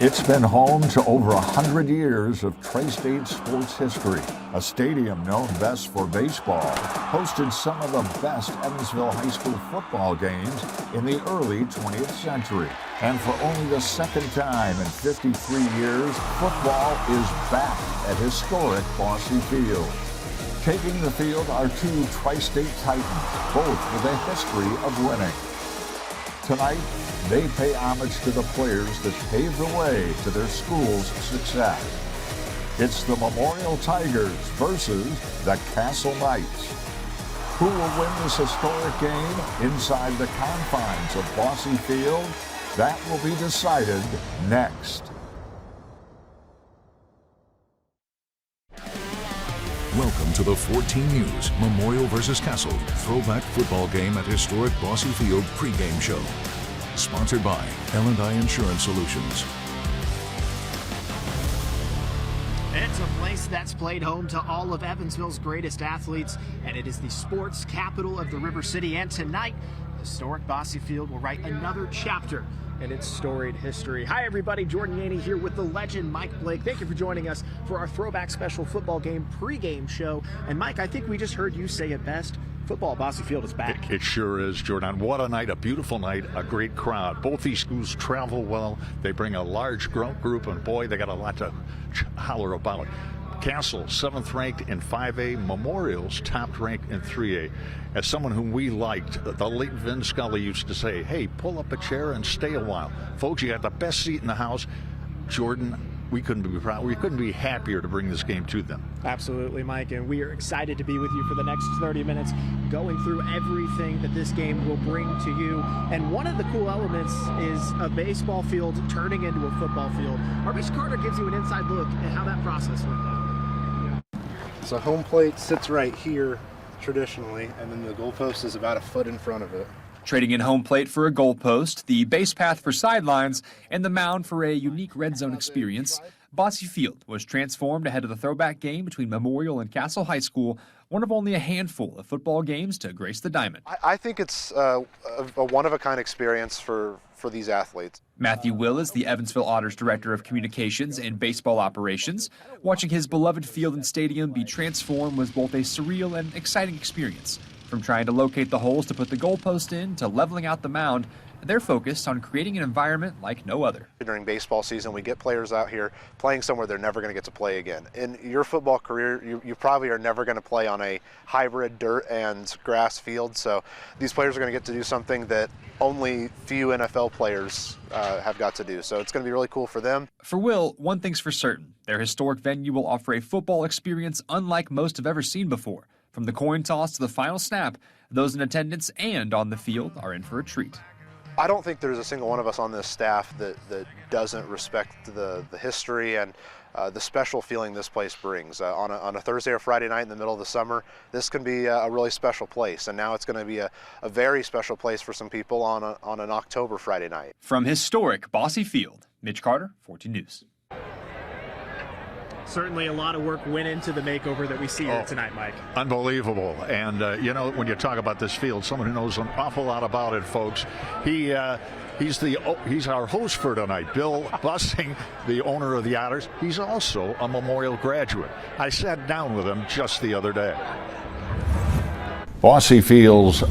It's been home to over 100 years of Tri-State sports history. A stadium known best for baseball hosted some of the best Evansville high school football games in the early 20th century. And for only the second time in 53 years, football is back at historic Bosse Field. Taking the field are two Tri-State Titans, both with a history of winning. Tonight, they pay homage to the players that paved the way to their school's success. It's the Memorial Tigers versus the Castle Knights. Who will win this historic game inside the confines of Bosse Field? That will be decided next. Welcome to the 14 News Memorial vs. Castle Throwback football game at Historic Bosse Field pregame show. Sponsored by L&I Insurance Solutions. It's a place that's played home to all of Evansville's greatest athletes, and it is the sports capital of the River City. And tonight, Historic Bosse Field will write another chapter in its storied history. Hi everybody, Jordan Yaney here with the legend Mike Blake. Thank you for joining us for our Throwback special football game pregame show. And Mike, I think we just heard you say it best. Football at Bosse Field is back. It sure is, Jordan. What a night, a beautiful night, a great crowd. Both these schools travel well. They bring a large group, and boy, they got a lot to holler about. Castle, 7th ranked in 5A. Memorial's top ranked in 3A. As someone whom we liked, the late Vin Scully used to say, hey, pull up a chair and stay a while. Folks, you got the best seat in the house. Jordan, we couldn't be proud. We couldn't be happier to bring this game to them. Absolutely, Mike, and we are excited to be with you for the next 30 minutes, going through everything that this game will bring to you. And one of the cool elements is a baseball field turning into a football field. Maurice Carter gives you an inside look at how that process went down. So home plate sits right here traditionally, and then the goalpost is about a foot in front of it. Trading in home plate for a goalpost, the base path for sidelines, and the mound for a unique red zone experience, Bosse Field was transformed ahead of the throwback game between Memorial and Castle High School, one of only a handful of football games to grace the diamond. I think it's a one-of-a-kind experience for these athletes. Matthew Will is the Evansville Otters Director of Communications and Baseball Operations. Watching his beloved field and stadium be transformed was both a surreal and exciting experience. From trying to locate the holes to put the goalpost in to leveling out the mound, they're focused on creating an environment like no other. During baseball season, we get players out here playing somewhere they're never going to get to play again. In your football career, you probably are never going to play on a hybrid dirt and grass field, so these players are going to get to do something that only few NFL players have got to do, so it's going to be really cool for them. For Will, one thing's for certain. Their historic venue will offer a football experience unlike most have ever seen before. From the coin toss to the final snap, those in attendance and on the field are in for a treat. I don't think there's a single one of us on this staff that doesn't respect the history and the special feeling this place brings. On a Thursday or Friday night in the middle of the summer, this can be a really special place, and now it's going to be a very special place for some people on an October Friday night. From historic Bosse Field, Mitch Carter, 14 News. Certainly a lot of work went into the makeover that we see here tonight, Mike. Unbelievable. And, when you talk about this field, someone who knows an awful lot about it, folks, he's our host for tonight, Bill Bussing, the owner of the Otters. He's also a Memorial graduate. I sat down with him just the other day. Bosse feels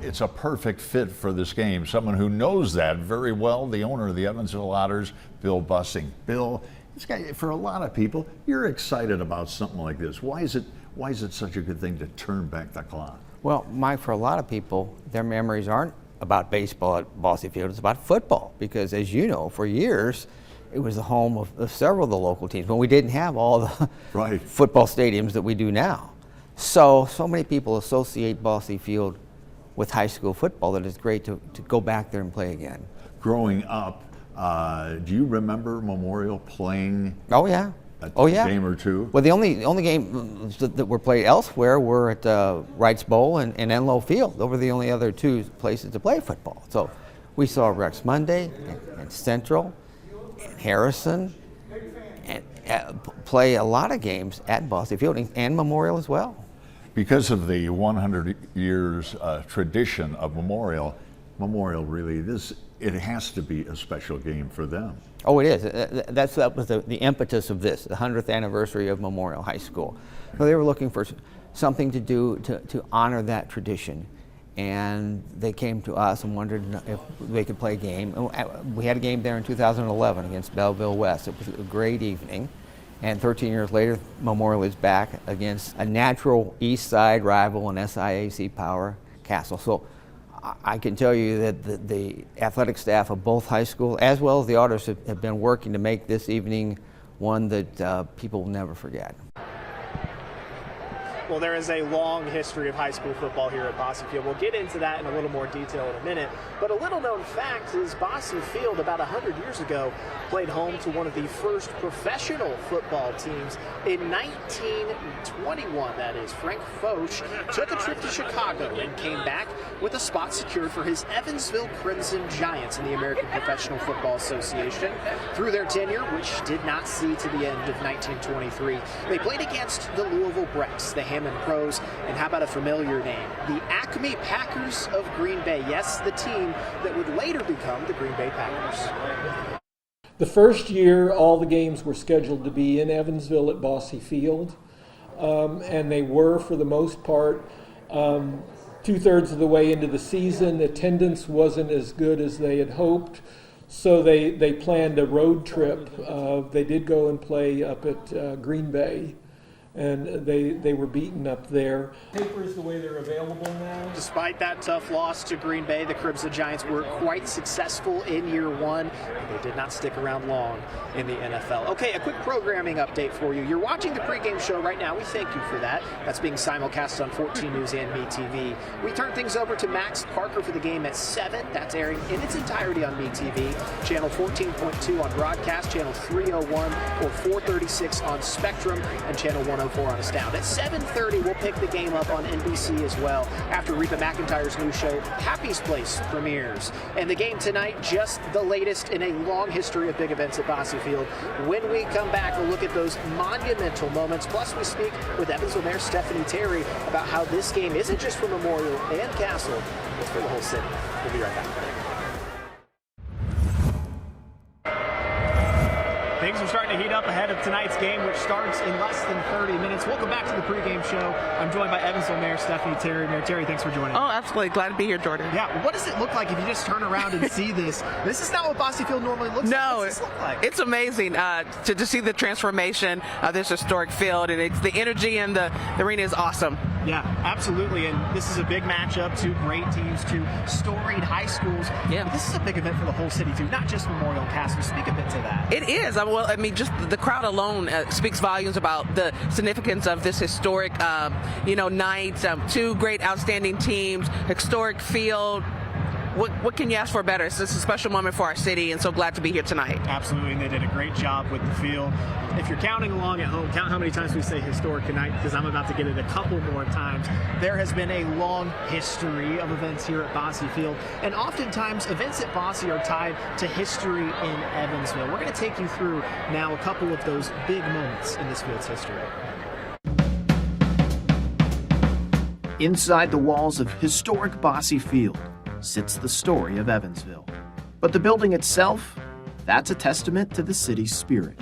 it's a perfect fit for this game. Someone who knows that very well, the owner of the Evansville Otters, Bill Bussing. Bill, this guy, for a lot of people, you're excited about something like this. Why is it such a good thing to turn back the clock? Well, Mike, for a lot of people, their memories aren't about baseball at Bosse Field, it's about football. Because as you know, for years, it was the home of several of the local teams when we didn't have all the football stadiums that we do now. So many people associate Bosse Field with high school football that it's great to go back there and play again. Growing up, do you remember Memorial playing a game or two? Well, the only games that were played elsewhere were at Wrights Bowl and Enlow Field. Those were the only other two places to play football. So we saw Rex Monday and Central and Harrison and play a lot of games at Bosse Field and Memorial as well. Because of the 100 years tradition of Memorial really, it has to be a special game for them. Oh, it is. That was the impetus of this, the 100th anniversary of Memorial High School. So they were looking for something to do to honor that tradition. And they came to us and wondered if they could play a game. We had a game there in 2011 against Belleville West. It was a great evening. And 13 years later, Memorial is back against a natural East Side rival in SIAC power, Castle. So I can tell you that the athletic staff of both high schools, as well as the Otters, have been working to make this evening one that people will never forget. Well, there is a long history of high school football here at Bosse Field. We'll get into that in a little more detail in a minute. But a little known fact is Bosse Field, about 100 years ago, played home to one of the first professional football teams in 1921. That is, Frank Foch took a trip to Chicago and came back with a spot secured for his Evansville Crimson Giants in the American Professional Football Association. Through their tenure, which did not see to the end of 1923, they played against the Louisville Brecks, the Hammond Pros, and how about a familiar name? The Acme Packers of Green Bay. Yes, the team that would later become the Green Bay Packers. The first year, all the games were scheduled to be in Evansville at Bosse Field, and they were, for the most part, 2/3 of the way into the season. Attendance wasn't as good as they had hoped, so they planned a road trip. They did go and play up at Green Bay, and they were beaten up there. Papers, the way they're available now. Despite that tough loss to Green Bay, the Crimson Giants were quite successful in year one, and they did not stick around long in the NFL. Okay, a quick programming update for you. You're watching the pregame show right now. We thank you for that. That's being simulcast on 14 News and MeTV. We turn things over to Max Parker for the game at 7. That's airing in its entirety on MeTV. Channel 14.2 on broadcast, channel 301 or 436 on Spectrum, and channel 104 on Astound. At 7:30, we'll pick the game up on NBC as well after Reba McEntire's new show, Happy's Place, premieres. And the game tonight, just the latest in a long history of big events at Bosse Field. When we come back, we'll look at those monumental moments. Plus, we speak with Evansville Mayor Stephanie Terry about how this game isn't just for Memorial and Castle, it's for the whole city. We'll be right back. Things are starting to heat up ahead of tonight's game, which starts in less than 30 minutes. Welcome back to the pregame show. I'm joined by Evansville Mayor Stephanie Terry. Mayor Terry, thanks for joining. Oh, absolutely. Glad to be here, Jordan. Yeah, what does it look like if you just turn around and see this? This is not what Bosse Field normally looks like. No, what does this look like? It's amazing to see the transformation of this historic field, and it's the energy in the arena is awesome. Yeah, absolutely, and this is a big matchup, two great teams, two storied high schools. Yeah. But this is a big event for the whole city, too, not just Memorial Castle. Speak a bit to that. It is. Well, I mean, just the crowd alone speaks volumes about the significance of this historic, night. Two great, outstanding teams, historic field. What can you ask for better? It's just a special moment for our city, and so glad to be here tonight. Absolutely, and they did a great job with the field. If you're counting along at home, count how many times we say historic tonight, because I'm about to get it a couple more times. There has been a long history of events here at Bosse Field, and oftentimes events at Bosse are tied to history in Evansville. We're going to take you through now a couple of those big moments in this field's history. Inside the walls of historic Bosse Field sits the story of Evansville. But the building itself, that's a testament to the city's spirit.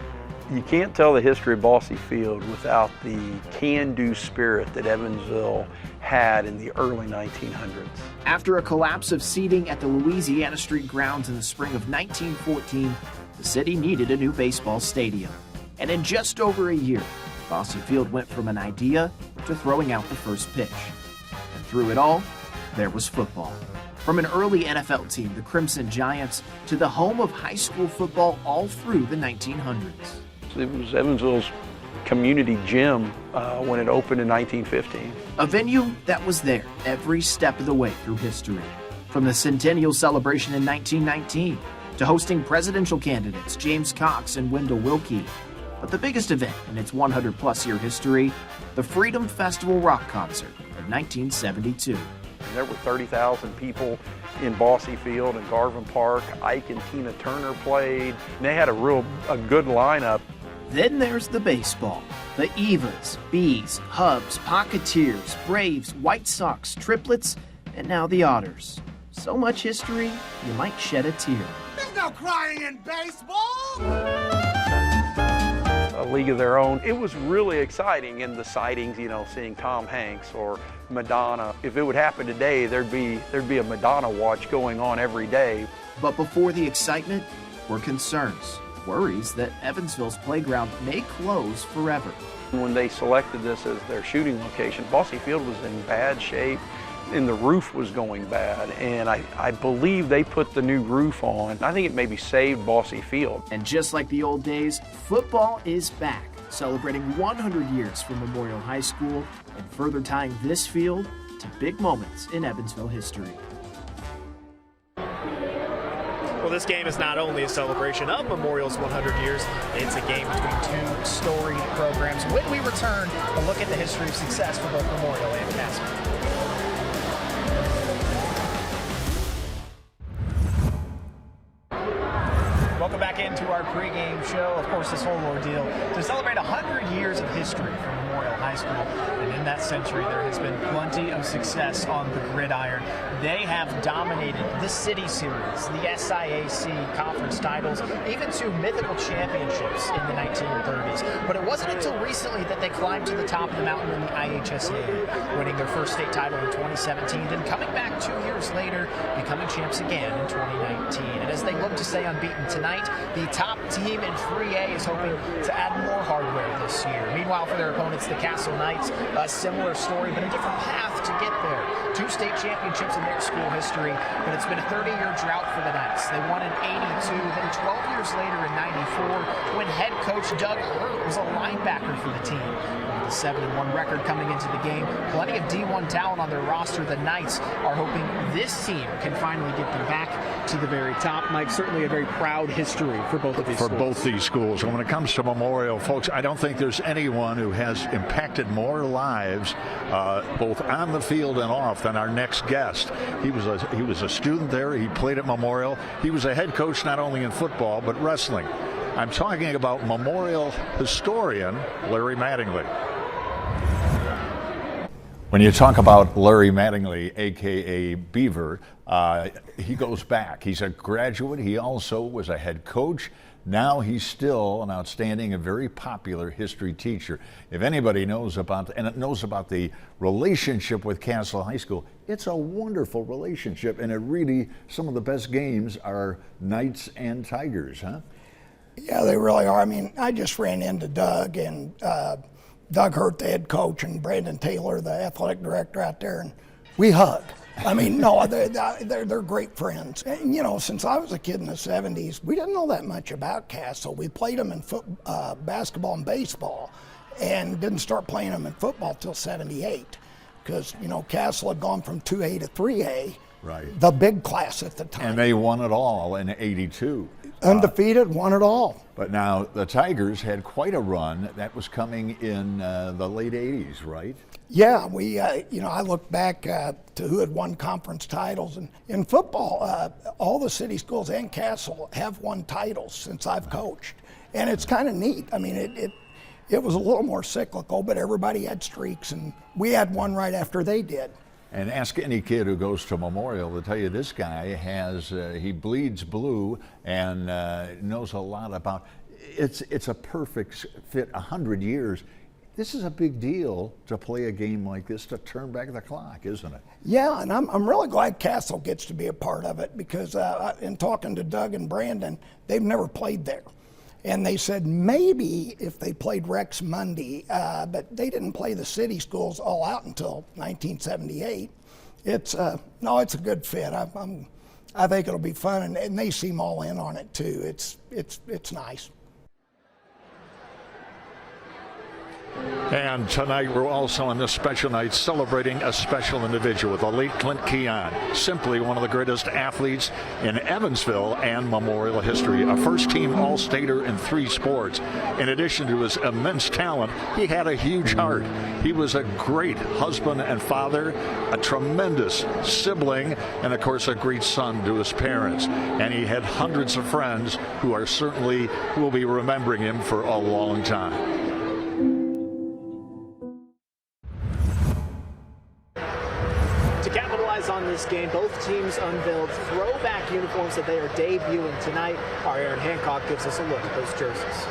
You can't tell the history of Bosse Field without the can-do spirit that Evansville had in the early 1900s. After a collapse of seating at the Louisiana Street grounds in the spring of 1914, the city needed a new baseball stadium. And in just over a year, Bosse Field went from an idea to throwing out the first pitch. And through it all, there was football. From an early NFL team, the Crimson Giants, to the home of high school football all through the 1900s. It was Evansville's community gym when it opened in 1915. A venue that was there every step of the way through history. From the centennial celebration in 1919 to hosting presidential candidates James Cox and Wendell Willkie. But the biggest event in its 100-plus year history, the Freedom Festival Rock Concert of 1972. And there were 30,000 people in Bosse Field and Garvin Park. Ike and Tina Turner played. And they had a good lineup. Then there's the baseball. The Evas, Bees, Hubs, Pocketeers, Braves, White Sox, Triplets, and now the Otters. So much history, you might shed a tear. There's no crying in baseball! A league of their own. It was really exciting in the sightings, you know, seeing Tom Hanks or Madonna. If it would happen today, there'd be a Madonna watch going on every day. But before the excitement were concerns, worries that Evansville's playground may close forever. When they selected this as their shooting location, Bosse Field was in bad shape and the roof was going bad, and I believe they put the new roof on. I think it maybe saved Bosse Field. And just like the old days, football is back, celebrating 100 years from Memorial High School and further tying this field to big moments in Evansville history. Well, this game is not only a celebration of Memorial's 100 years, it's a game between two storied programs. When we return, a look at the history of success for both Memorial and Castle. Welcome back into our pregame show. Of course, this whole ordeal to celebrate 100 years of history from Memorial High School. And in that century, there has been plenty of success on the gridiron. They have dominated the City Series, the SIAC conference titles, even two mythical championships in the 1930s. But it wasn't until recently that they climbed to the top of the mountain in the IHSA, winning their first state title in 2017, then coming back 2 years later, becoming champs again in 2019. And as they look to stay unbeaten tonight, the top team in 3A is hoping to add more hardware this year. Meanwhile, for their opponents, the Castle Knights, a similar story, but a different path to get there. 2 state championships in their school history, but it's been a 30-year drought for the Knights. They won in 82, then 12 years later in 94, when head coach Doug Hurt was a linebacker for the team. With a 7-1 record coming into the game, plenty of D1 talent on their roster. The Knights are hoping this team can finally get them back to the very top. Mike, certainly a very proud history for both of these schools. For both these schools. And when it comes to Memorial, folks, I don't think there's anyone who has impacted more lives, both on the field and off, than our next guest. He was a student there. He played at Memorial. He was a head coach not only in football but wrestling. I'm talking about Memorial historian Larry Mattingly. When you talk about Larry Mattingly, a.k.a. Beaver, he goes back. He's a graduate. He also was a head coach. Now he's still an outstanding and very popular history teacher. If anybody knows about the relationship with Castle High School, it's a wonderful relationship, and it really, some of the best games are Knights and Tigers, huh? Yeah, they really are. I mean, I just ran into Doug and Doug Hurt, the head coach, and Brandon Taylor, the athletic director out there, and we hug. I mean, no, they're great friends. And, you know, since I was a kid in the 70s, we didn't know that much about Castle. We played them in basketball and baseball, and didn't start playing them in football till 78, because, you know, Castle had gone from 2A to 3A, right? The big class at the time. And they won it all in 82. Undefeated, won it all. But now the Tigers had quite a run. That was coming in the late 80s, right? Yeah, we, you know, I look back to who had won conference titles. And in football, all the city schools and Castle have won titles since I've coached. And it's kind of neat. I mean, it was a little more cyclical, but everybody had streaks. And we had one right after they did. And ask any kid who goes to Memorial to tell you this guy has, he bleeds blue and knows a lot about, it's a perfect fit, 100 years. This is a big deal to play a game like this, to turn back the clock, isn't it? Yeah, and I'm really glad Castle gets to be a part of it, because in talking to Doug and Brandon, they've never played there. And they said maybe if they played Rex Mundy, but they didn't play the city schools all out until 1978. It's a good fit. I think it'll be fun, and they seem all in on it too. It's nice. And tonight we're also on this special night celebrating a special individual, the late Clint Keon, simply one of the greatest athletes in Evansville and Memorial history. A first-team All-Stater in 3 sports. In addition to his immense talent, he had a huge heart. He was a great husband and father, a tremendous sibling, and of course a great son to his parents. And he had hundreds of friends who will be remembering him for a long time. On this this game. Both teams unveiled throwback uniforms that they are debuting tonight. Our Aaron Hancock gives us a look at those jerseys.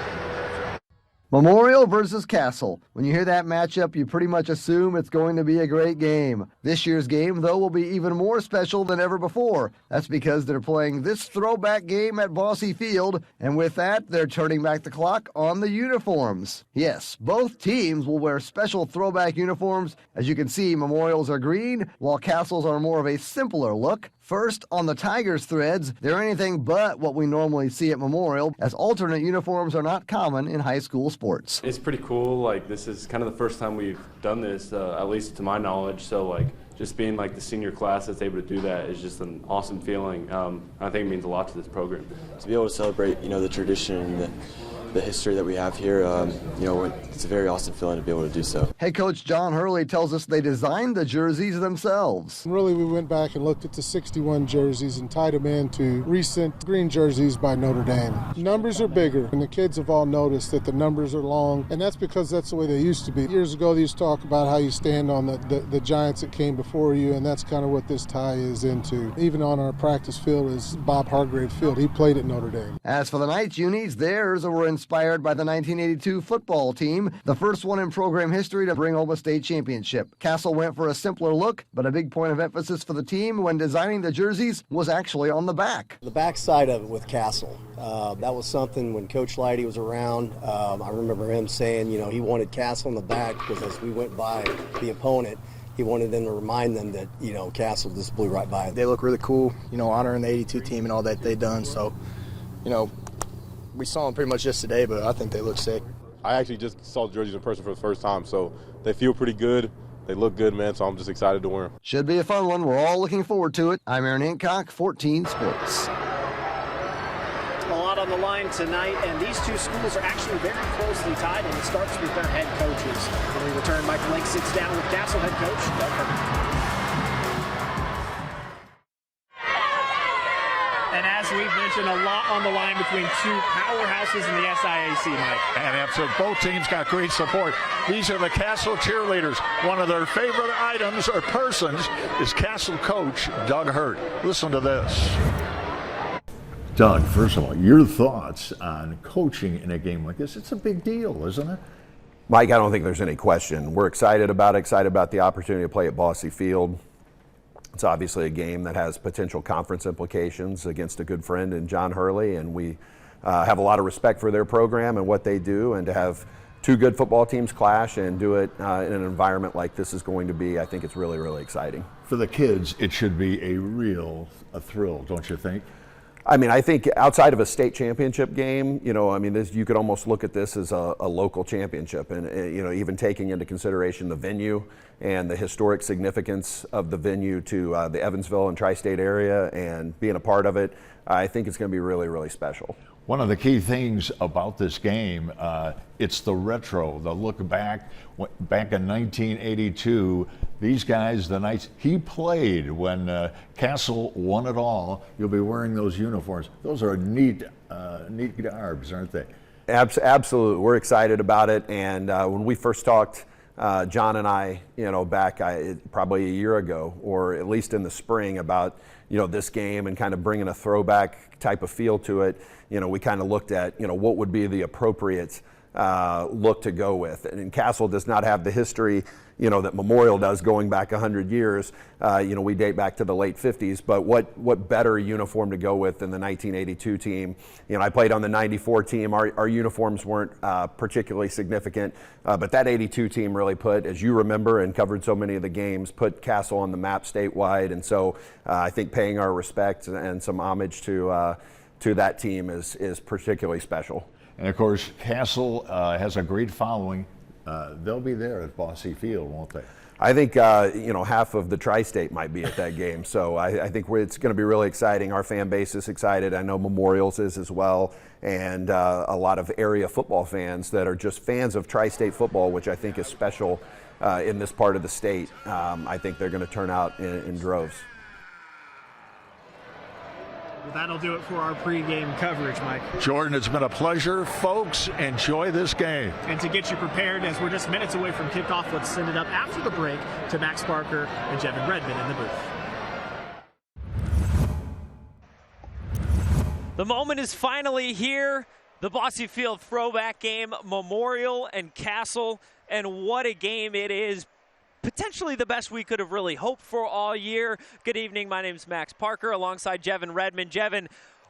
Memorial versus Castle. When you hear that matchup, you pretty much assume it's going to be a great game. This year's game, though, will be even more special than ever before. That's because they're playing this throwback game at Bosse Field, and with that, they're turning back the clock on the uniforms. Yes, both teams will wear special throwback uniforms. As you can see, Memorials are green, while Castles are more of a simpler look. First, on the Tigers threads, they're anything but what we normally see at Memorial, as alternate uniforms are not common in high school sports. It's pretty cool. Like, this is kind of the first time we've done this, at least to my knowledge. So, like, just being like the senior class that's able to do that is just an awesome feeling. I think it means a lot to this program. To be able to celebrate, the tradition and the history that we have here, it's a very awesome feeling to be able to do so. Head coach John Hurley tells us they designed the jerseys themselves. Really, we went back and looked at the 61 jerseys and tied them into recent green jerseys by Notre Dame. Numbers are bigger, and the kids have all noticed that the numbers are long, and that's because that's the way they used to be. Years ago, they used to talk about how you stand on the giants that came before you, and that's kind of what this tie is into. Even on our practice field is Bob Hargrave Field. He played at Notre Dame. As for the Knights unis, theirs were inspired by the 1982 football team, the first one in program history to bring home a state championship. Castle went for a simpler look, but a big point of emphasis for the team when designing the jerseys was actually on the back. The back side of it with Castle, that was something when Coach Leidy was around. I remember him saying, he wanted Castle on the back because as we went by the opponent, he wanted them to remind them that, Castle just blew right by it. They look really cool, honoring the 82 team and all that they've done. So, we saw them pretty much just today, but I think they look sick. I actually just saw the jerseys in person for the first time, so they feel pretty good. They look good, man, so I'm just excited to wear them. Should be a fun one. We're all looking forward to it. I'm Aaron Hancock, 14 Sports. A lot on the line tonight, and these two schools are actually very closely tied, and it starts with their head coaches. When we return, Mike Lake sits down with Castle head coach Doug Hurley. And as we've mentioned, a lot on the line between two powerhouses in the SIAC, Mike. And so both teams got great support. These are the Castle cheerleaders. One of their favorite items or persons is Castle coach Doug Hurt. Listen to this. Doug, first of all, your thoughts on coaching in a game like this. It's a big deal, isn't it? Mike, I don't think there's any question. We're excited about the opportunity to play at Bosse Field. It's obviously a game that has potential conference implications against a good friend in John Hurley, and we have a lot of respect for their program and what they do, and to have two good football teams clash and do it in an environment like this is going to be, I think it's really, really exciting. For the kids, it should be a thrill, don't you think? I mean, I think outside of a state championship game, you could almost look at this as a local championship, and even taking into consideration the venue and the historic significance of the venue to the Evansville and tri-state area and being a part of it, I think it's going to be really, really special. One of the key things about this game, it's the retro, the look back in 1982. These guys, the Knights, he played when Castle won it all. You'll be wearing those uniforms. Those are neat garbs, aren't they? Absolutely. We're excited about it. And when we first talked, John and I, back probably a year ago, or at least in the spring, about this game and kind of bringing a throwback type of feel to it, we kind of looked at what would be the appropriate look to go with. And Castle does not have the history that Memorial does going back 100 years. We date back to the late 50s, but what better uniform to go with than the 1982 team? I played on the 94 team. Our uniforms weren't particularly significant, but that 82 team really put, as you remember and covered so many of the games, put Castle on the map statewide. And so I think paying our respect and some homage to that team is particularly special. And of course, Castle has a great following. They'll be there at Bosse Field, won't they? I think half of the tri-state might be at that game, so I think it's going to be really exciting. Our fan base is excited. I know Memorials is as well, and a lot of area football fans that are just fans of tri-state football, which I think is special in this part of the state. I think they're going to turn out in droves. Well, that'll do it for our pregame coverage, Mike. Jordan, it's been a pleasure. Folks, enjoy this game. And to get you prepared, as we're just minutes away from kickoff, let's send it up after the break to Max Parker and Jevin Redmond in the booth. The moment is finally here. The Bosse Field throwback game, Memorial and Castle, and what a game it is. Potentially the best we could have really hoped for all year. Good evening, my name is Max Parker alongside Jevin Redmond. Jevin,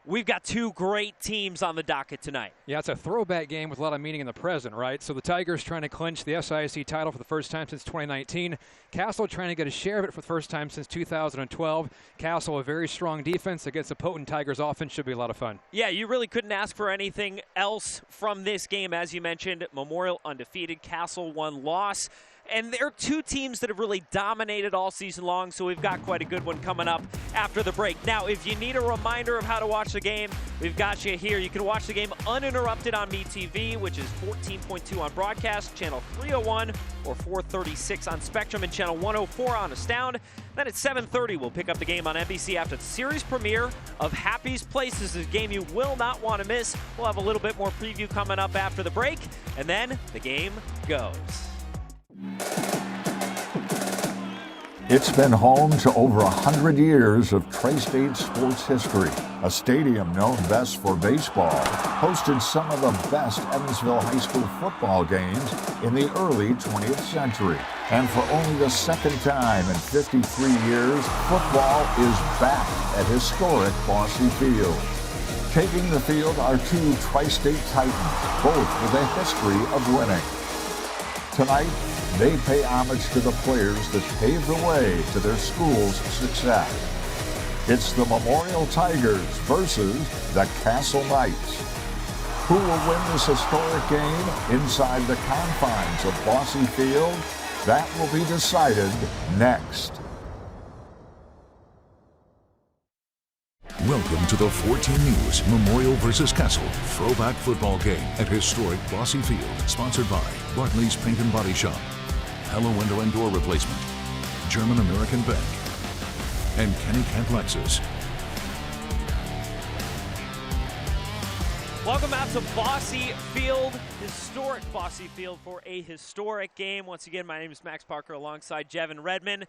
we've got two great teams on the docket tonight. Yeah, it's a throwback game with a lot of meaning in the present, right? So the Tigers trying to clinch the SIAC title for the first time since 2019. Castle trying to get a share of it for the first time since 2012. Castle, a very strong defense against a potent Tigers offense, should be a lot of fun. Yeah, you really couldn't ask for anything else from this game. As you mentioned, Memorial undefeated, Castle one loss. And there are two teams that have really dominated all season long, so we've got quite a good one coming up after the break. Now, if you need a reminder of how to watch the game, we've got you here. You can watch the game uninterrupted on MeTV, which is 14.2 on broadcast, channel 301 or 436 on Spectrum, and channel 104 on Astound. Then at 7:30, we'll pick up the game on NBC after the series premiere of Happy's Places, a game you will not want to miss. We'll have a little bit more preview coming up after the break, and then the game goes. It's been home to over 100 years of Tri-State sports history. A stadium known best for baseball hosted some of the best Evansville high school football games in the early 20th century. And for only the second time in 53 years, football is back at historic Bosse Field. Taking the field are two Tri-State Titans, both with a history of winning. Tonight, they pay homage to the players that paved the way to their school's success. It's the Memorial Tigers versus the Castle Knights. Who will win this historic game inside the confines of Bosse Field? That will be decided next. Welcome to the 14 News Memorial vs. Castle throwback football game at historic Bosse Field, sponsored by Bartley's Paint and Body Shop, Hello Window and Door Replacement, German American Bank, and Kenny Kent Lexus. Welcome out to Bosse Field, historic Bosse Field, for a historic game. Once again, my name is Max Parker alongside Jevin Redmond.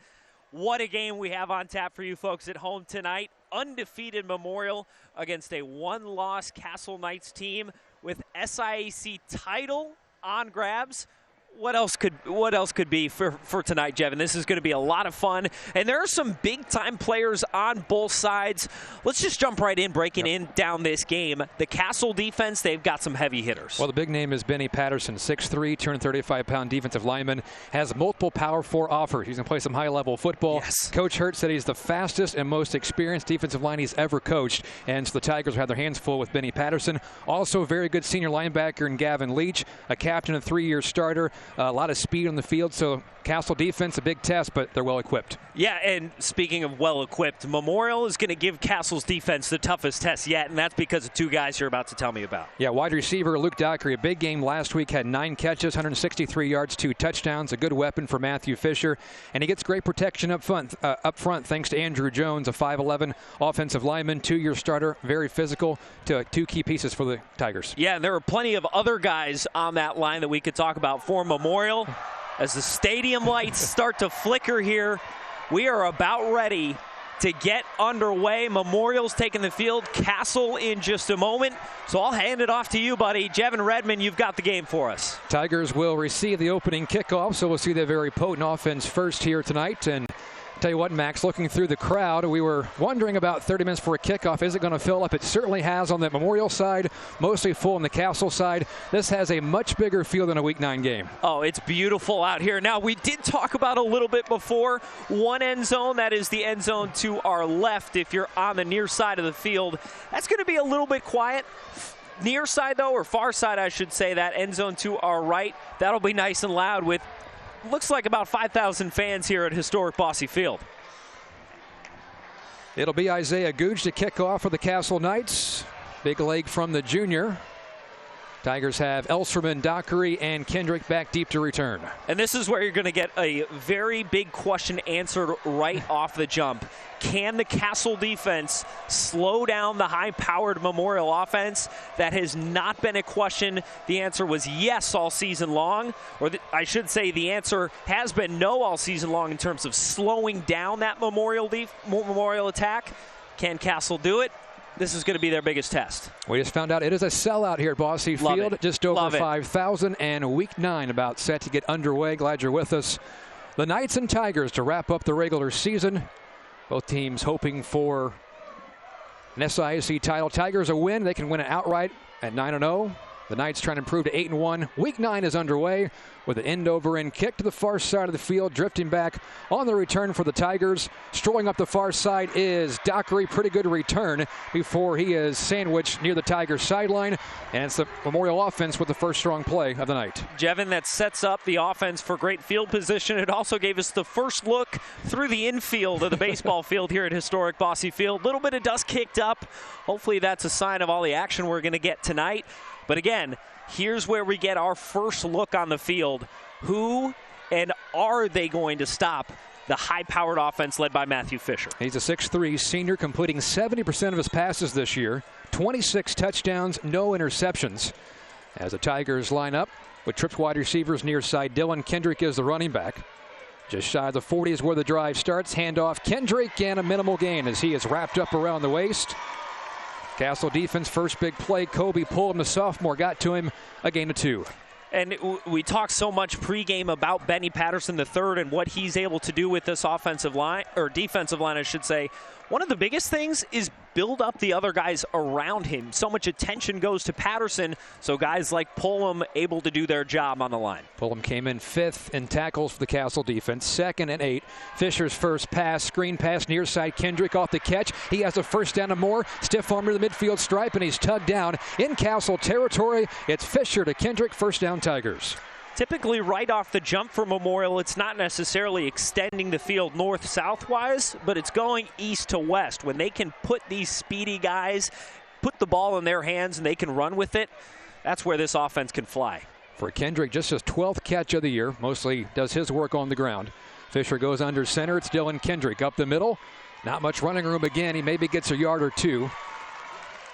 What a game we have on tap for you folks at home tonight. Undefeated Memorial against a one-loss Castle Knights team with SIAC title on grabs. What else could be for tonight, Jevin? This is going to be a lot of fun, and there are some big-time players on both sides. Let's just jump right in, breaking in down this game. The Castle defense, they've got some heavy hitters. Well, the big name is Benny Patterson, 6'3", 235-pound defensive lineman, has multiple Power 4 offers. He's going to play some high-level football. Yes. Coach Hurt said he's the fastest and most experienced defensive line he's ever coached, and so the Tigers will have their hands full with Benny Patterson. Also, a very good senior linebacker in Gavin Leach, a captain and 3-year starter. A lot of speed on the field, so Castle defense, a big test, but they're well equipped. Yeah, and speaking of well equipped, Memorial is going to give Castle's defense the toughest test yet, and that's because of two guys you're about to tell me about. Yeah, wide receiver Luke Dockery, a big game last week, had 9 catches, 163 yards, 2 touchdowns, a good weapon for Matthew Fisher, and he gets great protection up front thanks to Andrew Jones, a 5'11" offensive lineman, 2-year starter, very physical, to 2 key pieces for the Tigers. Yeah, and there are plenty of other guys on that line that we could talk about for Memorial. As the stadium lights start to flicker here, we are about ready to get underway. Memorial's taking the field, Castle in just a moment. So I'll hand it off to you, buddy. Jevin Redmond, you've got the game for us. Tigers will receive the opening kickoff, so we'll see the very potent offense first here tonight. And tell you what, Max, looking through the crowd, we were wondering about 30 minutes for a kickoff. Is it going to fill up? It certainly has on the Memorial side, mostly full on the Castle side. This has a much bigger field than a Week 9 game. Oh, it's beautiful out here. Now, we did talk about a little bit before, one end zone, that is the end zone to our left if you're on the near side of the field. That's going to be a little bit quiet. Near side, though, or far side, I should say, that end zone to our right, that'll be nice and loud with looks like about 5,000 fans here at historic Bosse Field. It'll be Isaiah Gooch to kick off for the Castle Knights. Big leg from the junior. Tigers have Elserman, Dockery, and Kendrick back deep to return. And this is where you're going to get a very big question answered right off the jump. Can the Castle defense slow down the high-powered Memorial offense? That has not been a question. The answer was yes all season long. Or I should say the answer has been no all season long in terms of slowing down that Memorial attack. Can Castle do it? this is going to be their biggest test. We just found out it is a sellout here at Bosse Field. Just over 5,000, and Week 9 about set to get underway. Glad you're with us. The Knights and Tigers to wrap up the regular season. Both teams hoping for an SIAC title. Tigers a win. They can win it outright at 9-0. The Knights trying to improve to 8-1. Week 9 is underway with an end-over-end kick to the far side of the field. Drifting back on the return for the Tigers. Strolling up the far side is Dockery. Pretty good return before he is sandwiched near the Tigers sideline. And it's the Memorial offense with the first strong play of the night. Jevin, that sets up the offense for great field position. It also gave us the first look through the infield of the baseball field here at Historic Bosse Field. Little bit of dust kicked up. Hopefully that's a sign of all the action we're going to get tonight. But again, here's where we get our first look on the field. Who and are they going to stop the high-powered offense led by Matthew Fisher? He's a 6'3" senior, completing 70% of his passes this year. 26 touchdowns, no interceptions. As the Tigers line up with trips wide receivers near side, Dylan Kendrick is the running back. Just shy of the 40 is where the drive starts. Handoff Kendrick, and a minimal gain as he is wrapped up around the waist. Castle defense, first big play. Kobe pulled him, the sophomore, got to him, a gain of 2. And we talked so much pregame about Benny Patterson III and what he's able to do with this offensive line, or defensive line, I should say. One of the biggest things is build up the other guys around him. So much attention goes to Patterson, so guys like Pullum able to do their job on the line. Pullum came in 5th in tackles for the Castle defense, 2nd and 8. Fisher's first pass, screen pass near side. Kendrick off the catch. He has a first down and more. Stiff arm to the midfield stripe, and he's tugged down in Castle territory. It's Fisher to Kendrick, first down Tigers. Typically right off the jump for Memorial, it's not necessarily extending the field north-south-wise, but it's going east to west. When they can put these speedy guys, put the ball in their hands, and they can run with it, that's where this offense can fly. For Kendrick, just his 12th catch of the year, mostly does his work on the ground. Fisher goes under center. It's Dylan Kendrick up the middle. Not much running room again. He maybe gets a yard or 2.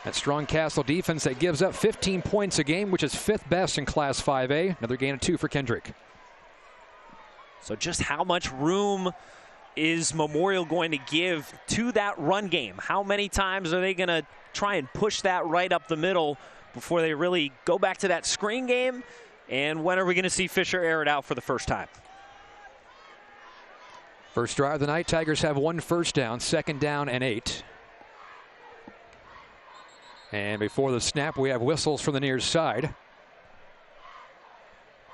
That strong Castle defense that gives up 15 points a game, which is 5th best in Class 5A. Another gain of 2 for Kendrick. So just how much room is Memorial going to give to that run game? How many times are they going to try and push that right up the middle before they really go back to that screen game? And when are we going to see Fisher air it out for the first time? First drive of the night, Tigers have 1 first down, 2nd down and 8. And before the snap, we have whistles from the near side.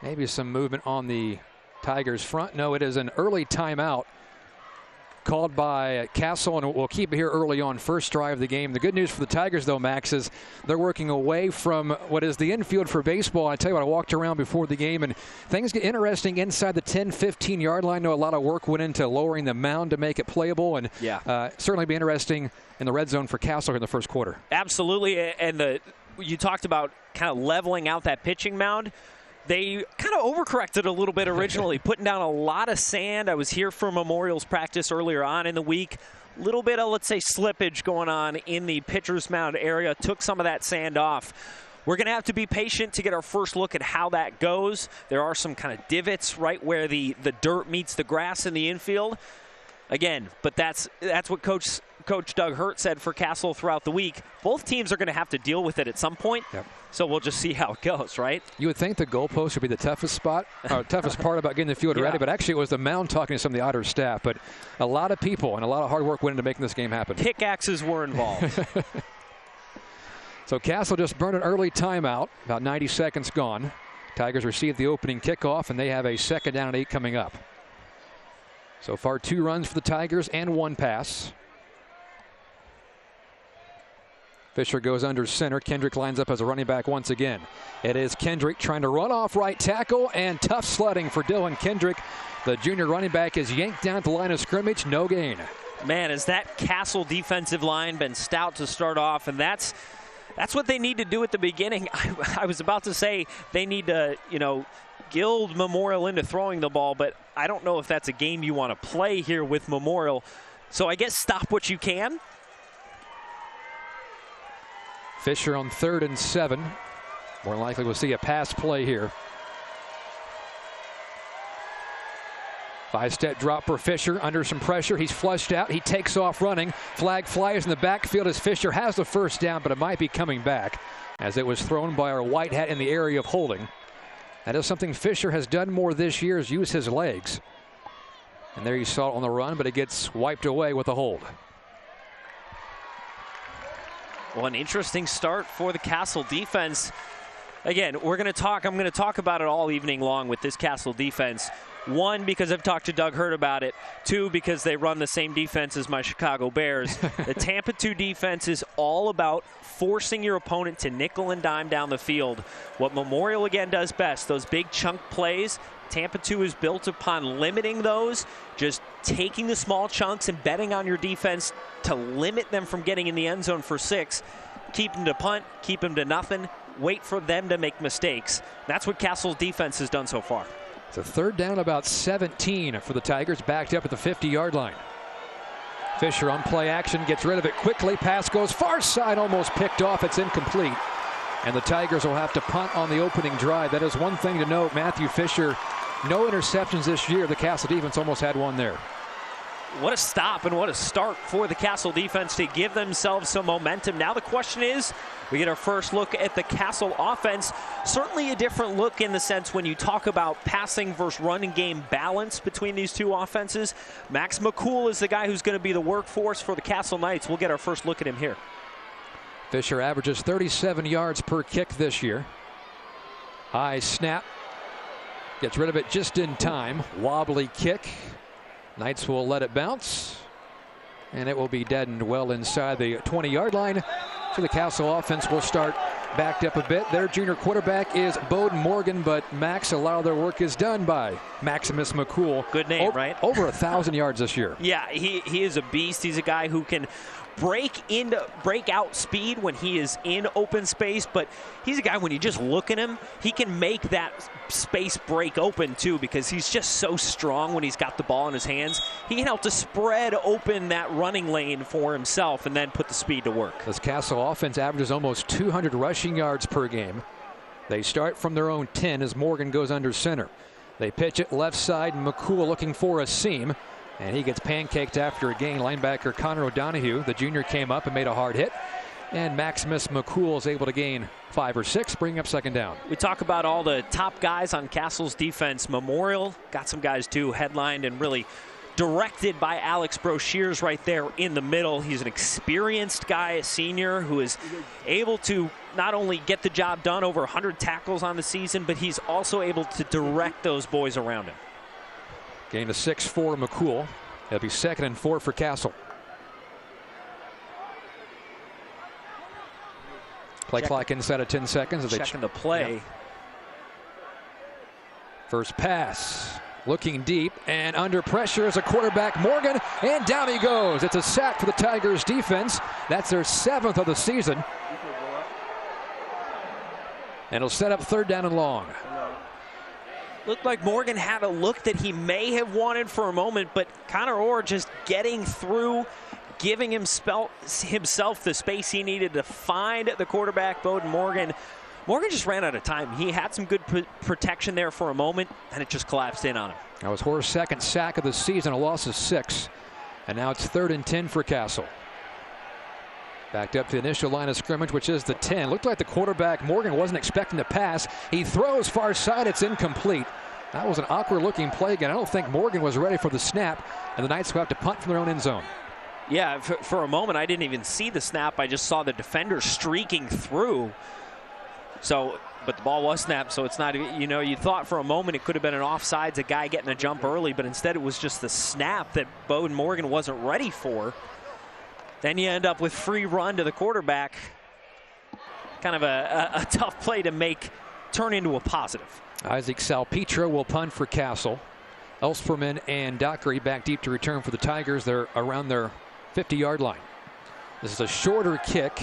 Maybe some movement on the Tigers front. No, it is an early timeout called by Castle, and we'll keep it here early on, first drive of the game. The good news for the Tigers, though, Max, is they're working away from what is the infield for baseball. I tell you what, I walked around before the game, and things get interesting inside the 10, 15-yard line. I know a lot of work went into lowering the mound to make it playable, and certainly be interesting in the red zone for Castle in the first quarter. Absolutely, and you talked about kind of leveling out that pitching mound. They kind of overcorrected a little bit originally, putting down a lot of sand. I was here for Memorial's practice earlier on in the week. A little bit of, let's say, slippage going on in the pitcher's mound area. Took some of that sand off. We're going to have to be patient to get our first look at how that goes. There are some kind of divots right where the dirt meets the grass in the infield. Again, but that's what Coach Doug Hurt said for Castle throughout the week. Both teams are going to have to deal with it at some point. Yep. So we'll just see how it goes, right? You would think the goalpost would be the toughest part about getting the field ready, but actually it was the mound talking to some of the Otter staff. But a lot of people and a lot of hard work went into making this game happen. Pickaxes were involved. So Castle just burned an early timeout, about 90 seconds gone. Tigers received the opening kickoff, and they have a 2nd down and 8 coming up. So far, 2 runs for the Tigers and 1 pass. Fisher goes under center. Kendrick lines up as a running back once again. It is Kendrick trying to run off right tackle, and tough sledding for Dylan Kendrick. The junior running back is yanked down at the line of scrimmage. No gain. Man, has that Castle defensive line been stout to start off, and that's what they need to do at the beginning. I was about to say they need to, gild Memorial into throwing the ball, but I don't know if that's a game you want to play here with Memorial. So I guess stop what you can. Fisher on 3rd and 7. More likely we'll see a pass play here. 5-step drop for Fisher under some pressure. He's flushed out. He takes off running. Flag flies in the backfield as Fisher has the first down, but it might be coming back as it was thrown by our white hat in the area of holding. That is something Fisher has done more this year, is use his legs. And there you saw it on the run, but it gets wiped away with a hold. Well, an interesting start for the Castle defense. Again, I'm going to talk about it all evening long with this Castle defense. One, because I've talked to Doug Hurt about it. Two, because they run the same defense as my Chicago Bears. The Tampa 2 defense is all about forcing your opponent to nickel and dime down the field. What Memorial, again, does best, those big chunk plays. Tampa 2 is built upon limiting those, just taking the small chunks and betting on your defense to limit them from getting in the end zone for 6. Keep them to punt, keep them to nothing, wait for them to make mistakes. That's what Castle's defense has done so far. It's a third down, about 17 for the Tigers, backed up at the 50-yard line. Fisher on play action, gets rid of it quickly. Pass goes far side, almost picked off. It's incomplete. And the Tigers will have to punt on the opening drive. That is one thing to note. Matthew Fisher, no interceptions this year. The Castle defense almost had one there. What a stop and what a start for the Castle defense to give themselves some momentum. Now the question is, we get our first look at the Castle offense. Certainly a different look in the sense when you talk about passing versus running game balance between these two offenses. Max McCall is the guy who's going to be the workhorse for the Castle Knights. We'll get our first look at him here. Fisher averages 37 yards per kick this year. High snap. Gets rid of it just in time. Wobbly kick. Knights will let it bounce, and it will be deadened well inside the 20-yard line. So the Castle offense will start backed up a bit. Their junior quarterback is Bowden Morgan, but Max, a lot of their work is done by Maximus McCall. Good name, right? Over 1,000 yards this year. Yeah, he is a beast. He's a guy who can break out speed when he is in open space, but he's a guy when you just look at him, he can make that space break open too, because he's just so strong when he's got the ball in his hands. He can help to spread open that running lane for himself and then put the speed to work. This Castle offense averages almost 200 rushing yards per game. They start from their own 10 as Morgan goes under center. They pitch it left side, McCall looking for a seam, and he gets pancaked after a gain. Linebacker Connor O'Donohue, the junior, came up and made a hard hit. And Maximus McCall is able to gain 5 or 6, bringing up second down. We talk about all the top guys on Castle's defense. Memorial got some guys too, headlined and really directed by Alex Broshears right there in the middle. He's an experienced guy, a senior, who is able to not only get the job done, over 100 tackles on the season, but he's also able to direct those boys around him. Gain of 6 for McCall. It'll be 2nd and 4 for Castle. Play clock inside of 10 seconds. Checking the play. Yeah. First pass. Looking deep and under pressure as a quarterback, Morgan, and down he goes. It's a sack for the Tigers defense. That's their 7th of the season. And it'll set up 3rd down and long. Looked like Morgan had a look that he may have wanted for a moment, but Connor Orr just getting through, giving himself the space he needed to find the quarterback, Bowden Morgan. Morgan just ran out of time. He had some good protection there for a moment, and it just collapsed in on him. That was Orr's 2nd sack of the season, a loss of 6. And now it's 3rd and 10 for Castle. Backed up to the initial line of scrimmage, which is the 10. Looked like the quarterback, Morgan, wasn't expecting to pass. He throws far side. It's incomplete. That was an awkward-looking play again. I don't think Morgan was ready for the snap, and the Knights will have to punt from their own end zone. Yeah, for a moment, I didn't even see the snap. I just saw the defender streaking through. So, but the ball was snapped, so it's not, you thought for a moment it could have been an offsides, a guy getting a jump early, but instead it was just the snap that Bowden Morgan wasn't ready for. Then you end up with free run to the quarterback. Kind of a tough play to turn into a positive. Isaac Salpetra will punt for Castle. Elsperman and Dockery back deep to return for the Tigers. They're around their 50-yard line. This is a shorter kick.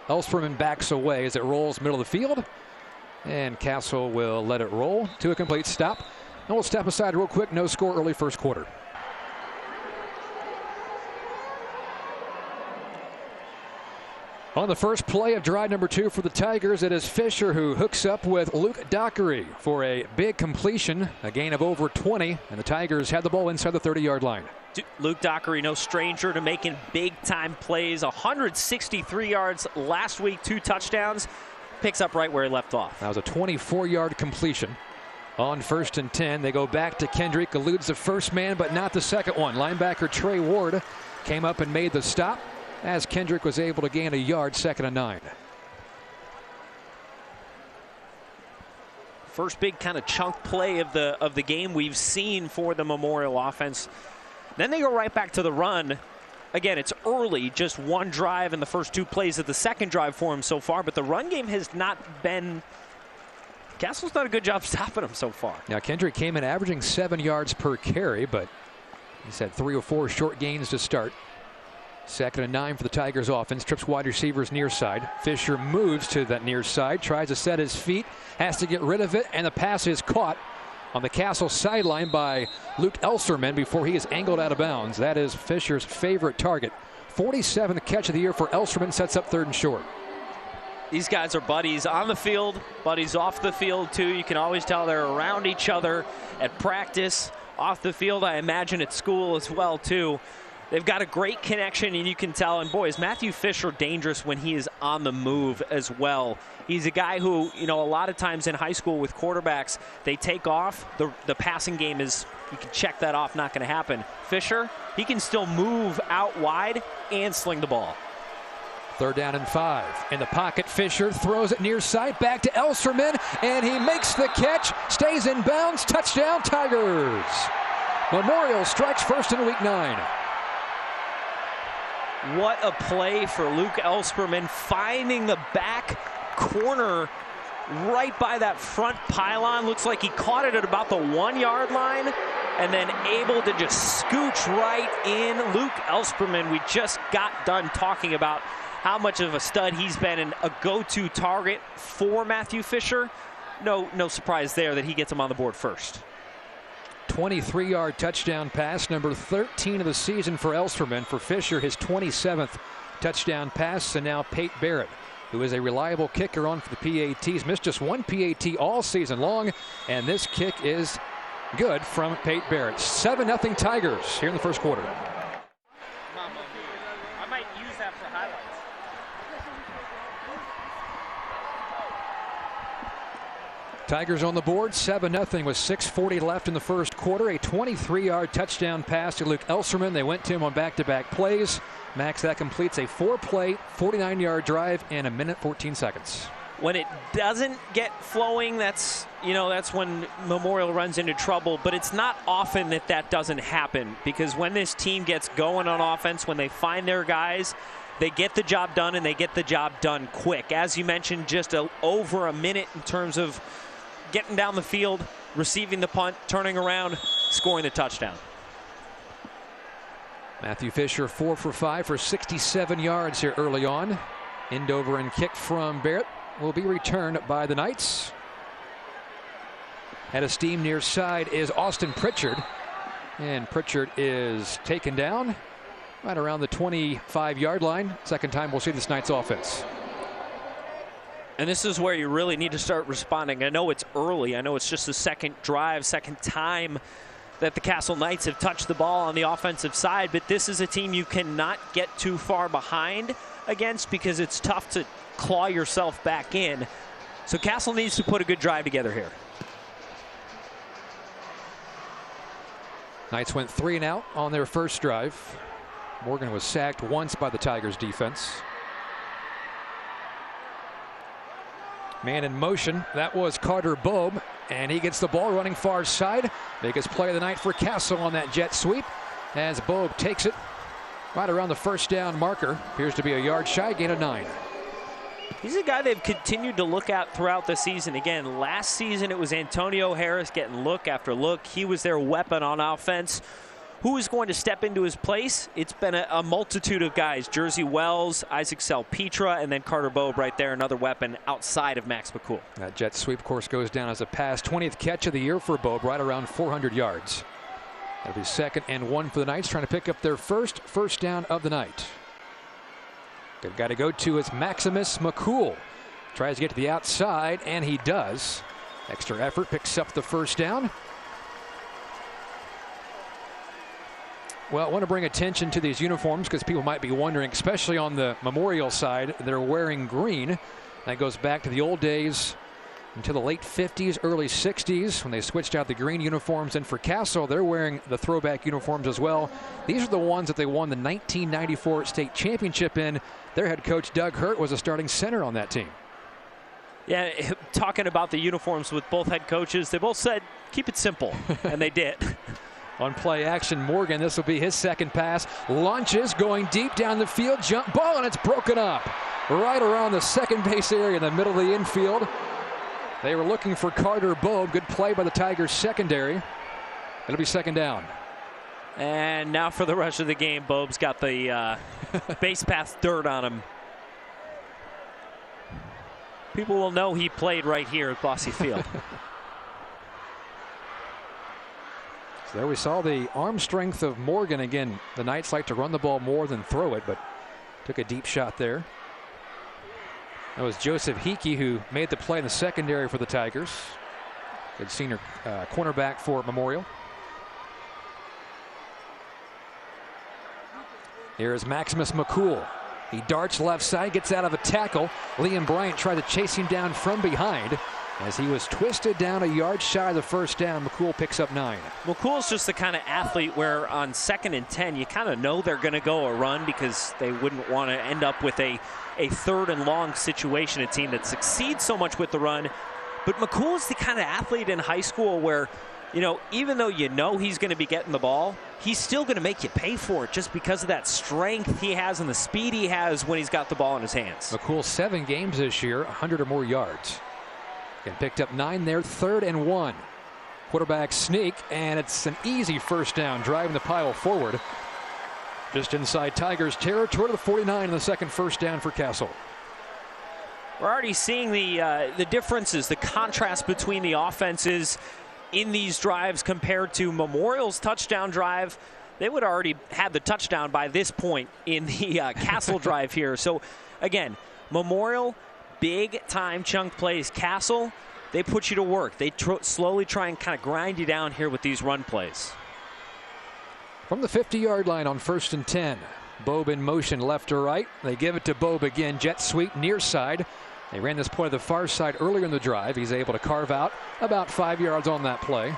Elsperman backs away as it rolls middle of the field. And Castle will let it roll to a complete stop. And we'll step aside real quick. No score early first quarter. On the first play of drive number 2 for the Tigers, it is Fisher who hooks up with Luke Dockery for a big completion, a gain of over 20, and the Tigers had the ball inside the 30-yard line. Luke Dockery, no stranger to making big-time plays. 163 yards last week, 2 touchdowns. Picks up right where he left off. That was a 24-yard completion. On 1st and 10, they go back to Kendrick, eludes the first man, but not the second one. Linebacker Trey Ward came up and made the stop, as Kendrick was able to gain a yard, 2nd and 9. First big kind of chunk play of the game we've seen for the Memorial offense. Then they go right back to the run. Again, it's early, just one drive in the first 2 plays of the second drive for him so far, but the run game has not been. Castle's done a good job stopping him so far. Now, Kendrick came in averaging 7 yards per carry, but he's had 3 or 4 short gains to start. 2nd and 9 for the Tigers offense. Trips wide receivers near side. Fisher moves to that near side, tries to set his feet, has to get rid of it, and the pass is caught on the Castle sideline by Luke Elserman before he is angled out of bounds. That is Fisher's favorite target. 47th catch of the year for Elserman, sets up 3rd and short. These guys are buddies on the field, buddies off the field too. You can always tell they're around each other at practice, off the field, I imagine at school as well too. They've got a great connection, and you can tell. And boy, is Matthew Fisher dangerous when he is on the move as well. He's a guy who, a lot of times in high school with quarterbacks, they take off. The passing game is, you can check that off, not going to happen. Fisher, he can still move out wide and sling the ball. 3rd down and 5. In the pocket, Fisher throws it near side, back to Elserman, and he makes the catch, stays in bounds, touchdown Tigers. Memorial strikes first in week 9. What a play for Luke Elserman, finding the back corner right by that front pylon. Looks like he caught it at about the 1-yard line and then able to just scooch right in. Luke Elserman, we just got done talking about how much of a stud he's been and a go-to target for Matthew Fisher. No surprise there that he gets him on the board first. 23-yard touchdown pass, number 13 of the season for Elserman. For Fisher, his 27th touchdown pass. And now Pate Barrett, who is a reliable kicker on for the PATs. Missed just 1 PAT all season long, and this kick is good from Pate Barrett. 7-0 Tigers here in the first quarter. I might use that for highlights. Tigers on the board, 7-0 with 6:40 left in the first quarter. A 23-yard touchdown pass to Luke Elserman. They went to him on back-to-back plays. Max, that completes a 4-play, 49-yard drive in 1:14 seconds. When it doesn't get flowing, that's when Memorial runs into trouble. But it's not often that doesn't happen, because when this team gets going on offense, when they find their guys, they get the job done, and they get the job done quick. As you mentioned, just over a minute in terms of getting down the field, receiving the punt, turning around, scoring the touchdown. Matthew Fisher 4 for 5 for 67 yards here early on. End over and kick from Barrett will be returned by the Knights. At a steam near side is Austin Pritchard, and Pritchard is taken down right around the 25-yard line. Second time we'll see this Knights offense. And this is where you really need to start responding. I know it's early. I know it's just the second drive, second time that the Castle Knights have touched the ball on the offensive side, but this is a team you cannot get too far behind against, because it's tough to claw yourself back in. So Castle needs to put a good drive together here. Knights went 3 and out on their first drive. Morgan was sacked once by the Tigers defense. Man in motion, that was Carter Bobe, and he gets the ball running far side. Biggest play of the night for Castle on that jet sweep, as Bobe takes it right around the first down marker. Appears to be a yard shy, gain of 9. He's a guy they've continued to look at throughout the season. Again, last season it was Antonio Harris getting look after look. He was their weapon on offense. Who is going to step into his place? It's been a multitude of guys. Jersey Wells, Isaac Salpetra, and then Carter Bobe right there, another weapon outside of Max McCall. That jet sweep course goes down as a pass. 20th catch of the year for Bobe, right around 400 yards. That'll be 2nd and 1 for the Knights, trying to pick up their first down of the night. Good guy to go to is Maximus McCall. Tries to get to the outside, and he does. Extra effort, picks up the first down. Well, I want to bring attention to these uniforms because people might be wondering, especially on the Memorial side, they're wearing green. That goes back to the old days until the late 50s, early 60s when they switched out the green uniforms. And for Castle, they're wearing the throwback uniforms as well. These are the ones that they won the 1994 state championship in. Their head coach, Doug Hurt, was a starting center on that team. Yeah, talking about the uniforms with both head coaches, they both said, keep it simple, and they did. On play action, Morgan, this will be his second pass. Launches, going deep down the field, jump ball, and it's broken up. Right around the second base area in the middle of the infield. They were looking for Carter Bobe. Good play by the Tigers secondary. It'll be second down. And now for the rest of the game, Bobe's got the base path dirt on him. People will know he played right here at Bosse Field. So there we saw the arm strength of Morgan. Again, the Knights like to run the ball more than throw it, but took a deep shot there. That was Joseph Hickey who made the play in the secondary for the Tigers. Good senior cornerback for Memorial. Here is Maximus McCall. He darts left side, gets out of a tackle. Liam Bryant tried to chase him down from behind as he was twisted down a yard shy of the first down. McCall picks up 9. McCall's just the kind of athlete where on 2nd and 10, you kind of know they're going to go a run because they wouldn't want to end up with a 3rd and long situation, a team that succeeds so much with the run. But McCall is the kind of athlete in high school where, you know, even though you know he's going to be getting the ball, he's still going to make you pay for it just because of that strength he has and the speed he has when he's got the ball in his hands. McCall 7 games this year, 100 or more yards. And picked up 9 there, 3rd and 1. Quarterback sneak, and it's an easy first down, driving the pile forward. Just inside Tigers territory to the 49 in the second first down for Castle. We're already seeing the differences, the contrast between the offenses in these drives compared to Memorial's touchdown drive. They would already have the touchdown by this point in the Castle drive here. So again, Memorial, big time chunk plays. Castle, they put you to work. They slowly try and kind of grind you down here with these run plays. From the 50-yard line on 1st and 10, Bobe in motion left to right. They give it to Bobe again. Jet sweep near side. They ran this play to the far side earlier in the drive. He's able to carve out about 5 yards on that play.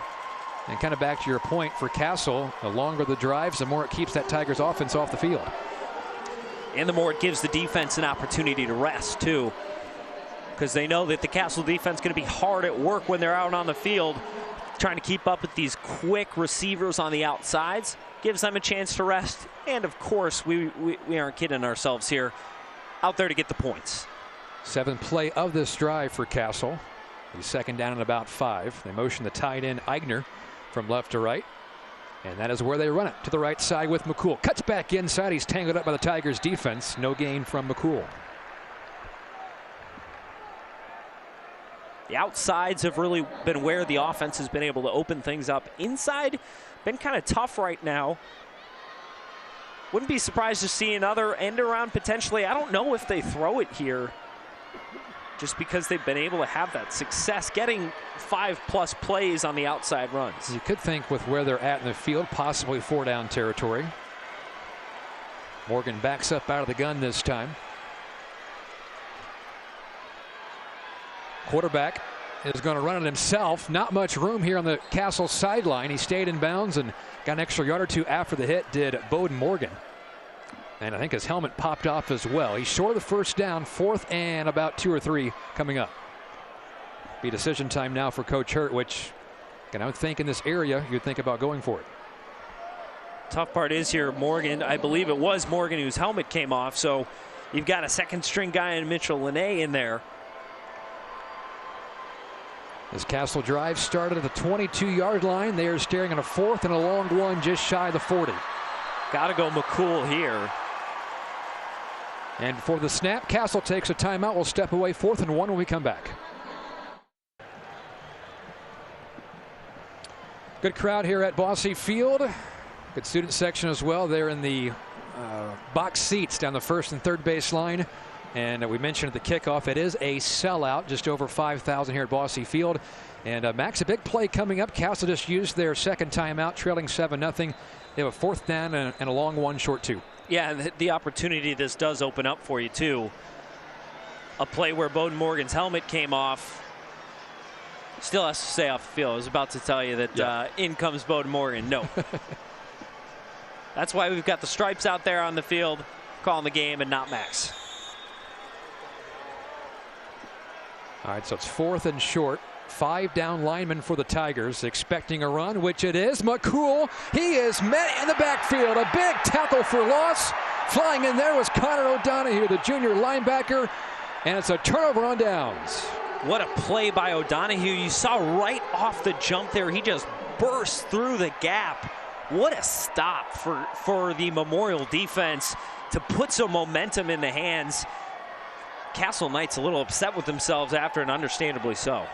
And kind of back to your point for Castle, the longer the drives, the more it keeps that Tigers offense off the field. And the more it gives the defense an opportunity to rest too, because they know that the Castle defense is going to be hard at work when they're out on the field trying to keep up with these quick receivers on the outsides. Gives them a chance to rest. And of course, we aren't kidding ourselves here, out there to get the points. 7th play of this drive for Castle. He's second down and about 5. They motion the tight end Eigner from left to right. And that is where they run it, to the right side with McCall. Cuts back inside. He's tangled up by the Tigers defense. No gain from McCall. The outsides have really been where the offense has been able to open things up. Inside, been kind of tough right now. Wouldn't be surprised to see another end around potentially. I don't know if they throw it here, just because they've been able to have that success getting 5+ plays on the outside runs. You could think with where they're at in the field, possibly 4-down territory. Morgan backs up out of the gun this time. Quarterback is going to run it himself. Not much room here on the Castle sideline. He stayed in bounds and got an extra yard or 2 after the hit, did Bowden Morgan. And I think his helmet popped off as well. He's short of the first down, 4th and about 2 or 3 coming up. Be decision time now for Coach Hurt, which I would think in this area you'd think about going for it. Tough part is here, Morgan, I believe it was Morgan whose helmet came off, so you've got a second string guy in Mitchell Linné in there. This Castle drive started at the 22-yard line. They are staring at a 4th and a long one just shy of the 40. Got to go McCall here. And before the snap, Castle takes a timeout. We'll step away, 4th and 1 when we come back. Good crowd here at Bosse Field. Good student section as well. They're in the box seats down the first and third base line. And we mentioned at the kickoff, it is a sellout, just over 5,000 here at Bosse Field. And Max, a big play coming up. Castle just used their second timeout, trailing 7-0. They have a fourth down and a long one, short two. Yeah, and the opportunity this does open up for you, too. A play where Bowden Morgan's helmet came off. Still has to stay off the field. I was about to tell you that in comes Bowden Morgan. No. That's why we've got the stripes out there on the field calling the game and not Max. All right, so it's fourth and short. 5 down linemen for the Tigers, expecting a run, which it is. McCall, he is met in the backfield. A big tackle for loss. Flying in there was Connor O'Donohue, the junior linebacker, and it's a turnover on downs. What a play by O'Donohue. You saw right off the jump there, he just burst through the gap. What a stop for the Memorial defense to put some momentum in the hands. Castle Knights a little upset with themselves after, and understandably so.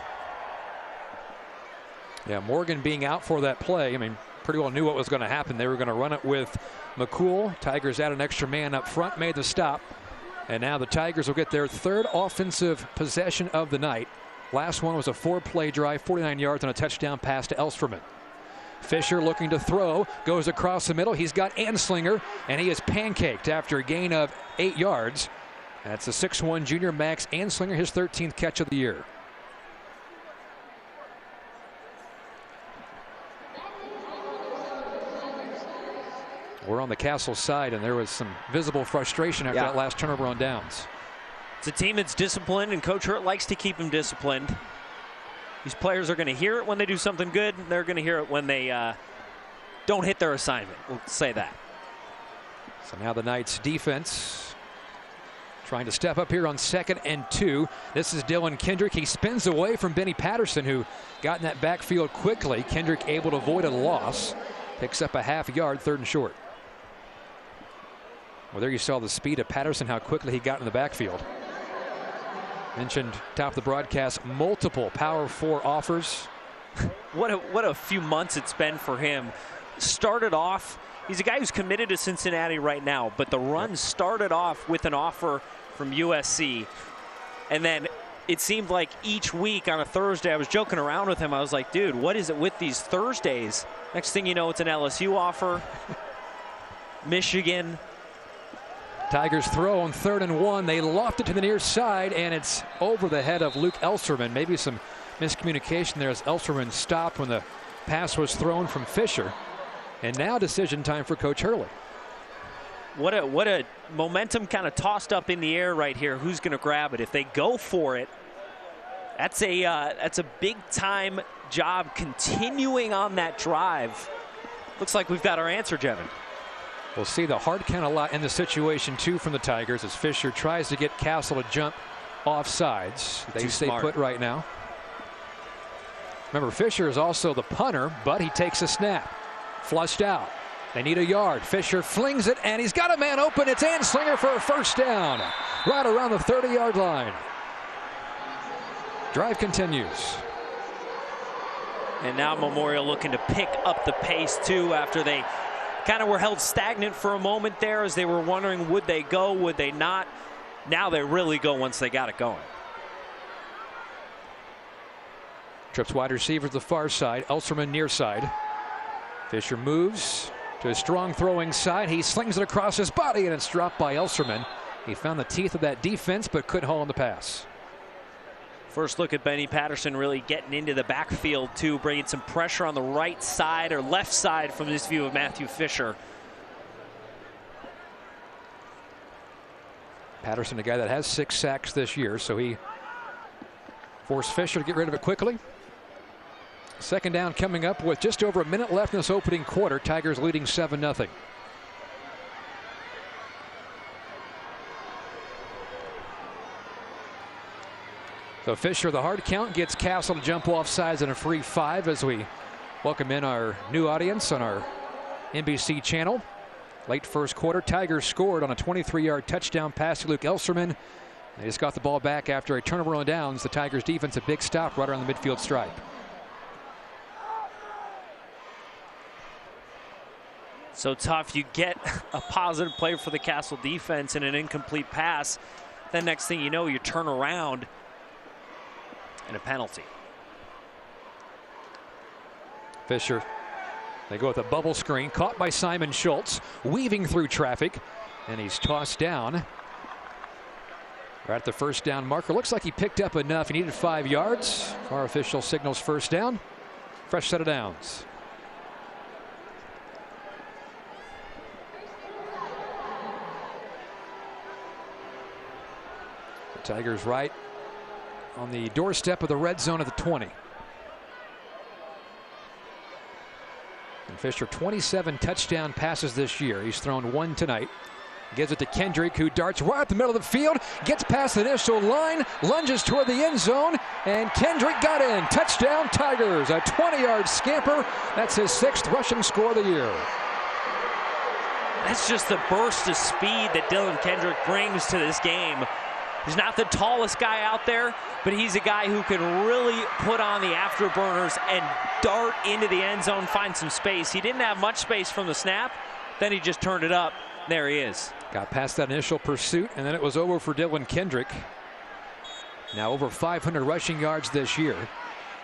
Yeah, Morgan being out for that play, I mean, pretty well knew what was going to happen. They were going to run it with McCall. Tigers add an extra man up front, made the stop. And now the Tigers will get their third offensive possession of the night. Last one was a 4-play drive, 49 yards, and a touchdown pass to Elsterman. Fisher looking to throw, goes across the middle. He's got Anslinger, and he is pancaked after a gain of 8 yards. That's the 6'1" junior Max Anslinger, his 13th catch of the year. We're on the Castle side, and there was some visible frustration after that last turnover on downs. It's a team that's disciplined, and Coach Hurt likes to keep them disciplined. These players are going to hear it when they do something good. They're going to hear it when they don't hit their assignment. We'll say that. So now the Knights defense trying to step up here on 2nd and 2. This is Dylan Kendrick. He spins away from Benny Patterson, who got in that backfield quickly. Kendrick able to avoid a loss. Picks up a half yard, 3rd and short. Well, there you saw the speed of Patterson, how quickly he got in the backfield. Mentioned top of the broadcast, multiple Power 4 offers. What a few months it's been for him. Started off, he's a guy who's committed to Cincinnati right now, but the run started off with an offer from USC. And then it seemed like each week on a Thursday, I was joking around with him. I was like, dude, what is it with these Thursdays? Next thing you know, it's an LSU offer. Michigan. Tigers throw on 3rd and 1. They loft it to the near side, and it's over the head of Luke Elsterman. Maybe some miscommunication there as Elsterman stopped when the pass was thrown from Fisher. And now decision time for Coach Hurley. What a momentum kind of tossed up in the air right here. Who's going to grab it? If they go for it, that's a big time job continuing on that drive. Looks like we've got our answer, Jevin. We'll see the hard count a lot in the situation too from the Tigers as Fisher tries to get Castle to jump off sides. They stay put right now. Remember, Fisher is also the punter, but he takes a snap. Flushed out. They need a yard. Fisher flings it, and he's got a man open. It's Anslinger for a 1st down. Right around the 30-yard line. Drive continues. And now Memorial looking to pick up the pace, too, after they kind of were held stagnant for a moment there as they were wondering, would they go, would they not? Now they really go once they got it going. Trips wide receiver to the far side. Elsterman near side. Fisher moves to a strong throwing side. He slings it across his body, and it's dropped by Elsterman. He found the teeth of that defense, but couldn't haul in the pass. First look at Benny Patterson really getting into the backfield too, bringing some pressure on the right side or left side from this view of Matthew Fisher. Patterson, a guy that has 6 sacks this year, so he forced Fisher to get rid of it quickly. 2nd down coming up with just over a minute left in this opening quarter. Tigers leading 7-0. So Fisher, the hard count, gets Castle to jump off sides in a free 5 as we welcome in our new audience on our NBC channel. Late 1st quarter, Tigers scored on a 23-yard touchdown pass to Luke Elsterman. They just got the ball back after a turnover on downs. The Tigers defense a big stop right around the midfield stripe. So tough. You get a positive play for the Castle defense and an incomplete pass. Then next thing you know, you turn around and a penalty. Fisher, they go with a bubble screen, caught by Simon Schultz, weaving through traffic, and he's tossed down. Right at the first down marker. Looks like he picked up enough. He needed 5 yards. Our official signals first down. Fresh set of downs. The Tigers right on the doorstep of the red zone at the 20. And Fisher, 27 touchdown passes this year. He's thrown 1 tonight. Gives it to Kendrick, who darts right at the middle of the field, gets past the initial line, lunges toward the end zone, and Kendrick got in. Touchdown Tigers, a 20-yard scamper. That's his 6th rushing score of the year. That's just the burst of speed that Dylan Kendrick brings to this game. He's not the tallest guy out there, but he's a guy who can really put on the afterburners and dart into the end zone, find some space. He didn't have much space from the snap, then he just turned it up. There he is. Got past that initial pursuit, and then it was over for Dylan Kendrick. Now over 500 rushing yards this year.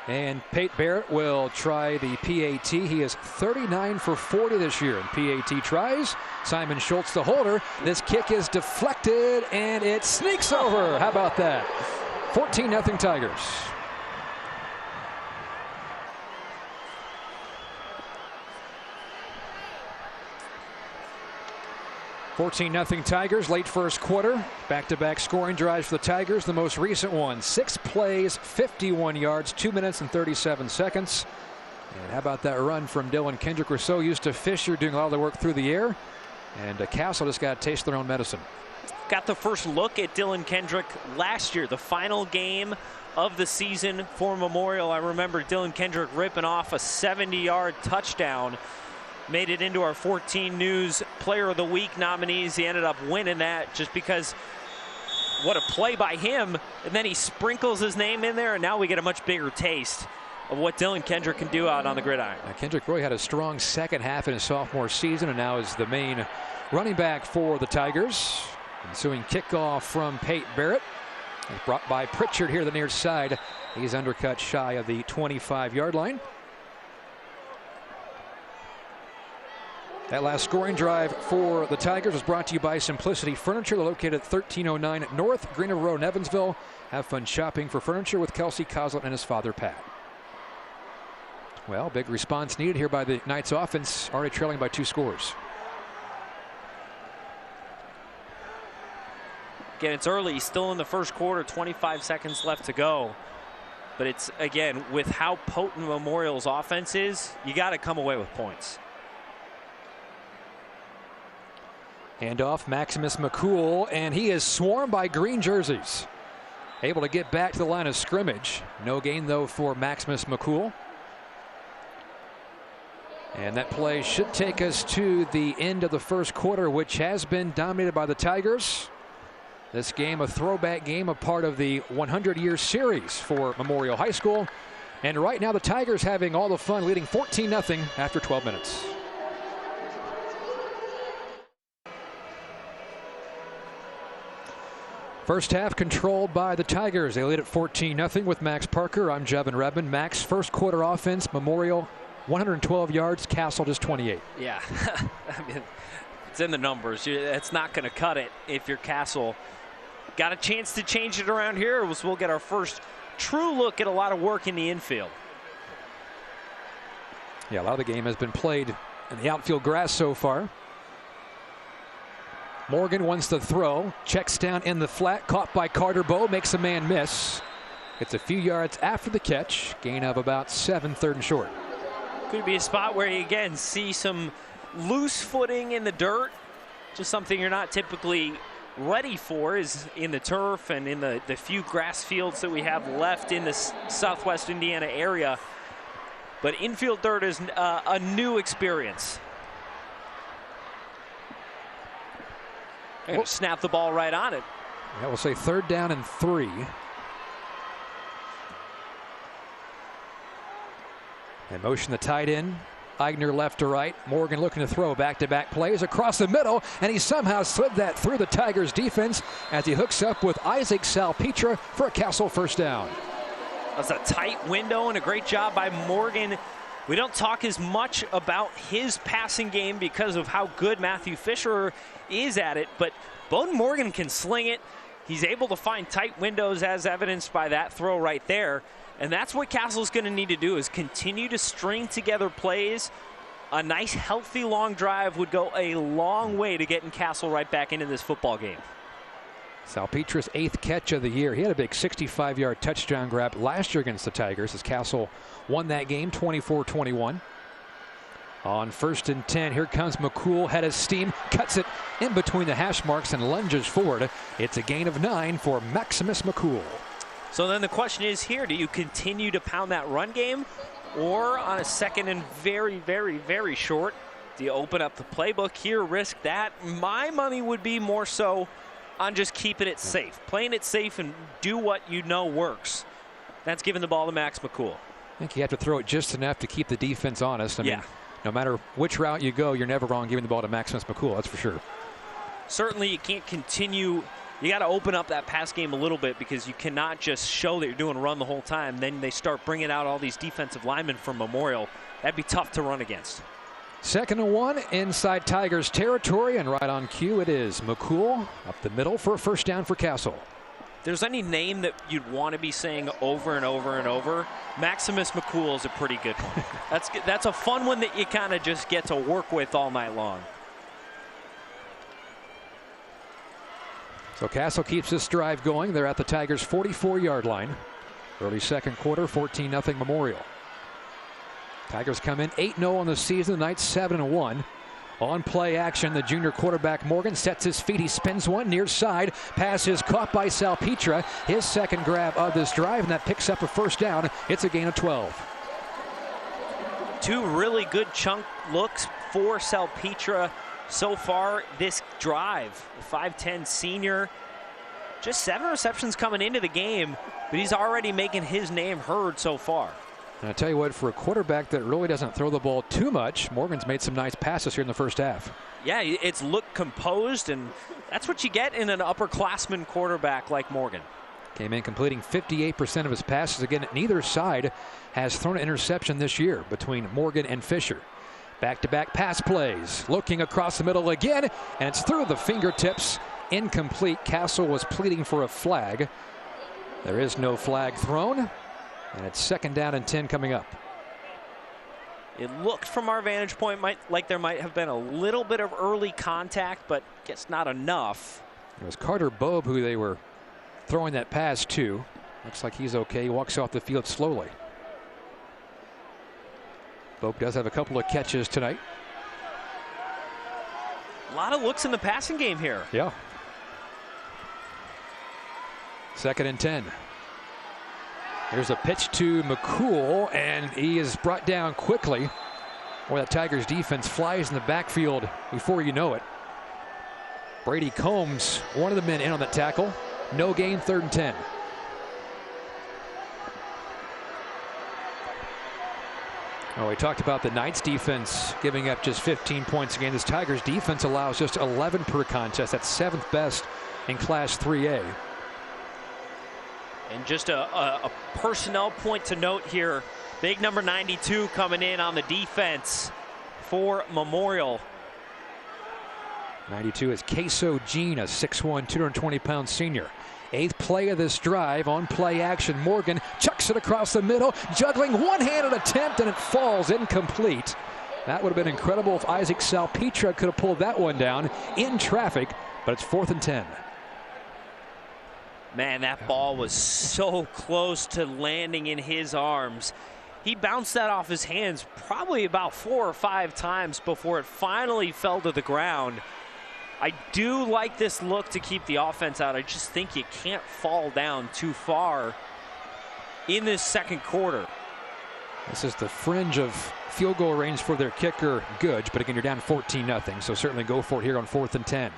And Pate Barrett will try the PAT. He is 39 for 40 this year in PAT tries. Simon Schultz, the holder. This kick is deflected, and it sneaks over. How about that? 14-0 Tigers. 14-0 Tigers, late first quarter. Back-to-back scoring drives for the Tigers. The most recent one, 6 plays, 51 yards, 2 minutes and 37 seconds. And how about that run from Dylan Kendrick? We're so used to Fisher doing a lot of the work through the air. And Castle just got to taste their own medicine. Got the first look at Dylan Kendrick last year, the final game of the season for Memorial. I remember Dylan Kendrick ripping off a 70-yard touchdown. Made it into our 14 News Player of the Week nominees. He ended up winning that just because what a play by him. And then he sprinkles his name in there, and now we get a much bigger taste of what Dylan Kendrick can do out on the gridiron. Kendrick really had a strong second half in his sophomore season and now is the main running back for the Tigers. Ensuing kickoff from Pate Barrett. He's brought by Pritchard here to the near side. He's undercut shy of the 25-yard line. That last scoring drive for the Tigers was brought to you by Simplicity Furniture. They're located at 1309 North Green River Road in Evansville. Have fun shopping for furniture with Kelsey Coslett and his father, Pat. Well, big response needed here by the Knights offense, already trailing by 2 scores. Again, it's early, still in the first quarter, 25 seconds left to go. But it's, again, with how potent Memorial's offense is, you got to come away with points. Handoff, Maximus McCall, and he is swarmed by green jerseys. Able to get back to the line of scrimmage. No gain, though, for Maximus McCall. And that play should take us to the end of the first quarter, which has been dominated by the Tigers. This game, a throwback game, a part of the 100-year series for Memorial High School. And right now, the Tigers having all the fun, leading 14-0 after 12 minutes. First half controlled by the Tigers. They lead at 14-0 with Max Parker. I'm Jevin Redmond. Max, first quarter offense, Memorial 112 yards, Castle just 28. Yeah, I mean, it's in the numbers. It's not going to cut it if you're Castle. Got a chance to change it around here. We'll get our first true look at a lot of work in the infield. Yeah, a lot of the game has been played in the outfield grass so far. Morgan wants to throw, checks down in the flat, caught by Carter Bowe, makes a man miss. It's a few yards after the catch, gain of about 7, 3rd and short. Could be a spot where you again see some loose footing in the dirt, just something you're not typically ready for is in the turf and in the few grass fields that we have left in the southwest Indiana area. But infield dirt is a new experience. We'll snap the ball right on it. Yeah, we'll say 3rd down and 3. And motion the tight end Eigner left to right. Morgan looking to throw. Back-to-back plays across the middle, and he somehow slid that through the Tigers defense as he hooks up with Isaac Salpetra for a Castle first down. That's a tight window and a great job by Morgan. We don't talk as much about his passing game because of how good Matthew Fisher is at it, but Bowden Morgan can sling it. He's able to find tight windows as evidenced by that throw right there. And that's what Castle's going to need to do, is continue to string together plays. A nice, healthy, long drive would go a long way to getting Castle right back into this football game. Salpetra's 8th catch of the year. He had a big 65-yard touchdown grab last year against the Tigers as Castle won that game 24-21. On 1st and 10, here comes McCall, head of steam, cuts it in between the hash marks and lunges forward. It's a gain of 9 for Maximus McCall. So then the question is here, do you continue to pound that run game, or on a 2nd and very, very, very short, do you open up the playbook here, risk that? My money would be more so on just keeping it safe, playing it safe and do what you know works. That's giving the ball to Max McCall. I think you have to throw it just enough to keep the defense honest. I mean, no matter which route you go, you're never wrong giving the ball to Maximus McCall, that's for sure. Certainly you can't continue. You got to open up that pass game a little bit, because you cannot just show that you're doing run the whole time. Then they start bringing out all these defensive linemen from Memorial. That'd be tough to run against. 2nd and 1 inside Tigers territory, and right on cue it is McCall up the middle for a first down for Castle. If there's any name that you'd want to be saying over and over and over, Maximus McCall is a pretty good one. That's a fun one that you kind of just get to work with all night long. So Castle keeps this drive going. They're at the Tigers' 44-yard line. Early 2nd quarter, 14-0 Memorial. Tigers come in 8-0 on the season, tonight 7-1. On play action, the junior quarterback Morgan sets his feet. He spins one near side. Pass is caught by Salpetra. His 2nd grab of this drive, and that picks up a first down. It's a gain of 12. 2 really good chunk looks for Salpetra so far this drive. The 5'10 senior, just 7 receptions coming into the game, but he's already making his name heard so far. And I tell you what, for a quarterback that really doesn't throw the ball too much, Morgan's made some nice passes here in the first half. Yeah, it's looked composed, and that's what you get in an upperclassman quarterback like Morgan. Came in completing 58% of his passes. Again, neither side has thrown an interception this year between Morgan and Fisher. Back-to-back pass plays. Looking across the middle again, and it's through the fingertips. Incomplete. Castle was pleading for a flag. There is no flag thrown, and it's 2nd down and 10 coming up. It looked from our vantage point like there might have been a little bit of early contact, but guess not enough. It was Carter Bobe who they were throwing that pass to. Looks like he's okay. He walks off the field slowly. Bobe does have a couple of catches tonight. A lot of looks in the passing game here. Yeah. 2nd and 10. Here's a pitch to McCall, and he is brought down quickly. Boy, that Tigers defense flies in the backfield before you know it. Brady Combs, one of the men in on that tackle. No gain, 3rd and 10. Oh, we talked about the Knights defense giving up just 15 points a game. This Tigers defense allows just 11 per contest. That's 7th best in Class 3A. And just a personnel point to note here. Big number 92 coming in on the defense for Memorial. 92 is Queso Jean, a 6'1", 220-pound senior. 8th play of this drive. On play action, Morgan chucks it across the middle, juggling one-handed attempt, and it falls incomplete. That would have been incredible if Isaac Salpetra could have pulled that one down in traffic, but it's 4th and 10. Man, that ball was so close to landing in his arms. He bounced that off his hands probably about 4 or 5 times before it finally fell to the ground. I do like this look to keep the offense out. I just think you can't fall down too far in this 2nd quarter. This is the fringe of field goal range for their kicker, Goodge, but again, you're down 14-0, so certainly go for it here on 4th and 10.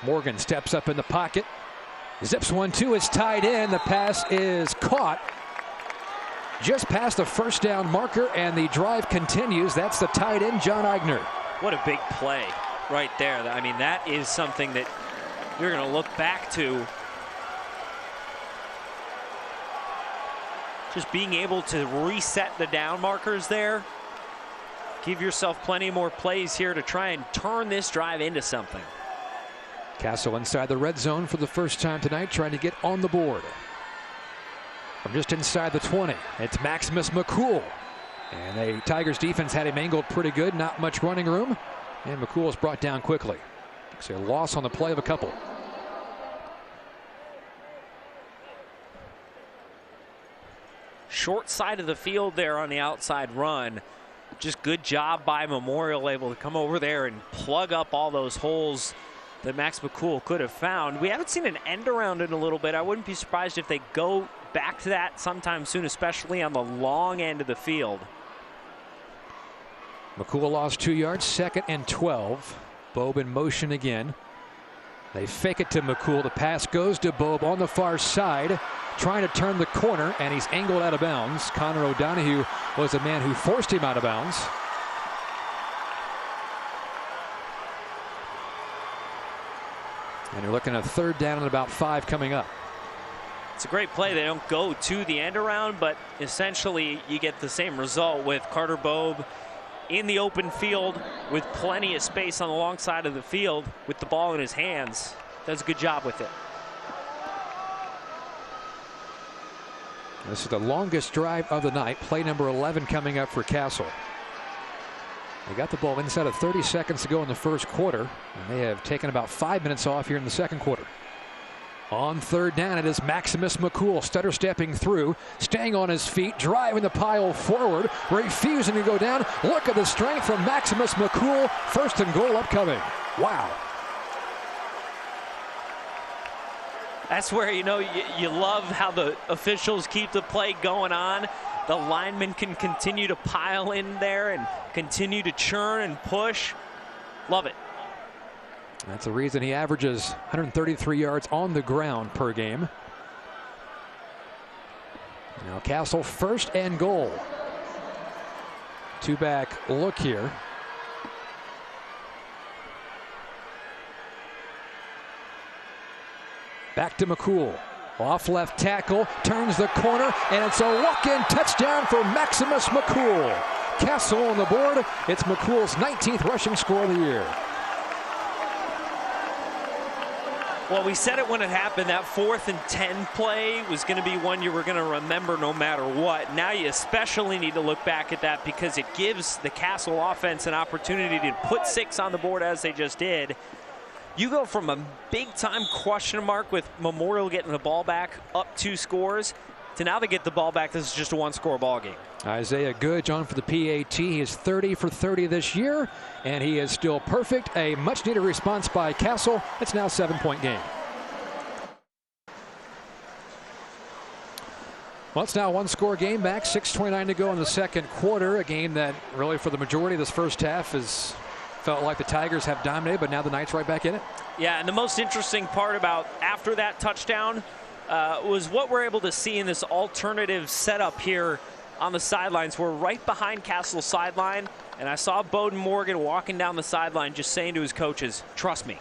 Morgan steps up in the pocket. Zips 1-2, is tied in. The pass is caught. just past the first down marker, and the drive continues. That's the tight end, John Eigner. What a big play right there. I mean, that is something that you're going to look back to. Just being able to reset the down markers there. Give yourself plenty more plays here to try and turn this drive into something. Castle inside the red zone for the first time tonight, trying to get on the board. From just inside the 20, it's Maximus McCall. And the Tigers defense had him angled pretty good, not much running room. And McCall is brought down quickly. It's a loss on the play of a couple. Short side of the field there on the outside run. Just good job by Memorial, able to come over there and plug up all those holes that Max McCall could have found. We haven't seen an end around in a little bit. I wouldn't be surprised if they go back to that sometime soon, especially on the long end of the field. McCall lost 2 yards, 2nd and 12. Bobe in motion again. They fake it to McCall. The pass goes to Bobe on the far side, trying to turn the corner, and he's angled out of bounds. Connor O'Donohue was the man who forced him out of bounds. And you're looking at 3rd down and about 5 coming up. It's a great play. They don't go to the end around, but essentially you get the same result with Carter Bobe in the open field with plenty of space on the long side of the field with the ball in his hands. Does a good job with it. This is the longest drive of the night. Play number 11 coming up for Castle. They got the ball inside of 30 seconds to go in the first quarter, and they have taken about 5 minutes off here in the second quarter. On 3rd down, it is Maximus McCall, stutter stepping through, staying on his feet, driving the pile forward, refusing to go down. Look at the strength from Maximus McCall. 1st and goal upcoming. Wow. That's where, you know, you love how the officials keep the play going on. The linemen can continue to pile in there and continue to churn and push. Love it. That's the reason he averages 133 yards on the ground per game. Now Castle 1st and goal. 2-back look here. Back to McCall. Off left tackle, turns the corner, and it's a walk-in touchdown for Maximus McCall. Castle on the board. It's McCall's 19th rushing score of the year. Well, we said it when it happened. That 4th and 10 play was going to be one you were going to remember no matter what. Now you especially need to look back at that because it gives the Castle offense an opportunity to put 6 on the board as they just did. You go from a big-time question mark with Memorial getting the ball back up 2 scores to now they get the ball back. This is just a 1-score ball game. Isaiah Goodge on for the PAT. He is 30 for 30 this year, and he is still perfect. A much-needed response by Castle. It's now a 7-point game. Well, it's now a 1-score game back. 6:29 to go in the second quarter. A game that really for the majority of this first half is felt like the Tigers have dominated, but now the Knights right back in it. Yeah, and the most interesting part about after that touchdown was what we're able to see in this alternative setup here on the sidelines. We're right behind Castle's sideline, and I saw Bowden Morgan walking down the sideline just saying to his coaches, trust me.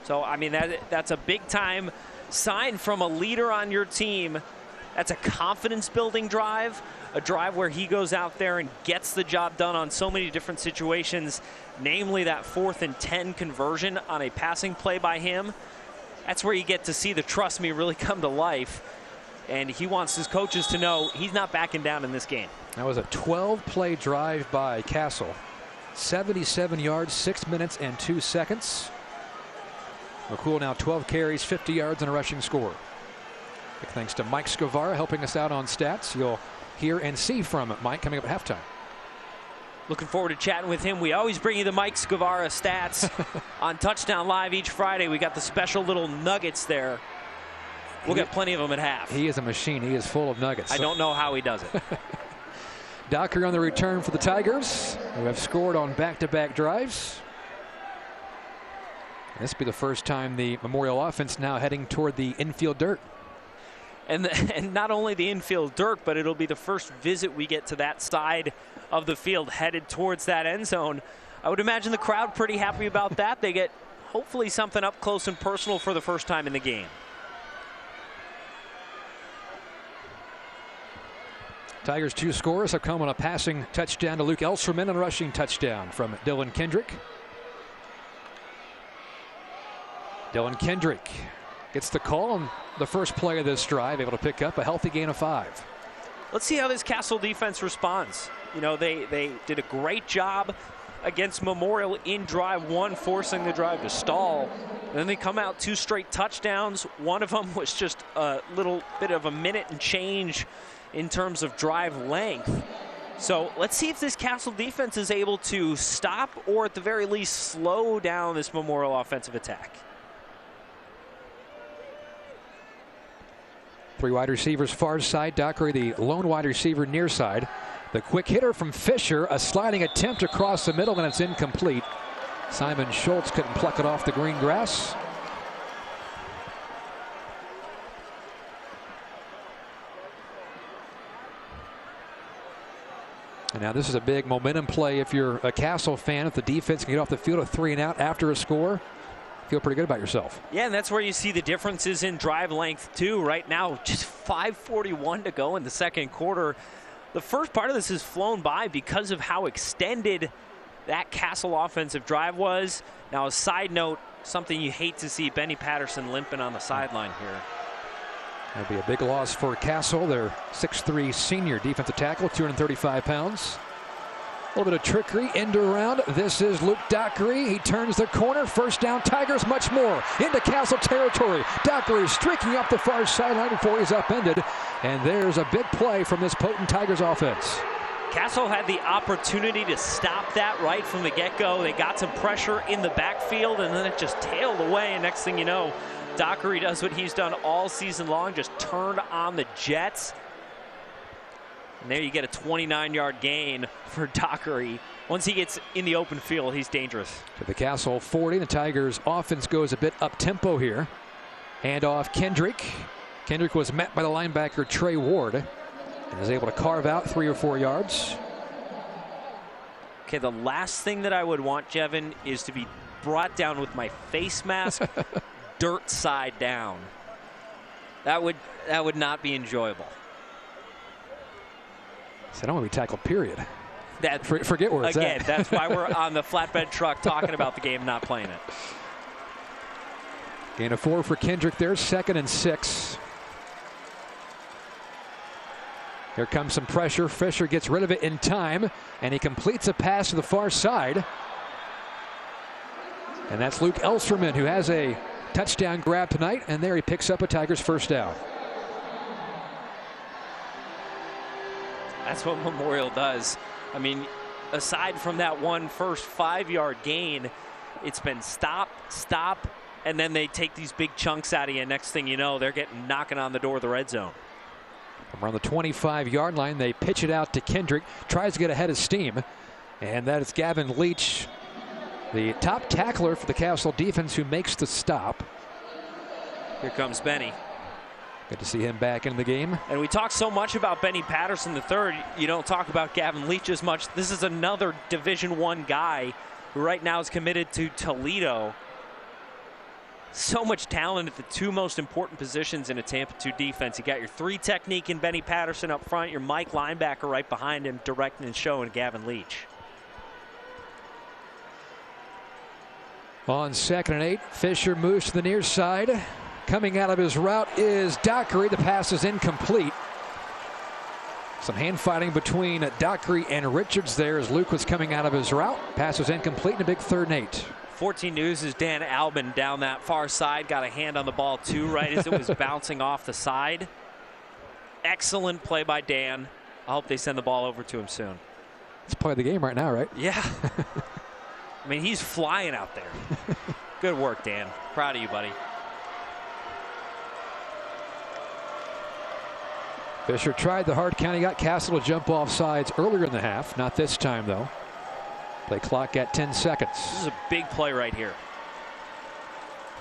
So, I mean, that's a big-time sign from a leader on your team. That's a confidence-building drive, a drive where he goes out there and gets the job done on so many different situations, namely that 4th and 10 conversion on a passing play by him. That's where you get to see the trust me really come to life. And he wants his coaches to know he's not backing down in this game. That was a 12-play drive by Castle. 77 yards, 6 minutes and 2 seconds. McCall now 12 carries, 50 yards and a rushing score. Big thanks to Mike Scavara helping us out on stats. You'll hear and see from Mike coming up at halftime. Looking forward to chatting with him. We always bring you the Mike Scavara stats on Touchdown Live each Friday. We got the special little nuggets there. We'll get plenty of them at half. He is a machine. He is full of nuggets. I don't know how he does it. Docker on the return for the Tigers, who have scored on back-to-back drives. This will be the first time the Memorial offense now heading toward the infield dirt. And not only the infield dirt, but it'll be the first visit we get to that side of the field headed towards that end zone. I would imagine the crowd pretty happy about that. They get hopefully something up close and personal for the first time in the game. Tigers' 2 scores have come on a passing touchdown to Luke Elserman and a rushing touchdown from Dylan Kendrick. Dylan Kendrick gets the call on the first play of this drive, able to pick up a healthy gain of 5. Let's see how this Castle defense responds. You know, they did a great job against Memorial in drive 1, forcing the drive to stall. And then they come out 2 straight touchdowns. One of them was just a little bit of a minute and change in terms of drive length. So let's see if this Castle defense is able to stop or at the very least slow down this Memorial offensive attack. 3 wide receivers far side. Dockery, the lone wide receiver near side. The quick hitter from Fisher, a sliding attempt across the middle, and it's incomplete. Simon Schultz couldn't pluck it off the green grass. And now this is a big momentum play if you're a Castle fan. If the defense can get off the field with 3 and out after a score, feel pretty good about yourself. Yeah, and that's where you see the differences in drive length too. Right now, just 5:41 to go in the second quarter. The first part of this has flown by because of how extended that Castle offensive drive was. Now, a side note, something you hate to see, Benny Patterson limping on the sideline here. That'll be a big loss for Castle, their 6'3" senior defensive tackle, 235 pounds. A little bit of trickery, end around. This is Luke Dockery. He turns the corner. First down, Tigers, much more. Into Castle territory. Dockery streaking up the far sideline before he's upended. And there's a big play from this potent Tigers offense. Castle had the opportunity to stop that right from the get-go. They got some pressure in the backfield, and then it just tailed away. And next thing you know, Dockery does what he's done all season long, just turned on the jets. And there you get a 29-yard gain for Dockery. Once he gets in the open field, he's dangerous. To the Castle 40, the Tigers offense goes a bit up-tempo here. Handoff Kendrick. Kendrick was met by the linebacker Trey Ward and is able to carve out 3 or 4 yards. Okay, the last thing that I would want, Jevin, is to be brought down with my face mask dirt side down. That would not be enjoyable. So I don't want to be tackled, period. Forget where it's again, at. That's why we're on the flatbed truck talking about the game, not playing it. Gain of 4 for Kendrick there, 2nd and 6. Here comes some pressure. Fisher gets rid of it in time, and he completes a pass to the far side. And that's Luke Elserman, who has a touchdown grab tonight, and there he picks up a Tigers first down. That's what Memorial does. I mean, aside from that one first 5-yard gain, it's been stop, and then they take these big chunks out of you. Next thing you know, they're knocking on the door of the red zone. Around the 25-yard line, they pitch it out to Kendrick, tries to get ahead of steam, and that is Gavin Leach, the top tackler for the Castle defense, who makes the stop. Here comes Benny. Good to see him back in the game. And we talk so much about Benny Patterson III. You don't talk about Gavin Leach as much. This is another Division I guy who right now is committed to Toledo. So much talent at the 2 most important positions in a Tampa 2 defense. You got your 3 technique in Benny Patterson up front, your Mike linebacker right behind him, directing and showing Gavin Leach. On 2nd and 8, Fisher moves to the near side. Coming out of his route is Dockery. The pass is incomplete. Some hand fighting between Dockery and Richards there as Luke was coming out of his route. Pass was incomplete and a big 3rd and 8. 14 News is Dan Albin down that far side. Got a hand on the ball too right as it was bouncing off the side. Excellent play by Dan. I hope they send the ball over to him soon. It's play of the game right now, right? Yeah. I mean, he's flying out there. Good work, Dan. Proud of you, buddy. Fisher tried the hard count. He got Castle to jump off sides earlier in the half. Not this time, though. Play clock at 10 seconds. This is a big play right here.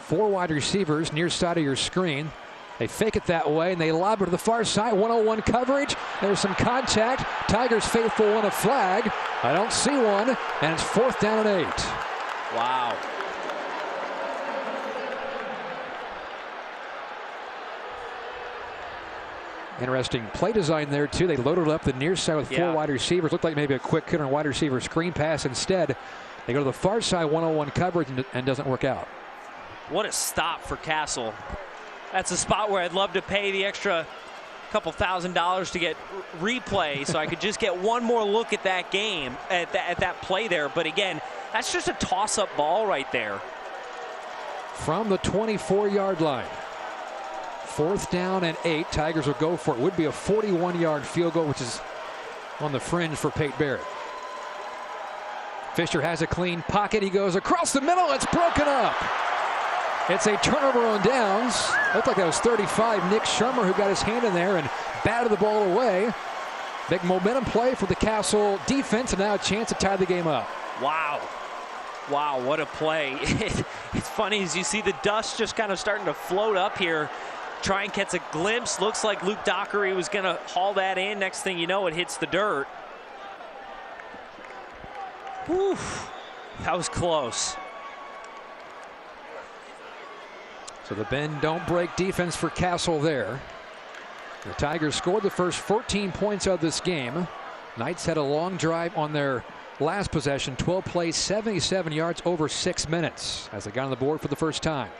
4 wide receivers near side of your screen. They fake it that way, and they lob it to the far side. 101 coverage. There's some contact. Tigers faithful want a flag. I don't see one, and it's 4th down and 8. Wow. Interesting play design there, too. They loaded up the near side with 4 wide receivers. Looked like maybe a quick hitter and wide receiver screen pass. Instead, they go to the far side, 101 coverage, and doesn't work out. What a stop for Castle. That's a spot where I'd love to pay the extra couple $1,000s to get replay so I could just get one more look at that game, at that play there. But again, that's just a toss-up ball right there. From the 24-yard line. 4th down and 8. Tigers will go for it. Would be a 41-yard field goal, which is on the fringe for Pate Barrett. Fisher has a clean pocket. He goes across the middle. It's broken up. It's a turnover on downs. Looked like that was 35. Nick Shermer, who got his hand in there and batted the ball away. Big momentum play for the Castle defense, and now a chance to tie the game up. Wow. Wow, what a play. It's funny as you see the dust just kind of starting to float up here. Try and catch a glimpse. Looks like Luke Dockery was going to haul that in. Next thing you know, it hits the dirt. Whew. That was close. So the bend don't break defense for Castle there. The Tigers scored the first 14 points of this game. Knights had a long drive on their last possession. 12 plays, 77 yards over 6 minutes as they got on the board for the first time.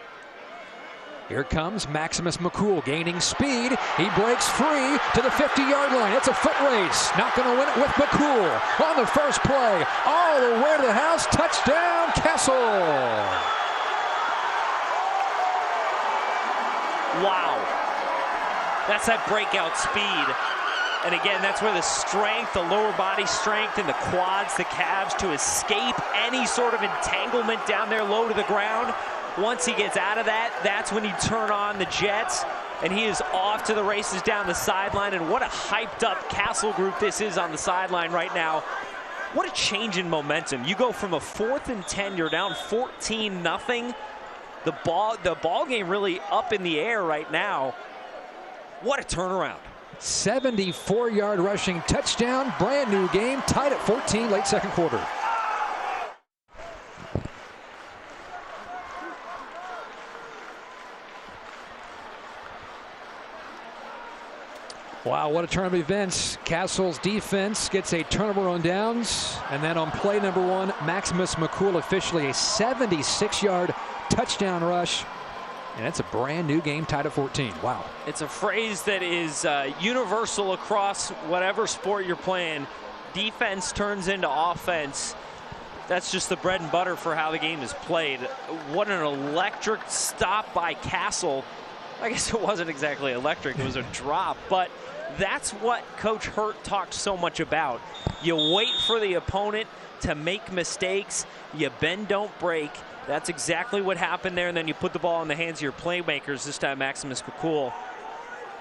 Here comes Maximus McCall gaining speed. He breaks free to the 50-yard line. It's a foot race. Not going to win it with McCall on the first play. All the way to the house. Touchdown, Castle. Wow. That's that breakout speed. And again, that's where the strength, the lower body strength, and the quads, the calves to escape any sort of entanglement down there low to the ground. Once he gets out of that, that's when you turn on the jets, and he is off to the races down the sideline. And what a hyped up Castle group this is on the sideline right now. What a change in momentum. You go from a 4th and 10, you're down 14-0. The ball game really up in the air right now. What a turnaround. 74-yard rushing touchdown. Brand new game. Tied at 14 late second quarter. Wow, what a turn of events. Castle's defense gets a turnover on downs. And then on play number 1, Maximus McCall officially a 76-yard touchdown rush. And it's a brand new game tied at 14. Wow. It's a phrase that is universal across whatever sport you're playing. Defense turns into offense. That's just the bread and butter for how the game is played. What an electric stop by Castle. I guess it wasn't exactly electric. It was a drop. But that's what Coach Hurt talked so much about. You wait for the opponent to make mistakes. You bend, don't break. That's exactly what happened there, and then you put the ball in the hands of your playmakers, this time Maximus McCall.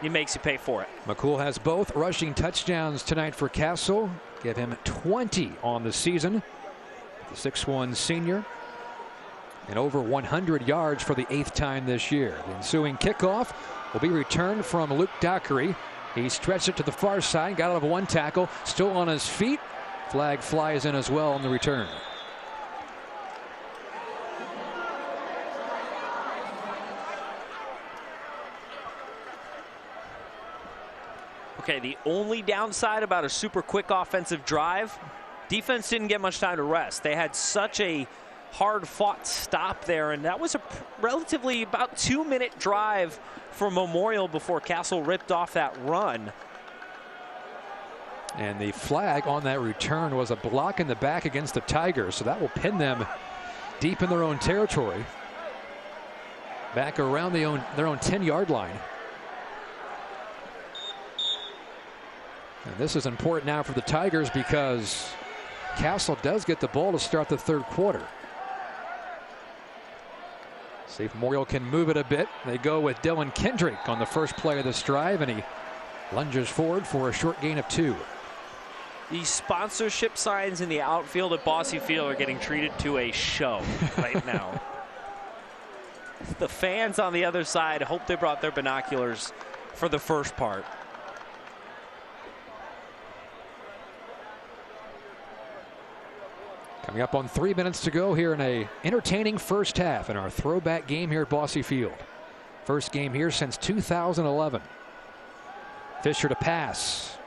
He makes you pay for it. McCall has both rushing touchdowns tonight for Castle. Give him 20 on the season. The 6'1 senior. And over 100 yards for the 8th time this year. The ensuing kickoff will be returned from Luke Dockery. He stretched it to the far side, got out of one tackle, still on his feet. Flag flies in as well on the return. Okay, the only downside about a super quick offensive drive, defense didn't get much time to rest. They had such a hard-fought stop there, and that was a relatively about 2-minute drive for Memorial before Castle ripped off that run. And the flag on that return was a block in the back against the Tigers, so that will pin them deep in their own territory. Back around their own 10-yard line. And this is important now for the Tigers because Castle does get the ball to start the third quarter. See if Memorial can move it a bit. They go with Dylan Kendrick on the first play of this drive, and he lunges forward for a short gain of 2. The sponsorship signs in the outfield at Bosse Field are getting treated to a show right now. The fans on the other side hope they brought their binoculars for the first part. Coming up on 3 minutes to go here in a entertaining first half in our throwback game here at Bosse Field. First game here since 2011. Fisher to pass.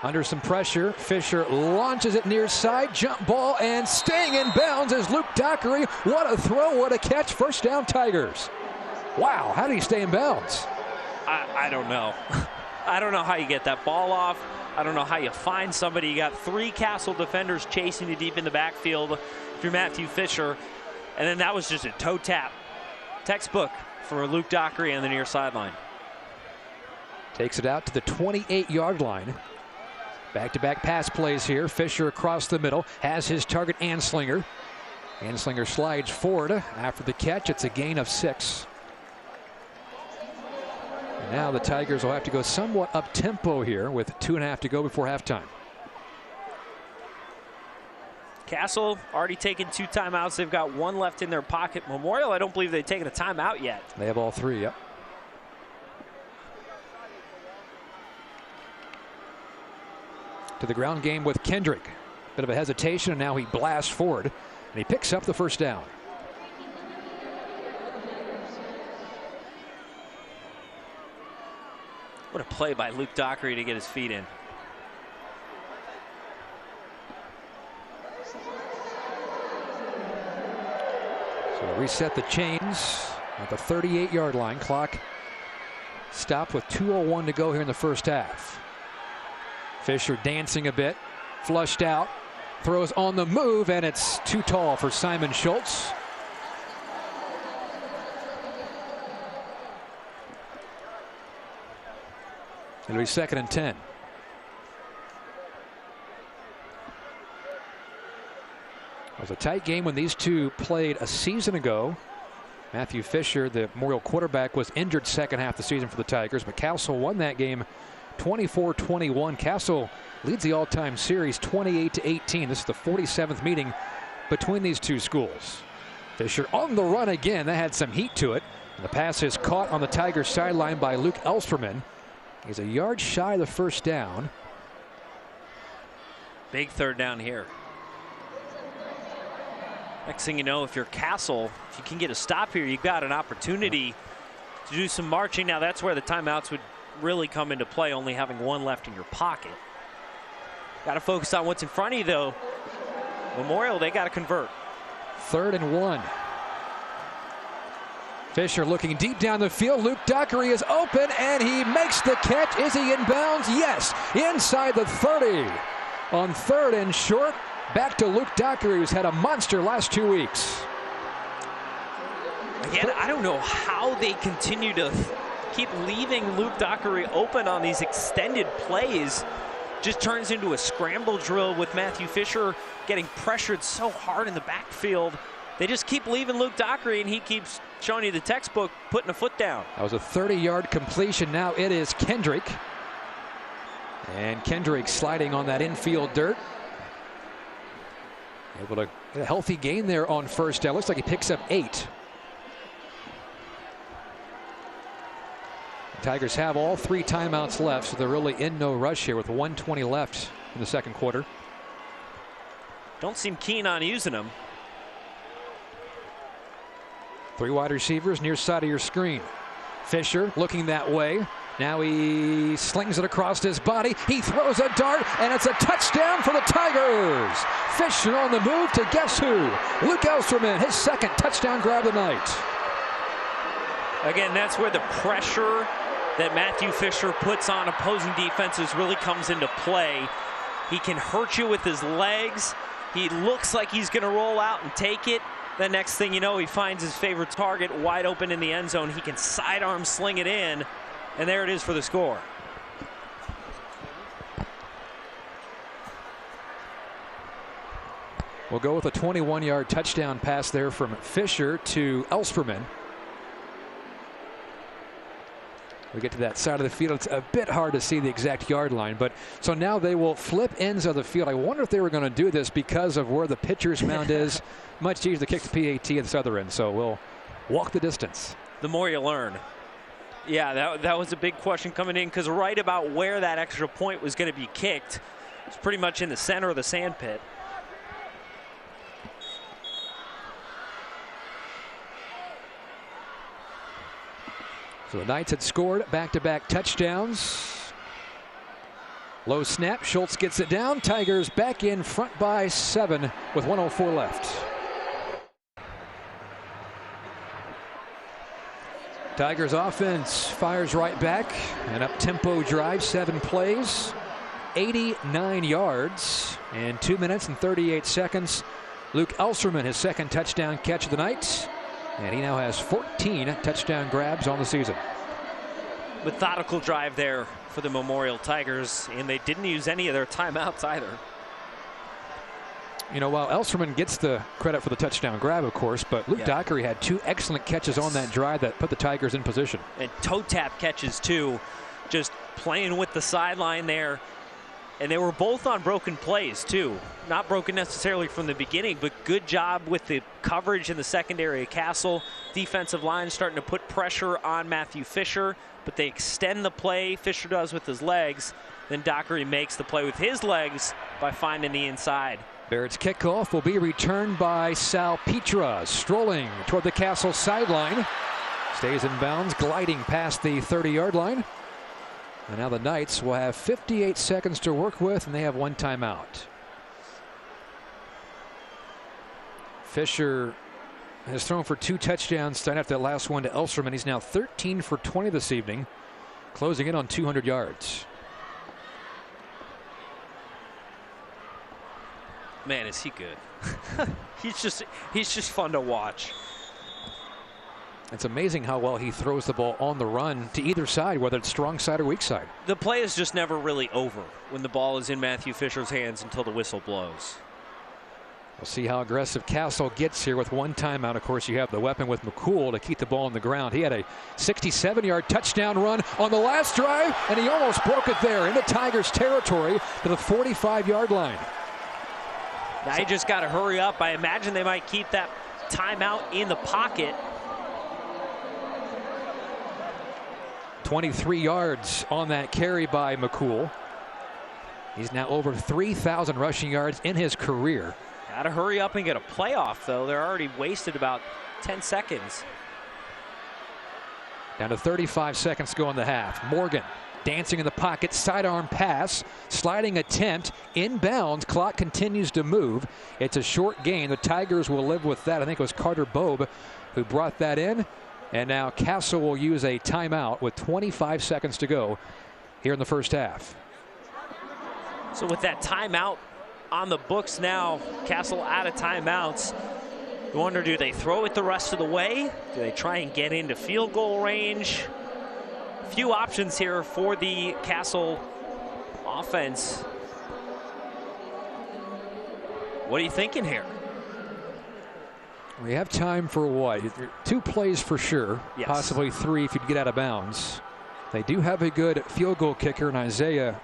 Under some pressure, Fisher launches it near side, jump ball, and staying in bounds is Luke Dockery. What a throw, what a catch, first down Tigers. Wow, how did he stay in bounds? I don't know. I don't know how you get that ball off. I don't know how you find somebody. You got 3 Castle defenders chasing you deep in the backfield if you're Matthew Fisher. And then that was just a toe tap. Textbook for Luke Dockery on the near sideline. Takes it out to the 28-yard line. Back-to-back pass plays here. Fisher across the middle has his target Anslinger. Anslinger slides forward after the catch. It's a gain of 6. And now the Tigers will have to go somewhat up-tempo here with 2.5 to go before halftime. Castle already taken 2 timeouts. They've got 1 left in their pocket. Memorial, I don't believe they've taken a timeout yet. They have all 3, yep. To the ground game with Kendrick. Bit of a hesitation, and now he blasts forward, and he picks up the first down. What a play by Luke Dockery to get his feet in. So reset the chains at the 38-yard line. Clock stopped with 2:01 to go here in the first half. Fisher dancing a bit, flushed out, throws on the move, and it's too tall for Simon Schultz. It'll be 2nd and 10. It was a tight game when these two played a season ago. Matthew Fisher, the Memorial quarterback, was injured second half of the season for the Tigers, but Castle won that game 24-21. Castle leads the all-time series 28-18. This is the 47th meeting between these two schools. Fisher on the run again. That had some heat to it. And the pass is caught on the Tigers sideline by Luke Elsterman. He's a yard shy of the first down. Big 3rd down here. Next thing you know, if you're Castle, if you can get a stop here, you've got an opportunity to do some marching. Now that's where the timeouts would really come into play, only having 1 left in your pocket. Got to focus on what's in front of you, though. Memorial, they got to convert. 3rd and 1. Fisher looking deep down the field. Luke Dockery is open, and he makes the catch. Is he in bounds? Yes, inside the 30. On 3rd and short, back to Luke Dockery, who's had a monster last 2 weeks. Again, I don't know how they continue to keep leaving Luke Dockery open on these extended plays. Just turns into a scramble drill with Matthew Fisher getting pressured so hard in the backfield. They just keep leaving Luke Dockery, and he keeps showing you the textbook, putting a foot down. That was a 30-yard completion. Now it is Kendrick. And Kendrick sliding on that infield dirt. Able to get a healthy gain there on first down. Looks like he picks up 8. The Tigers have all 3 timeouts left, so they're really in no rush here with 1:20 left in the second quarter. Don't seem keen on using them. 3 wide receivers near side of your screen. Fisher looking that way. Now he slings it across his body. He throws a dart, and it's a touchdown for the Tigers. Fisher on the move to guess who? Luke Elsterman, his 2nd touchdown grab of the night. Again, that's where the pressure that Matthew Fisher puts on opposing defenses really comes into play. He can hurt you with his legs. He looks like he's going to roll out and take it. The next thing you know, he finds his favorite target wide open in the end zone. He can sidearm sling it in, and there it is for the score. We'll go with a 21-yard touchdown pass there from Fisher to Elsterman. We get to that side of the field. It's a bit hard to see the exact yard line, but so now they will flip ends of the field. I wonder if they were going to do this because of where the pitcher's mound is. Much easier to kick the PAT at the other end, so we'll walk the distance? The more you learn. Yeah, that was a big question coming in, because right about where that extra point was going to be kicked, it's pretty much in the center of the sand pit. So the Knights had scored back-to-back touchdowns. Low snap, Schultz gets it down. Tigers back in front by 7 with 1:04 left. Tigers offense fires right back. An up-tempo drive, 7 plays, 89 yards, and 2 minutes and 38 seconds. Luke Elserman, his second touchdown catch of the night, and he now has 14 touchdown grabs on the season. Methodical drive there for the Memorial Tigers, and they didn't use any of their timeouts either. You know, while Elserman gets the credit for the touchdown grab, of course, but Luke Dockery had 2 excellent catches on that drive that put the Tigers in position. And toe tap catches too, just playing with the sideline there. And they were both on broken plays too. Not broken necessarily from the beginning, but good job with the coverage in the secondary of Castle. Defensive line starting to put pressure on Matthew Fisher, but they extend the play. Fisher does with his legs. Then Dockery makes the play with his legs by finding the inside. Barrett's kickoff will be returned by Sal Petra, strolling toward the Castle sideline. Stays in bounds, gliding past the 30-yard line. And now the Knights will have 58 seconds to work with, and they have 1 timeout. Fisher has thrown for 2 touchdowns, starting after that last one to Elserman. He's now 13 for 20 this evening, closing in on 200 yards. Man, is he good. he's just fun to watch. It's amazing how well he throws the ball on the run to either side, whether it's strong side or weak side. The play is just never really over when the ball is in Matthew Fisher's hands until the whistle blows. We'll see how aggressive Castle gets here with 1 timeout. Of course, you have the weapon with McCall to keep the ball on the ground. He had a 67-yard touchdown run on the last drive, and he almost broke it there into Tigers territory to the 45-yard line. Now you just got to hurry up. I imagine they might keep that timeout in the pocket. 23 yards on that carry by McCall. He's now over 3,000 rushing yards in his career. Got to hurry up and get a playoff, though. They're already wasted about 10 seconds. Down to 35 seconds to go in the half. Morgan dancing in the pocket, sidearm pass, sliding attempt, inbounds. Clock continues to move. It's a short gain. The Tigers will live with that. I think it was Carter Bobe who brought that in. And now Castle will use a timeout with 25 seconds to go here in the first half. So with that timeout on the books now, Castle out of timeouts. You wonder, do they throw it the rest of the way? Do they try and get into field goal range? A few options here for the Castle offense. What are you thinking here? We have time for what? 2 plays for sure, yes. Possibly 3 if you get out of bounds. They do have a good field goal kicker in Isaiah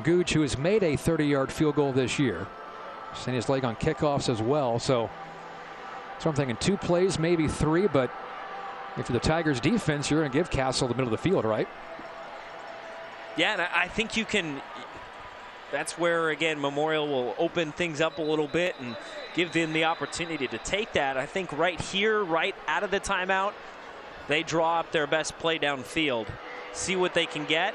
Gooch, who has made a 30-yard field goal this year. Seen his leg on kickoffs as well. So I'm thinking 2 plays, maybe 3, but if you're the Tigers defense, you're going to give Castle the middle of the field, right? Yeah, and I think you can. That's where, again, Memorial will open things up a little bit and give them the opportunity to take that. I think right here, right out of the timeout, they draw up their best play downfield. See what they can get.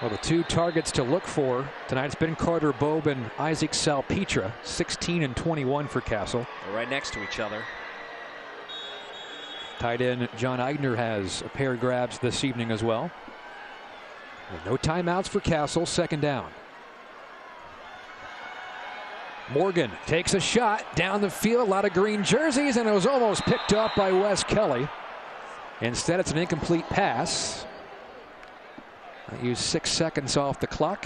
Well, the 2 targets to look for tonight has been Carter Bobe and Isaac Salpetra, 16 and 21 for Castle. They're right next to each other. Tight end John Eigner has a pair of grabs this evening as well. And no timeouts for Castle, 2nd down. Morgan takes a shot down the field, a lot of green jerseys, and it was almost picked up by Wes Kelly. Instead, it's an incomplete pass. I used 6 seconds off the clock.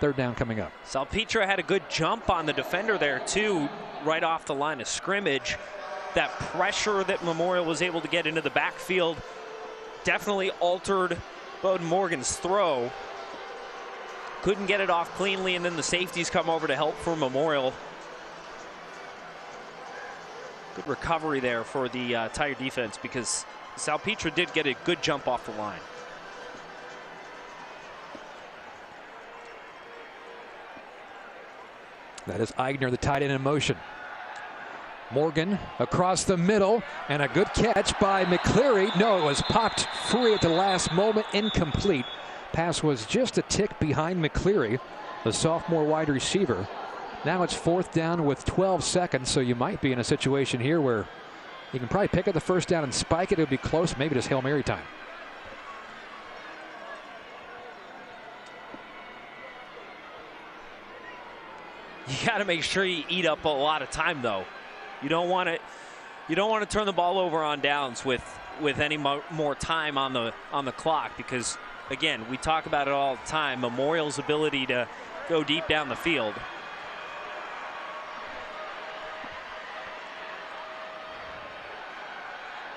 3rd down coming up. Salpetra had a good jump on the defender there too, right off the line of scrimmage. That pressure that Memorial was able to get into the backfield definitely altered Bowden Morgan's throw. couldn't get it off cleanly, and then the safeties come over to help for Memorial. Good recovery there for the Tiger defense, because Salpetre did get a good jump off the line. That is Eigner, the tight end, in motion. Morgan across the middle, and a good catch by McCleary. No, it was popped free at the last moment, incomplete. Pass was just a tick behind McCleary, the sophomore wide receiver. Now it's 4th down with 12 seconds, so you might be in a situation here where you can probably pick up the first down and spike it. It'll be close, maybe just Hail Mary time. You got to make sure you eat up a lot of time, though. You don't want to turn the ball over on downs with any more time on the clock, because again, we talk about it all the time, Memorial's ability to go deep down the field.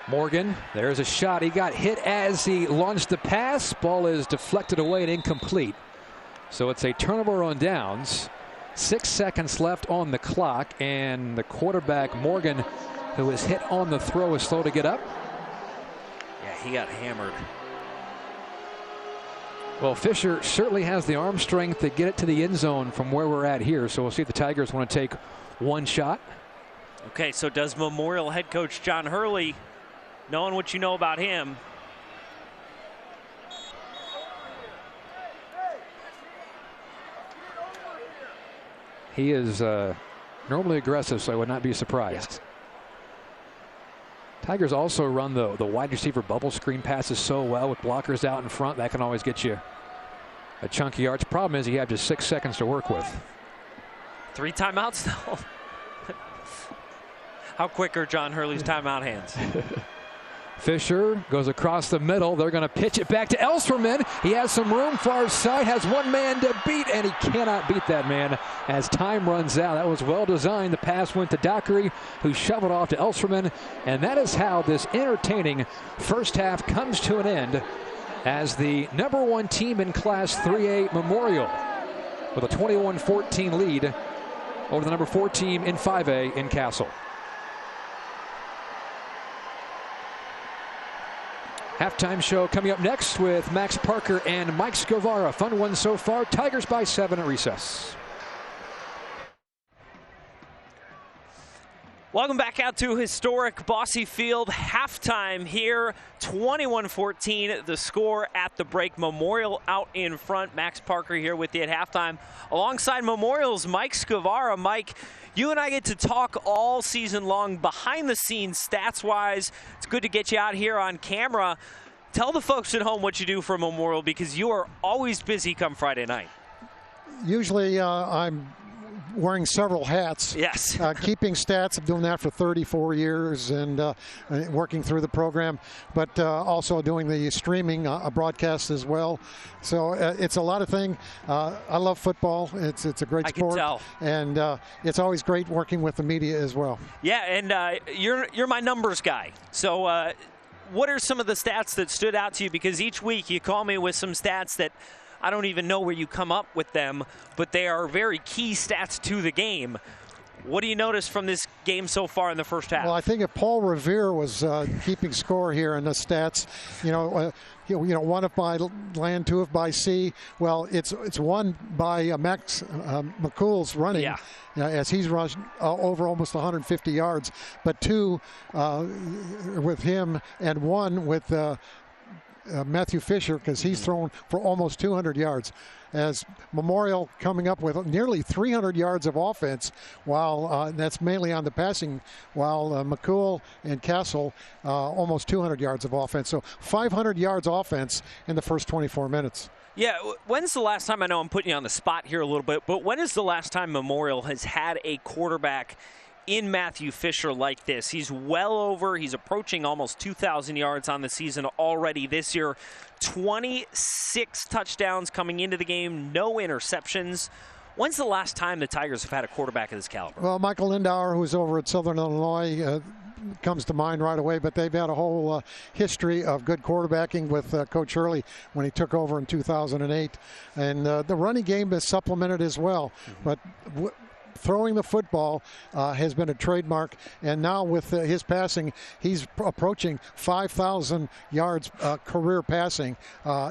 Morgan, there's a shot. He got hit as he launched the pass. Ball is deflected away and incomplete. So it's a turnover on downs. 6 seconds left on the clock, and the quarterback, Morgan, who was hit on the throw, is slow to get up. Yeah, he got hammered. Well, Fisher certainly has the arm strength to get it to the end zone from where we're at here, so we'll see if the Tigers want to take one shot. Okay, so does Memorial head coach John Hurley, knowing what you know about him, he is normally aggressive, so I would not be surprised. Yeah. Tigers also run the wide receiver bubble screen passes so well with blockers out in front. That can always get you a chunk of yards. Problem is you have just 6 seconds to work with. 3 timeouts now. How quick are John Hurley's timeout hands? Fisher goes across the middle. They're going to pitch it back to Elsterman. He has some room far side, has one man to beat, and he cannot beat that man as time runs out. That was well designed. The pass went to Dockery, who shoveled off to Elsterman, and that is how this entertaining first half comes to an end, as the #1 team in Class 3A Memorial with a 21-14 lead over the #4 team in 5A in Castle. Halftime show coming up next with Max Parker and Mike Scavara. Fun one so far. Tigers by 7 at recess. Welcome back out to historic Bosse Field. Halftime here, 21-14 the score at the break. Memorial out in front. Max Parker here with you at halftime. Alongside Memorial's Mike Scavara. Mike, you and I get to talk all season long behind the scenes stats-wise. It's good to get you out here on camera. Tell the folks at home what you do for Memorial, because you are always busy come Friday night. Usually I'm wearing several hats. Yes. Keeping stats, I'm doing that for 34 years and working through the program, but also doing the streaming broadcast as well. So it's a lot of things. I love football. It's a great sport. I can tell. And it's always great working with the media as well. Yeah, and you're my numbers guy. So what are some of the stats that stood out to you? Because each week you call me with some stats that I don't even know where you come up with them, but they are very key stats to the game. What do you notice from this game so far in the first half? Well, I think if Paul Revere was keeping score here in the stats, one up by land, 2 up by sea. Well, it's 1 by Max McCool's running. Yeah. As he's rushed over almost 150 yards, but 2 with him and 1 with Matthew Fisher, because he's thrown for almost 200 yards. As Memorial coming up with nearly 300 yards of offense, while that's mainly on the passing, while McCall and Castle almost 200 yards of offense. So 500 yards offense in the first 24 minutes. Yeah, when's the last time, I know I'm putting you on the spot here a little bit, but when is the last time Memorial has had a quarterback in Matthew Fisher like this? He's he's approaching almost 2,000 yards on the season already this year. 26 touchdowns coming into the game, no interceptions. When's the last time the Tigers have had a quarterback of this caliber? Well, Michael Lindauer, who's over at Southern Illinois, comes to mind right away, but they've had a whole history of good quarterbacking with Coach Hurley when he took over in 2008. And the running game is supplemented as well. But throwing the football has been a trademark, and now with his passing, he's approaching 5,000 yards career passing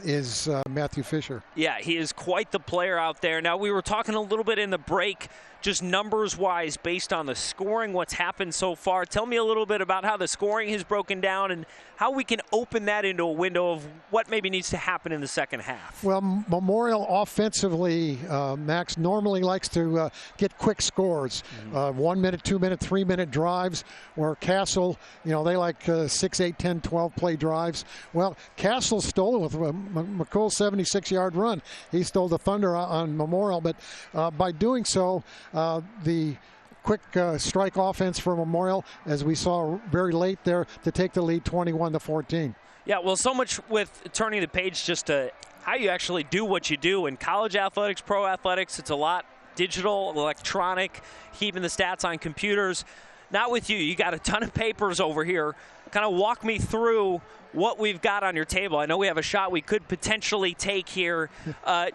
is Matthew Fisher. Yeah, he is quite the player out there. Now, we were talking a little bit in the break, just numbers-wise, based on the scoring, what's happened so far. Tell me a little bit about how the scoring has broken down and how we can open that into a window of what maybe needs to happen in the second half. Well, Memorial offensively, Max, normally likes to get quick scores. 1 minute, 2 minute, 3 minute drives, where Castle, they like 6, 8, 10, 12 play drives. Well, Castle stole it with McCall's 76-yard run. He stole the thunder on Memorial, but by doing so, the quick strike offense for Memorial, as we saw very late there, to take the lead 21-14. Yeah, well, so much with turning the page just to how you actually do what you do. In college athletics, pro athletics, it's a lot digital, electronic, keeping the stats on computers. Not with you. You got a ton of papers over here. Kind of walk me through what we've got on your table. I know we have a shot we could potentially take here.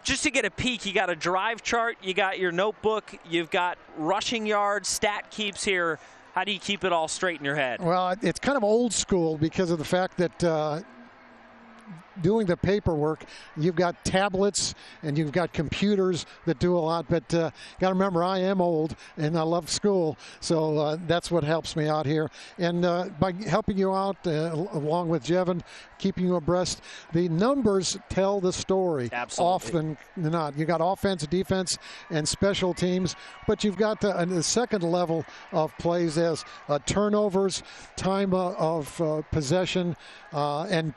Just to get a peek, you got a drive chart, you got your notebook, you've got rushing yards, stat keeps here. How do you keep it all straight in your head? Well, it's kind of old school because of the fact that doing the paperwork, you've got tablets and you've got computers that do a lot, but got to remember, I am old and I love school, so that's what helps me out here. And by helping you out, along with Jevin, keeping you abreast, the numbers tell the story. Absolutely. Often than not. You got offense, defense, and special teams, but you've got the second level of plays as turnovers, time of possession, and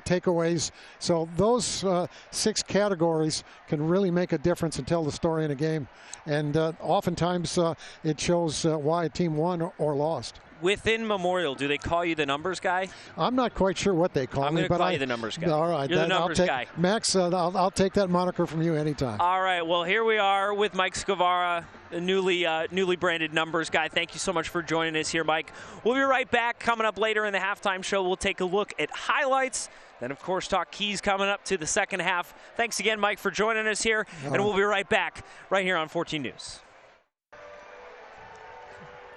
takeaways. So those 6 categories can really make a difference and tell the story in a game. And oftentimes it shows why a team won or lost. Within Memorial, do they call you the numbers guy? I'm not quite sure what they call me, but I'm going to call you the numbers guy. All right, you're the numbers guy. Max, I'll take that moniker from you anytime. All right, well, here we are with Mike Scavara, the newly branded numbers guy. Thank you so much for joining us here, Mike. We'll be right back. Coming up later in the halftime show, we'll take a look at highlights. Then, of course, talk keys coming up to the second half. Thanks again, Mike, for joining us here, and we'll be right back right here on 14 News.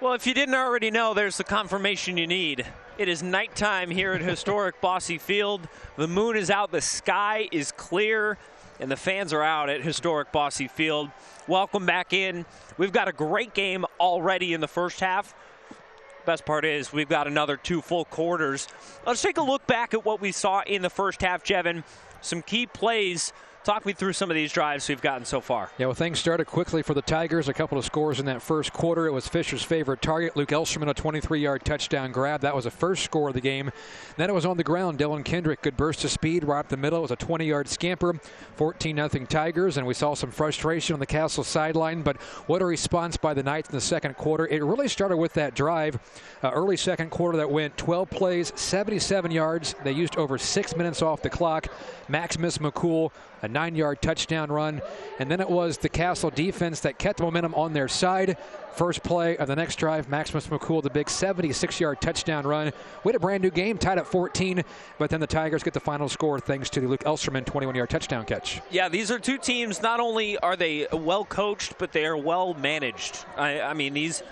Well, if you didn't already know, there's the confirmation you need. It is nighttime here at Historic Bosse Field. The moon is out, the sky is clear, and the fans are out at Historic Bosse Field. Welcome back in. We've got a great game already in the first half. Best part is we've got another 2 full quarters. Let's take a look back at what we saw in the first half, Jevin. Some key plays. Talk me through some of these drives we've gotten so far. Yeah, well, things started quickly for the Tigers. A couple of scores in that first quarter. It was Fisher's favorite target. Luke Elsterman, a 23-yard touchdown grab. That was the first score of the game. Then it was on the ground. Dylan Kendrick, good burst of speed right up the middle. It was a 20-yard scamper. 14-0 Tigers, and we saw some frustration on the Castle sideline. But what a response by the Knights in the second quarter. It really started with that drive. Early second quarter that went 12 plays, 77 yards. They used over 6 minutes off the clock. Maximus McCall, a 9-yard touchdown run. And then it was the Castle defense that kept the momentum on their side. First play of the next drive, Maximus McCall, the big 76-yard touchdown run. We had a brand new game, tied at 14, but then the Tigers get the final score thanks to the Luke Elsterman 21-yard touchdown catch. Yeah, these are two teams, not only are they well coached, but they are well managed. I mean, these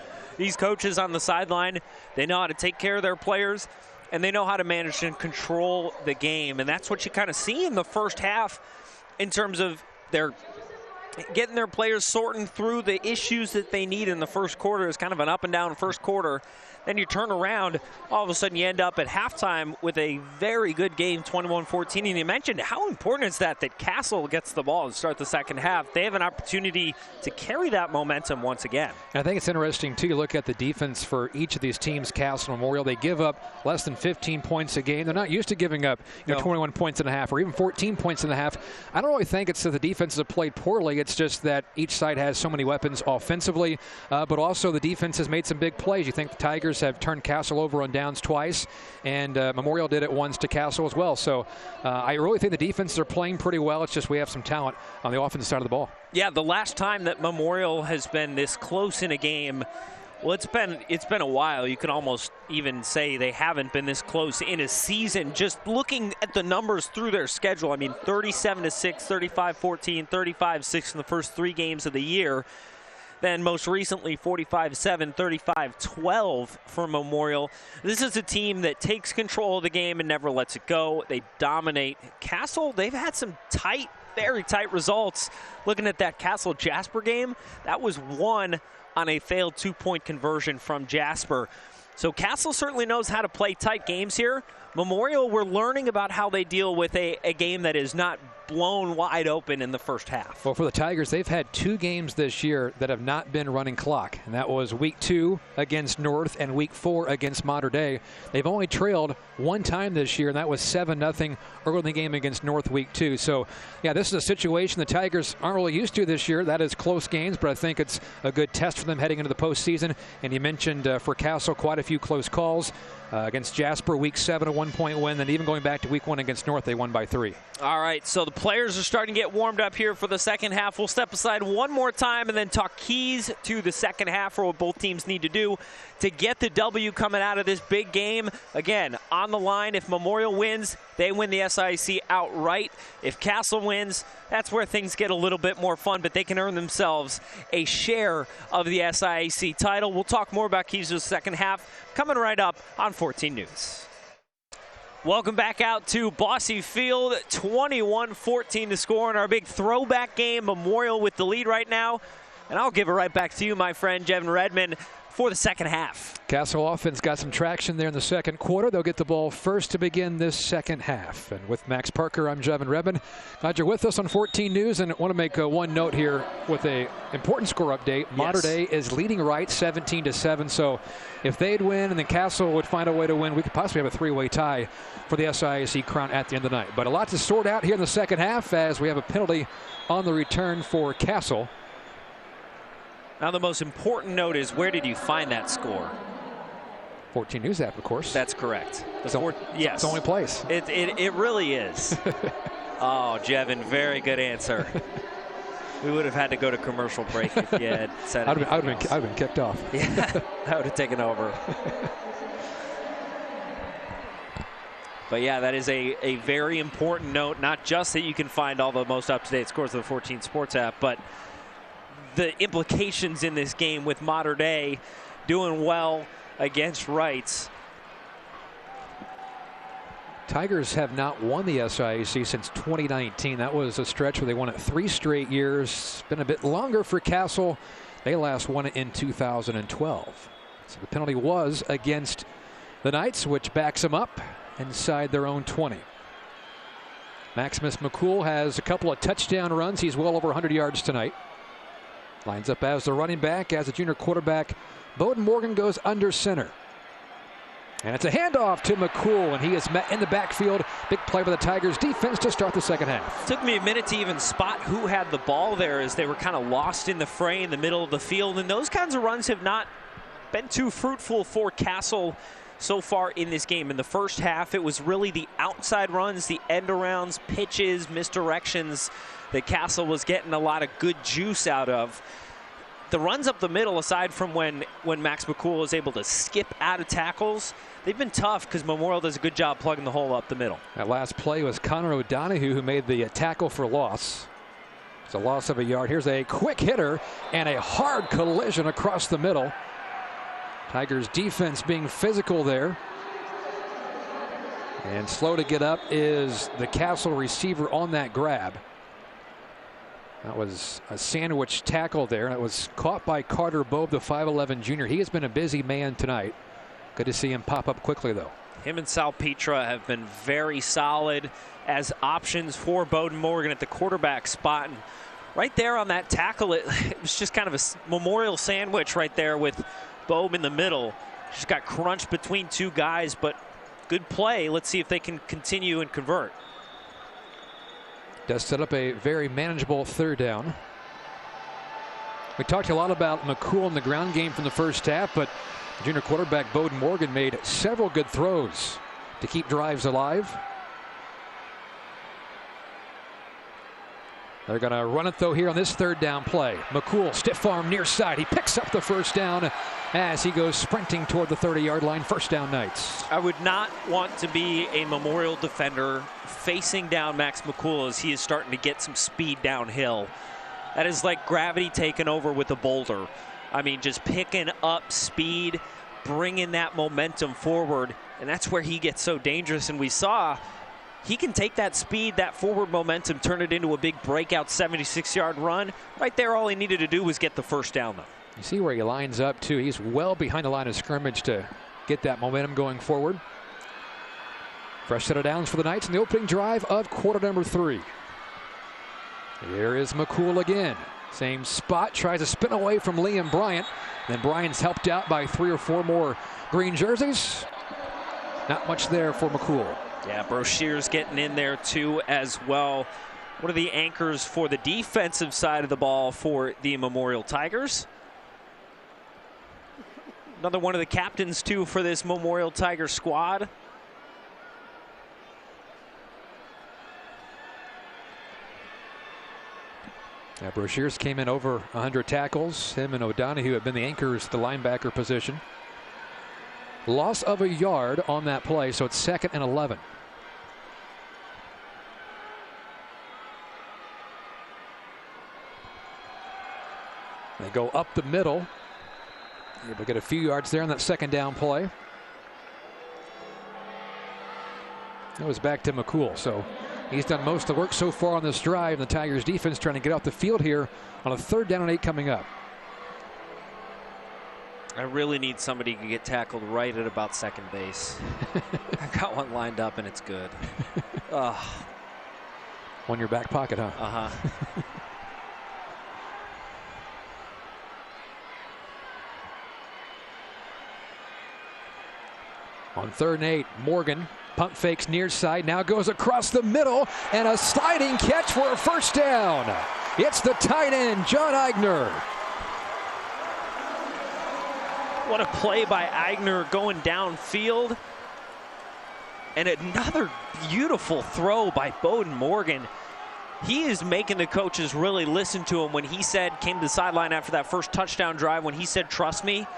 coaches on the sideline, they know how to take care of their players, and they know how to manage and control the game. And that's what you kind of see in the first half in terms of their getting their players sorting through the issues that they need in the first quarter. Is kind of an up and down first quarter. Then you turn around, all of a sudden you end up at halftime with a very good game, 21-14. And you mentioned how important is that Castle gets the ball to start the second half. They have an opportunity to carry that momentum once again. And I think it's interesting, too, you look at the defense for each of these teams, Castle and Memorial. They give up less than 15 points a game. They're not used to giving up 21 points and a half or even 14 points and a half. I don't really think it's that the defenses have played poorly. It's just that each side has so many weapons offensively, but also the defense has made some big plays. You think the Tigers Tigers have turned Castle over on downs twice, and Memorial did it once to Castle as well. So I really think the defenses are playing pretty well. It's just we have some talent on the offensive side of the ball. Yeah, the last time that Memorial has been this close in a game, well, it's been a while. You can almost even say they haven't been this close in a season. Just looking at the numbers through their schedule, I mean, 37-6, 35-14, 35-6 in the first 3 games of the year. Then most recently 45-7, 35-12 for Memorial. This is a team that takes control of the game and never lets it go. They dominate. Castle, they've had some tight, very tight results. Looking at that Castle-Jasper game, that was won on a failed 2-point conversion from Jasper. So Castle certainly knows how to play tight games here. Memorial, we're learning about how they deal with a game that is not blown wide open in the first half. Well, for the Tigers, they've had 2 games this year that have not been running clock, and that was week 2 against North and week 4 against Mater Dei. They've only trailed 1 time this year, and that was 7-0 early in the game against North week 2. So, yeah, this is a situation the Tigers aren't really used to this year. That is close games, but I think it's a good test for them heading into the postseason. And you mentioned for Castle quite a few close calls. Against Jasper, week 7, a 1-point win. Then even going back to week 1 against North, they won by 3. All right, so the players are starting to get warmed up here for the second half. We'll step aside one more time and then talk keys to the second half for what both teams need to do to get the W coming out of this big game. Again, on the line, if Memorial wins, they win the SIAC outright. If Castle wins, that's where things get a little bit more fun, but they can earn themselves a share of the SIAC title. We'll talk more about keys to the second half coming right up on 14 News. Welcome back out to Bosse Field. 21-14 to score in our big throwback game. Memorial with the lead right now. And I'll give it right back to you, my friend, Jevin Redmond, for the second half. Castle offense got some traction there in the second quarter. They'll get the ball first to begin this second half. And with Max Parker, I'm Jevin Redmond. Glad you're with us on 14 News. And I want to make one note here with a important score update. Yes. Mater Dei is leading right 17-7. So if they'd win and then Castle would find a way to win, we could possibly have a 3-way tie for the SIAC crown at the end of the night. But a lot to sort out here in the second half as we have a penalty on the return for Castle. Now the most important note is, where did you find that score? 14 News app, of course. That's correct. Yes. It's the only place. It really is. Oh, Jevin, very good answer. We would have had to go to commercial break if you had said it. I'd have been kicked off. Yeah, I would have taken over. But yeah, that is a very important note. Not just that you can find all the most up-to-date scores of the 14 Sports app, but the implications in this game with Mater Dei doing well against Wrights. Tigers have not won the SIAC since 2019. That was a stretch where they won it 3 straight years. It's been a bit longer for Castle. They last won it in 2012. So the penalty was against the Knights, which backs them up inside their own 20. Maximus McCall has a couple of touchdown runs. He's well over 100 yards tonight. Lines up as the running back, as a junior quarterback. Bowden Morgan goes under center. And it's a handoff to McCall, and he is met in the backfield. Big play by the Tigers defense to start the second half. Took me a minute to even spot who had the ball there, as they were kind of lost in the fray in the middle of the field. And those kinds of runs have not been too fruitful for Castle so far in this game. In the first half, it was really the outside runs, the end arounds, pitches, misdirections that Castle was getting a lot of good juice out of. The runs up the middle, aside from when Max McCall is able to skip out of tackles, they've been tough because Memorial does a good job plugging the hole up the middle. That last play was Connor O'Donohue who made the tackle for loss. It's a loss of a yard. Here's a quick hitter and a hard collision across the middle. Tigers defense being physical there. And slow to get up is the Castle receiver on that grab. That was a sandwich tackle there, and it was caught by Carter Bobe, the 5'11 junior. He has been a busy man tonight. Good to see him pop up quickly, though. Him and Salpetra have been very solid as options for Bowden Morgan at the quarterback spot. And right there on that tackle, it was just kind of a Memorial sandwich right there with Bobe in the middle. Just got crunched between 2 guys, but good play. Let's see if they can continue and convert. Does set up a very manageable third down. We talked a lot about McCall in the ground game from the first half, but Junior quarterback Bowden Morgan made several good throws to keep drives alive. They're going to run it, though, here on this third down play. McCall, stiff arm near side. He picks up the first down as he goes sprinting toward the 30-yard line. First down, Knights. I would not want to be a Memorial defender facing down Max McCall as he is starting to get some speed downhill. That is like gravity taking over with a boulder. I mean, just picking up speed, bringing that momentum forward, and that's where he gets so dangerous. And we saw he can take that speed, that forward momentum, turn it into a big breakout 76-yard run. Right there, all he needed to do was get the first down, though. You see where he lines up, too. He's well behind the line of scrimmage to get that momentum going forward. Fresh set of downs for the Knights in the opening drive of quarter number 3. Here is McCall again. Same spot, tries to spin away from Liam Bryant. Then Bryant's helped out by 3 or 4 more green jerseys. Not much there for McCall. Yeah, Brochier's getting in there too as well. What are the anchors for the defensive side of the ball for the Memorial Tigers? Another one of the captains too for this Memorial Tiger squad. Yeah, Brochier's came in over 100 tackles. Him and O'Donohue have been the anchors at the linebacker position. Loss of a yard on that play, so it's 2nd and 11. They go up the middle. Able to get a few yards there on that second down play. That was back to McCall, so he's done most of the work so far on this drive. The Tigers defense trying to get off the field here on a 3rd down and 8 coming up. I really need somebody to get tackled right at about second base. I got one lined up and it's good. One in your back pocket, huh? Uh-huh. On 3rd and 8, Morgan pump fakes near side, now goes across the middle, and a sliding catch for a first down. It's the tight end, John Eigner. What a play by Eigner going downfield. And another beautiful throw by Bowden Morgan. He is making the coaches really listen to him when he said, came to the sideline after that first touchdown drive, when he said, trust me.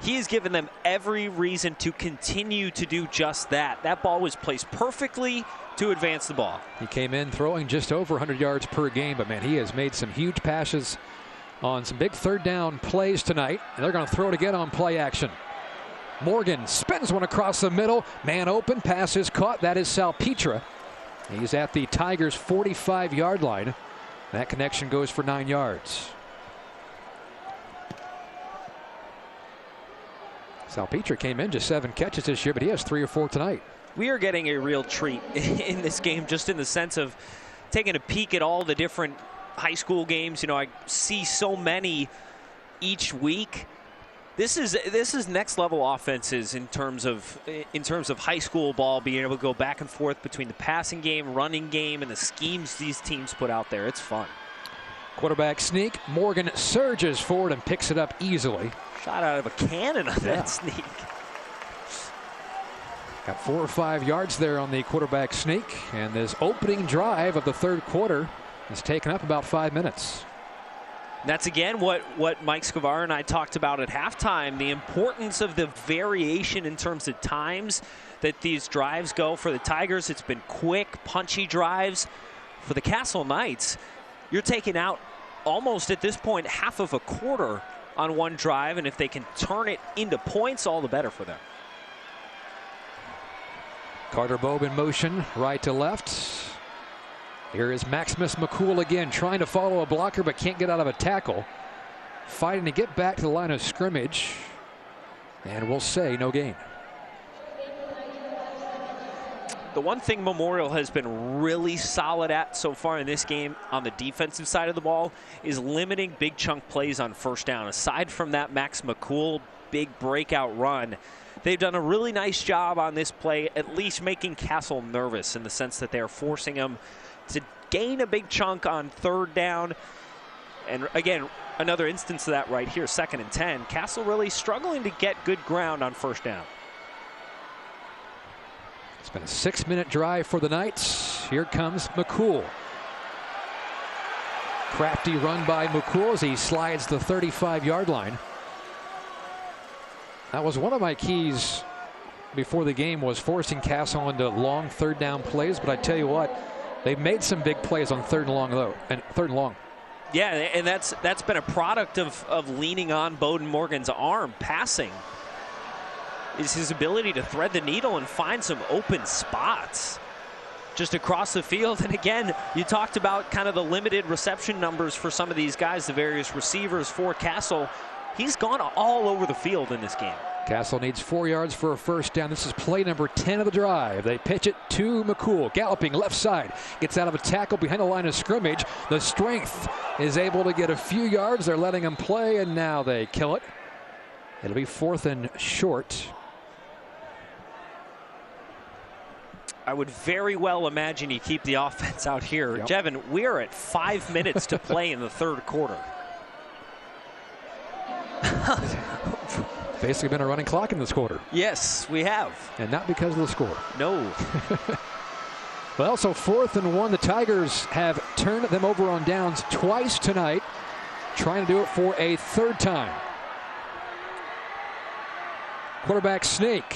He has given them every reason to continue to do just that. That ball was placed perfectly to advance the ball. He came in throwing just over 100 yards per game, but man, he has made some huge passes on some big 3rd down plays tonight, and they're going to throw it again on play action. Morgan spins one across the middle. Man open, pass is caught. That is Salpetra. He's at the Tigers' 45-yard line. That connection goes for 9 yards. Salpetra came in just 7 catches this year, but he has 3 or 4 tonight. We are getting a real treat in this game, just in the sense of taking a peek at all the different high school games. You know, I see so many each week. This is next level offenses in terms of high school ball, being able to go back and forth between the passing game, running game, and the schemes these teams put out there. It's fun. Quarterback sneak. Morgan surges forward and picks it up easily. Shot out of a cannon on that sneak. Got 4 or 5 yards there on the quarterback sneak, and this opening drive of the 3rd quarter has taken up about 5 minutes. That's again what Mike Scavar and I talked about at halftime, the importance of the variation in terms of times that these drives go. For the Tigers, it's been quick, punchy drives. For the Castle Knights, you're taking out almost at this point half of a quarter on one drive, and if they can turn it into points, all the better for them. Carter Bobe in motion, right to left. Here is Maximus McCall again, trying to follow a blocker but can't get out of a tackle. Fighting to get back to the line of scrimmage. And we'll say no gain. The one thing Memorial has been really solid at so far in this game on the defensive side of the ball is limiting big chunk plays on first down. Aside from that Max McCall big breakout run, they've done a really nice job on this play, at least making Castle nervous in the sense that they're forcing him to gain a big chunk on 3rd down. And again, Another instance of that right here, 2nd and 10. Castle really struggling to get good ground on first down. It's been a 6-minute drive for the Knights. Here comes McCall. Crafty run by McCall as he slides the 35-yard line. That was one of my keys before the game, was forcing Castle into long 3rd down plays. But I tell you what, they've made some big plays on 3rd and long though, and 3rd and long. Yeah, and that's been a product of leaning on Bowden Morgan's arm. Passing is his ability to thread the needle and find some open spots just across the field. And again, you talked about kind of the limited reception numbers for some of these guys, the various receivers for Castle. He's gone all over the field in this game. Castle needs 4 yards for a first down. This is play number 10 of the drive. They pitch it to McCall, galloping left side. Gets out of a tackle behind the line of scrimmage. The strength is able to get a few yards. They're letting him play, and now they kill it. It'll be 4th and short. I would very well imagine you keep the offense out here. Yep. Jevin, we're at 5 minutes to play in the 3rd quarter. Basically been a running clock in this quarter. Yes, we have. And not because of the score. No. Well, so 4th and 1. The Tigers have turned them over on downs twice tonight, trying to do it for a 3rd time. Quarterback snake.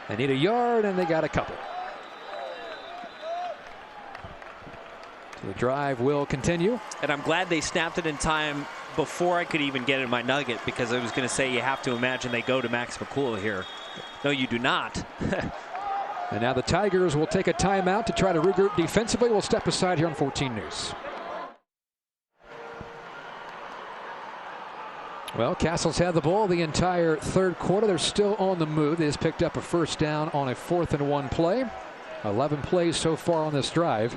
They need a yard, and they got a couple. So the drive will continue. And I'm glad they snapped it in time before I could even get in my nugget, because I was going to say you have to imagine they go to Max McCall here. No, you do not. And now the Tigers will take a timeout to try to regroup defensively. We'll step aside here on 14 News. Well, Castle's had the ball the entire 3rd quarter. They're still on the move. They just picked up a first down on a 4th and 1 play. 11 plays so far on this drive,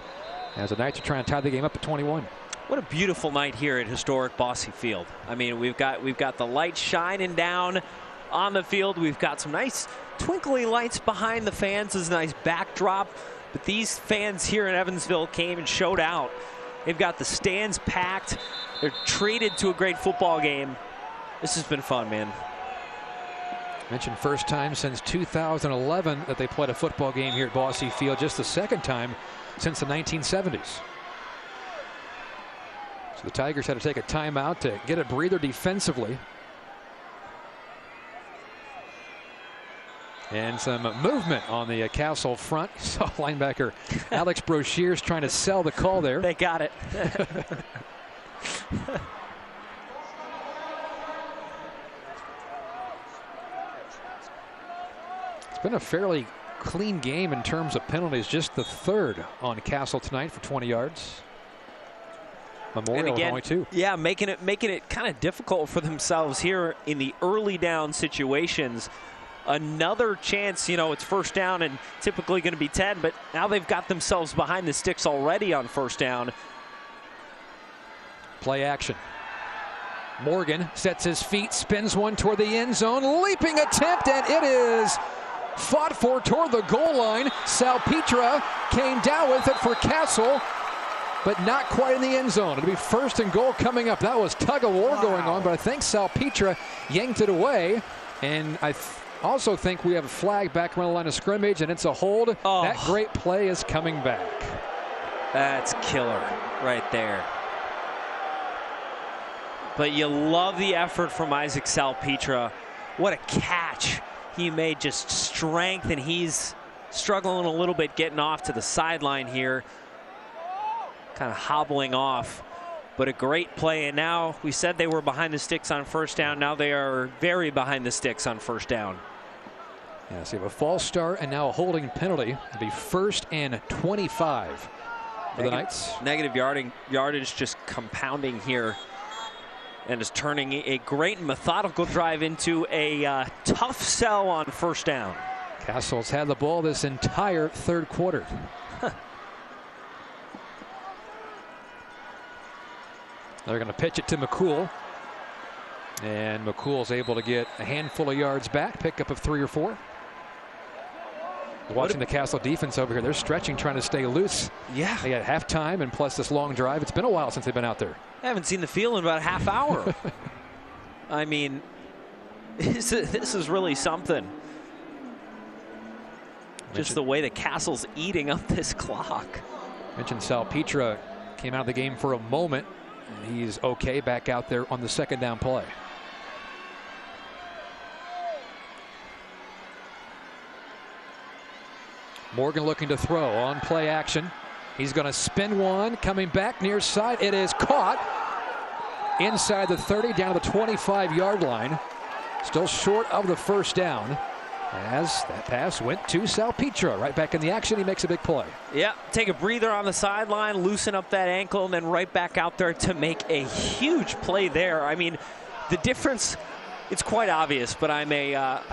as the Knights are trying to tie the game up at 21. What a beautiful night here at Historic Bosse Field. I mean, we've got the lights shining down on the field. We've got some nice twinkly lights behind the fans as a nice backdrop. But these fans here in Evansville came and showed out. They've got the stands packed. They're treated to a great football game. This has been fun, man. Mentioned first time since 2011 that they played a football game here at Bosse Field. Just the 2nd time since the 1970s. So the Tigers had to take a timeout to get a breather defensively. And some movement on the Castle front. Saw linebacker Alex Brochet's trying to sell the call there. They got it. It's been a fairly clean game in terms of penalties. Just the 3rd on Castle tonight for 20 yards. Memorial again, only 2. Yeah, making it kind of difficult for themselves here in the early down situations. Another chance, it's first down and typically going to be 10, but now they've got themselves behind the sticks already on first down. Play action. Morgan sets his feet, spins one toward the end zone, leaping attempt, and it is fought for toward the goal line. Salpetra came down with it for Castle, but not quite in the end zone. It'll be 1st and goal coming up. That was tug of war going on, but I think Salpetra yanked it away, and I also think we have a flag back around the line of scrimmage, and it's a hold. Oh. That great play is coming back. That's killer right there. But you love the effort from Isaac Salpetra. What a catch he made, just strength, and he's struggling a little bit getting off to the sideline here. Kind of hobbling off, but a great play. And now we said they were behind the sticks on first down. Now they are very behind the sticks on first down. Yeah, so you have a false start and now a holding penalty. It'll be 1st and 25 for the Knights. Negative yardage just compounding here, and is turning a great and methodical drive into a tough sell on first down. Castle's had the ball this entire 3rd quarter. They're going to pitch it to McCall. And McCall's able to get a handful of yards back, pickup of 3 or 4. Watching the Castle defense over here, they're stretching, trying to stay loose. Yeah. They got halftime and plus this long drive. It's been a while since they've been out there. I haven't seen the field in about a half hour. I mean, this is really something. Just the way the Castle's eating up this clock. Mentioned Salpetra came out of the game for a moment. And he's okay back out there on the second down play. Morgan looking to throw on play action. He's going to spin one, coming back near side. It is caught inside the 30, down to the 25-yard line. Still short of the first down, as that pass went to Salpetra. Right back in the action, he makes a big play. Yeah, take a breather on the sideline, loosen up that ankle, and then right back out there to make a huge play there. I mean, the difference, it's quite obvious, but I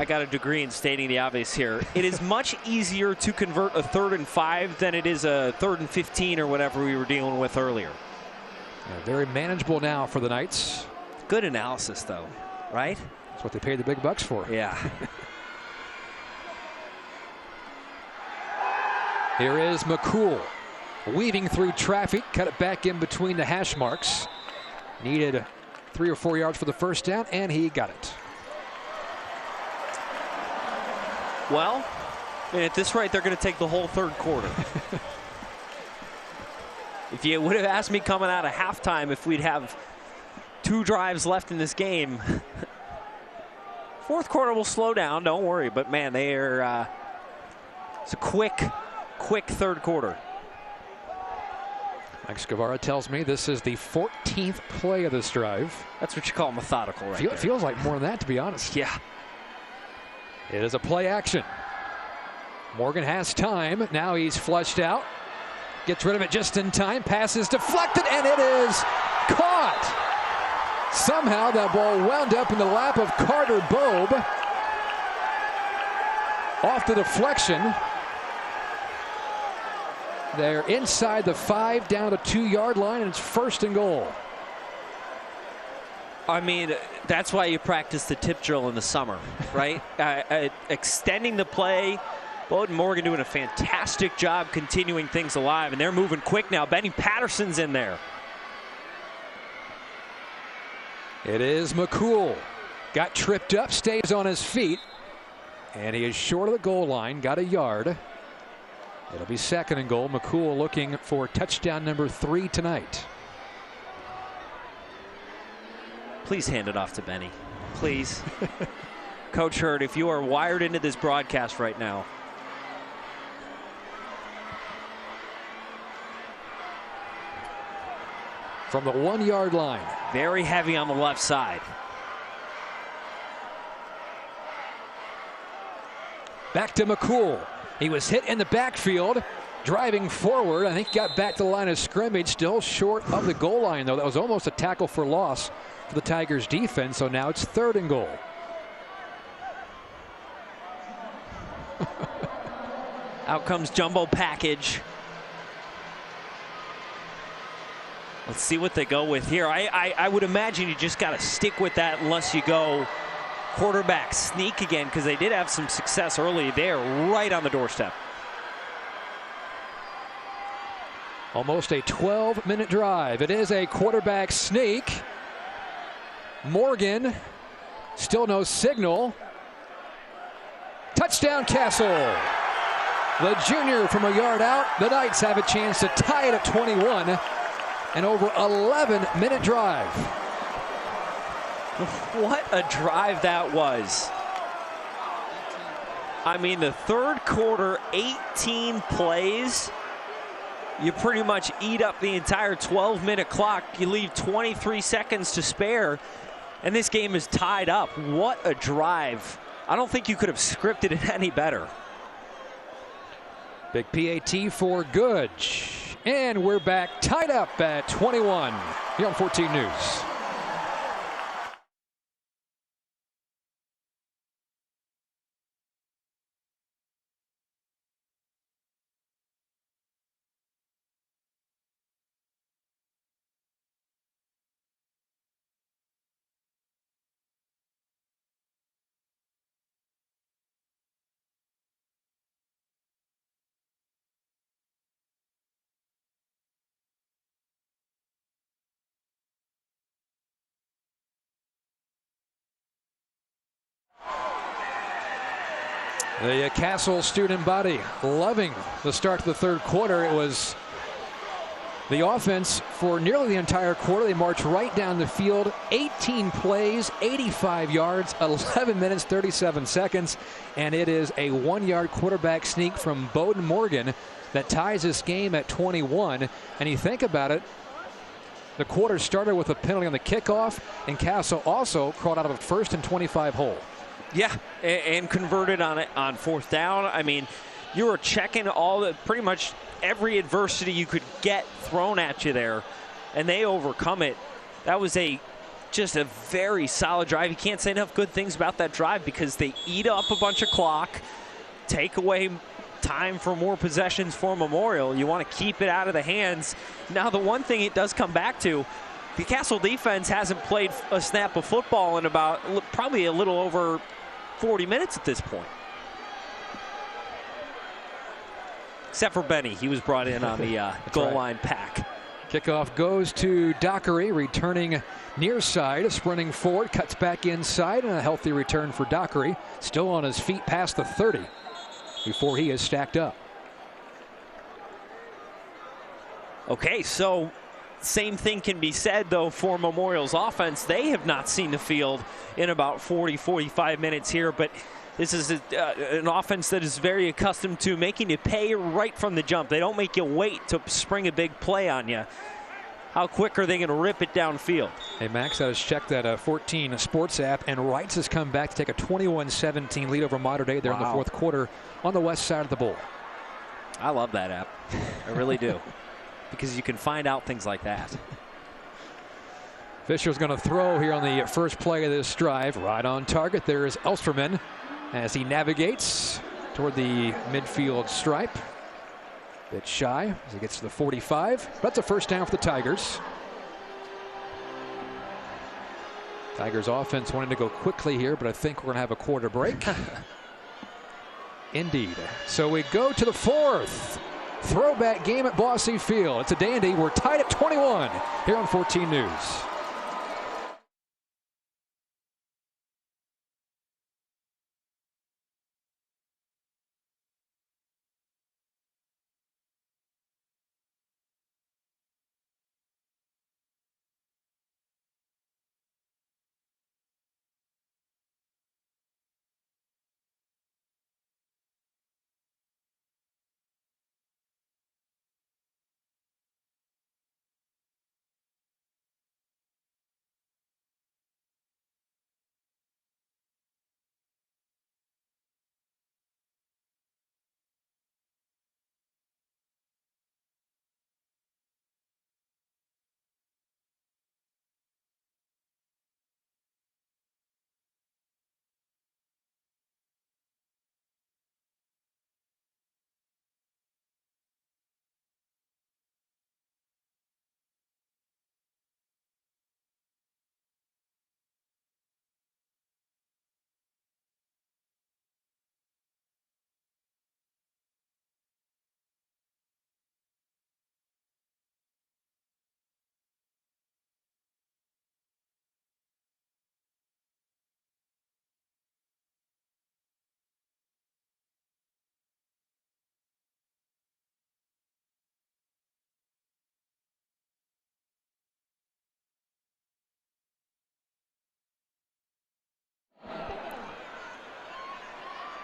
got a degree in stating the obvious here. It is much easier to convert a 3rd and 5 than it is a 3rd and 15 or whatever we were dealing with earlier. Yeah, very manageable now for the Knights. Good analysis, though, right? That's what they paid the big bucks for. Yeah. Here is McCall weaving through traffic, cut it back in between the hash marks. Needed 3 or 4 yards for the first down, and he got it. Well, at this rate, they're going to take the whole third quarter. If you would have asked me coming out of halftime if we'd have 2 drives left in this game, fourth quarter will slow down, don't worry. But, man, they are it's a quick third quarter. Mike Scavara tells me this is the 14th play of this drive. That's what you call methodical, right? It feels like more than that, to be honest. Yeah. It is a play action. Morgan has time. Now he's flushed out. Gets rid of it just in time. Pass is deflected, and it is caught. Somehow that ball wound up in the lap of Carter Bobe. Off the deflection. They're inside the 5, down to 2-yard line, and it's 1st and goal. I mean, that's why you practice the tip drill in the summer, right? Extending the play. Bowden Morgan doing a fantastic job continuing things alive, and they're moving quick now. Benny Patterson's in there. It is McCall. Got tripped up, stays on his feet, and he is short of the goal line, got a yard. It'll be 2nd and goal. McCall looking for touchdown number 3 tonight. Please hand it off to Benny. Please. Coach Hurd, if you are wired into this broadcast right now, from the 1-yard line. Very heavy on the left side. Back to McCall. He was hit in the backfield, driving forward. I think he got back to the line of scrimmage, still short of the goal line, though. That was almost a tackle for loss for the Tigers defense, so now it's 3rd and goal. Out comes jumbo package. Let's see what they go with here. I would imagine you just got to stick with that unless you go quarterback sneak again, because they did have some success early there, right on the doorstep. Almost a 12-minute drive. It is a quarterback sneak. Morgan, still no signal. Touchdown Castle. The junior from a yard out. The Knights have a chance to tie it at 21. An over 11-minute drive. What a drive that was. I mean, the third quarter, 18 plays. You pretty much eat up the entire 12-minute clock. You leave 23 seconds to spare, and this game is tied up. What a drive. I don't think you could have scripted it any better. Big PAT for Goodge. And we're back tied up at 21 here on 14 News. The Castle student body loving the start to the third quarter. It was the offense for nearly the entire quarter. They marched right down the field, 18 plays, 85 yards, 11 minutes, 37 seconds, and it is a 1-yard quarterback sneak from Bowden Morgan that ties this game at 21. And you think about it, the quarter started with a penalty on the kickoff, and Castle also crawled out of a 1st and 25 hole. Yeah, and converted on it on 4th down. I mean, you were checking pretty much every adversity you could get thrown at you there, and they overcome it. That was just a very solid drive. You can't say enough good things about that drive because they eat up a bunch of clock, take away time for more possessions for Memorial. You want to keep it out of the hands. Now, the one thing it does come back to, the Castle defense hasn't played a snap of football in about probably a little over 40 minutes at this point. Except for Benny. He was brought in on the goal line pack. Kickoff goes to Dockery, returning near side, sprinting forward, cuts back inside, and a healthy return for Dockery. Still on his feet past the 30 before he is stacked up. Okay, so same thing can be said, though, for Memorial's offense. They have not seen the field in about 40, 45 minutes here, but this is an offense that is very accustomed to making you pay right from the jump. They don't make you wait to spring a big play on you. How quick are they going to rip it downfield? Hey, Max, I just checked that 14 Sports app, and Wrights has come back to take a 21-17 lead over Mater Dei there in the 4th quarter on the west side of the bowl. I love that app. I really do. Because you can find out things like that. Fisher's going to throw here on the first play of this drive. Right on target. There is Elsterman as he navigates toward the midfield stripe. Bit shy as he gets to the 45. That's a first down for the Tigers. Tigers offense wanting to go quickly here, but I think we're going to have a quarter break. Indeed. So we go to the 4th. Throwback game at Bosse Field. It's a dandy. We're tied at 21 here on 14 News.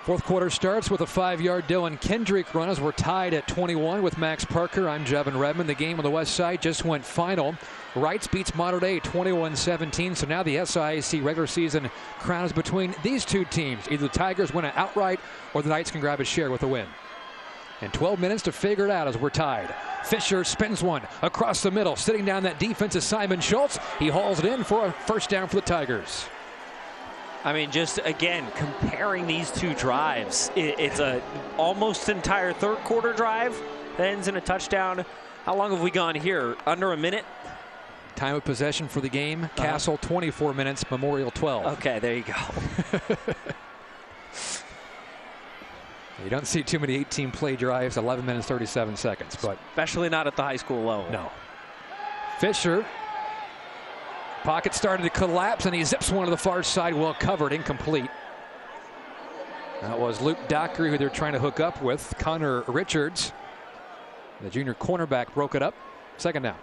Fourth quarter starts with a 5-yard Dylan Kendrick run as we're tied at 21 with Max Parker. I'm Jevin Redmond. The game on the west side just went final. Wrights beats Mater Dei 21-17. So now the SIAC regular season crown is between these two teams. Either the Tigers win it outright or the Knights can grab a share with a win. And 12 minutes to figure it out as we're tied. Fisher spins one across the middle. Sitting down that defense is Simon Schultz. He hauls it in for a first down for the Tigers. I mean, just again, comparing these two drives, it's a almost entire third quarter drive that ends in a touchdown. How long have we gone here? Under a minute? Time of possession for the game. Castle 24 minutes, Memorial 12. Okay, there you go. You don't see too many 18-play drives, 11 minutes, 37 seconds. But especially not at the high school level. No. Fisher. Pocket started to collapse, and he zips one to the far side, well covered, incomplete. That was Luke Dockery, who they're trying to hook up with. Connor Richards, the junior cornerback, broke it up. Second down.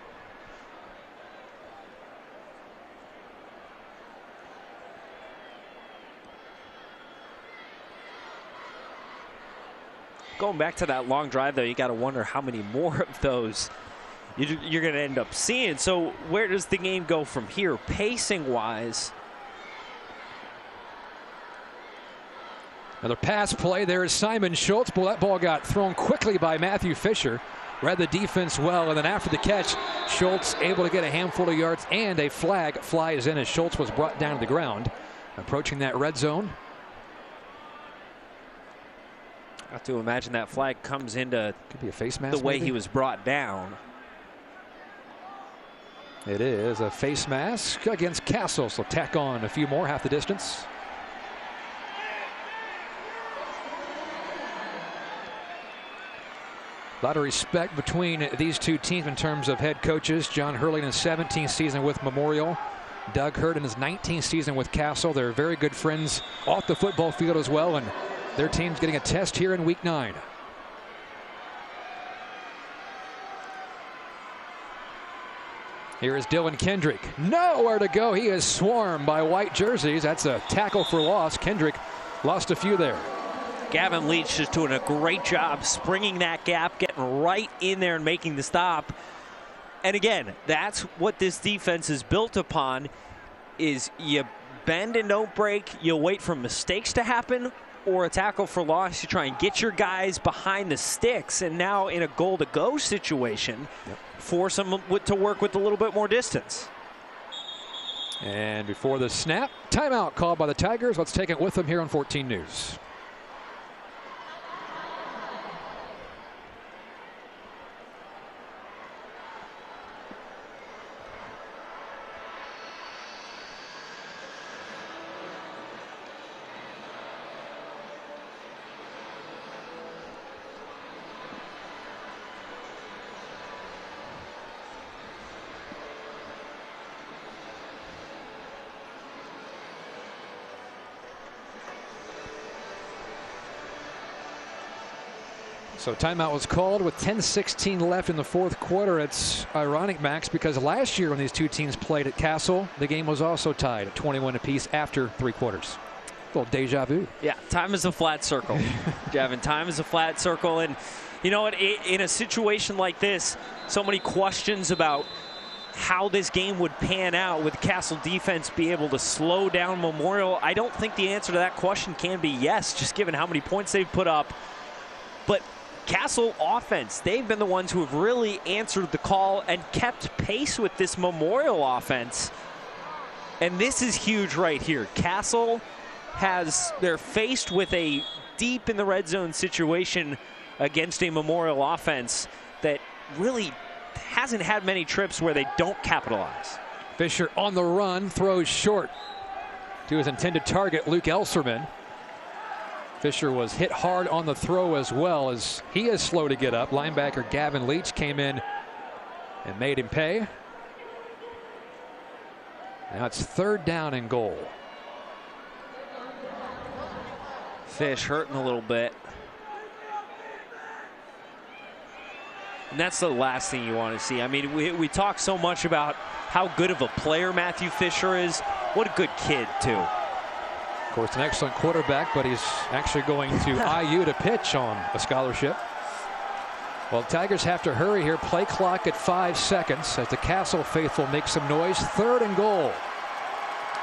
Going back to that long drive, though, you got to wonder how many more of those you're going to end up seeing. So where does the game go from here, pacing-wise? Another pass play. There is Simon Schultz. Boy, that ball got thrown quickly by Matthew Fisher. Read the defense well, and then after the catch, Schultz able to get a handful of yards, and a flag flies in as Schultz was brought down to the ground. Approaching that red zone. I have to imagine that flag comes into could be a face mask the way maybe? he was brought down. It is a face mask against Castle, so tack on a few more, half the distance. A lot of respect between these two teams in terms of head coaches. John Hurley in his 17th season with Memorial. Doug Hurd in his 19th season with Castle. They're very good friends off the football field as well, and their team's getting a test here in week 9. Here is Dylan Kendrick. Nowhere to go. He is swarmed by white jerseys. That's a tackle for loss. Kendrick lost a few there. Gavin Leach just doing a great job springing that gap, getting right in there and making the stop. And again, that's what this defense is built upon, is you bend and don't break, you wait for mistakes to happen, or a tackle for loss, you try and get your guys behind the sticks. And now in a goal-to-go situation, force them to work with a little bit more distance. And before the snap, timeout called by the Tigers. Let's take it with them here on 14 News. So timeout was called with 10:16 left in the fourth quarter. It's ironic, Max, because last year when these two teams played at Castle, the game was also tied at 21 apiece after 3 quarters. A little deja vu. Yeah, time is a flat circle, Gavin. Time is a flat circle. And you know what? In a situation like this, so many questions about how this game would pan out with Castle defense be able to slow down Memorial. I don't think the answer to that question can be yes, just given how many points they've put up. But Castle offense, they've been the ones who have really answered the call and kept pace with this Memorial offense. And this is huge right here. Castle they're faced with a deep in the red zone situation against a Memorial offense that really hasn't had many trips where they don't capitalize. Fisher on the run, throws short to his intended target, Luke Elserman. Fisher was hit hard on the throw as well, as he is slow to get up. Linebacker Gavin Leach came in and made him pay. Now it's 3rd down and goal. Fish hurting a little bit. And that's the last thing you want to see. I mean, we talk so much about how good of a player Matthew Fisher is. What a good kid, too. Of course, an excellent quarterback, but he's actually going to IU to pitch on a scholarship. Well, Tigers have to hurry here. Play clock at 5 seconds as the Castle faithful make some noise. 3rd and goal.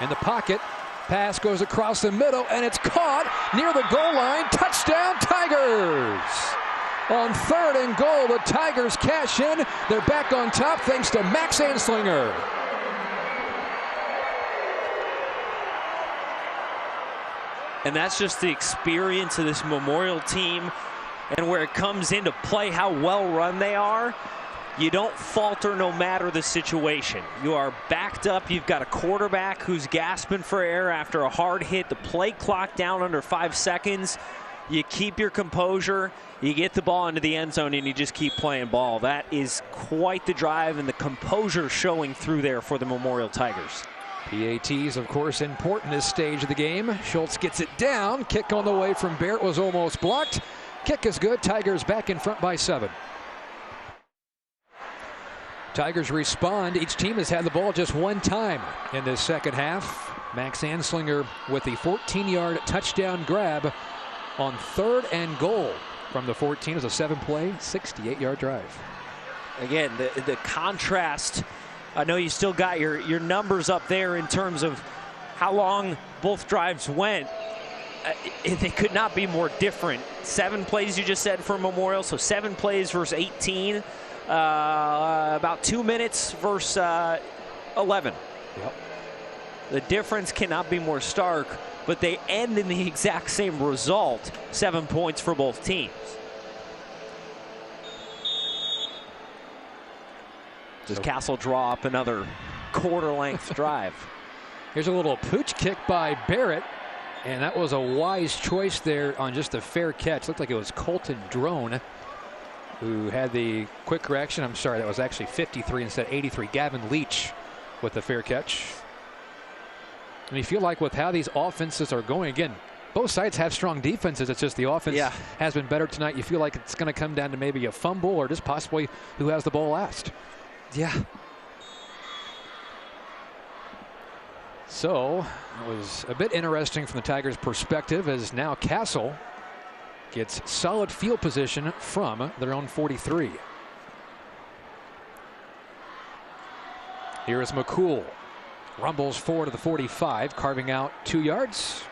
In the pocket, pass goes across the middle, and it's caught near the goal line. Touchdown, Tigers! On 3rd and goal, the Tigers cash in. They're back on top thanks to Max Anslinger. And that's just the experience of this Memorial team, and where it comes into play how well run they are. You don't falter no matter the situation. You are backed up. You've got a quarterback who's gasping for air after a hard hit. The play clock down under 5 seconds. You keep your composure. You get the ball into the end zone, and you just keep playing ball. That is quite the drive, and the composure showing through there for the Memorial Tigers. PATs, of course, important this stage of the game. Schultz gets it down. Kick on the way from Barrett was almost blocked. Kick is good. Tigers back in front by 7. Tigers respond. Each team has had the ball just one time in this second half. Max Anslinger with the 14-yard touchdown grab on 3rd and goal from the 14. It was a 7-play, 68-yard drive. Again, the contrast. I know you still got your numbers up there in terms of how long both drives went. They could not be more different. 7 plays, you just said, for Memorial, so 7 plays versus 18. About 2 minutes versus 11. Yep. The difference cannot be more stark, but they end in the exact same result. 7 points for both teams. Does Castle draw up another quarter-length drive? Here's a little pooch kick by Barrett, and that was a wise choice there on just a fair catch. Looked like it was Colton Drone who had the quick correction. I'm sorry, that was actually 53 instead of 83. Gavin Leach with the fair catch. And you feel like with how these offenses are going, again, both sides have strong defenses. It's just the offense has been better tonight. You feel like it's going to come down to maybe a fumble or just possibly who has the ball last. Yeah. So it was a bit interesting from the Tigers' perspective, as now Castle gets solid field position from their own 43. Here is McCall. Rumbles forward to the 45, carving out 2 yards.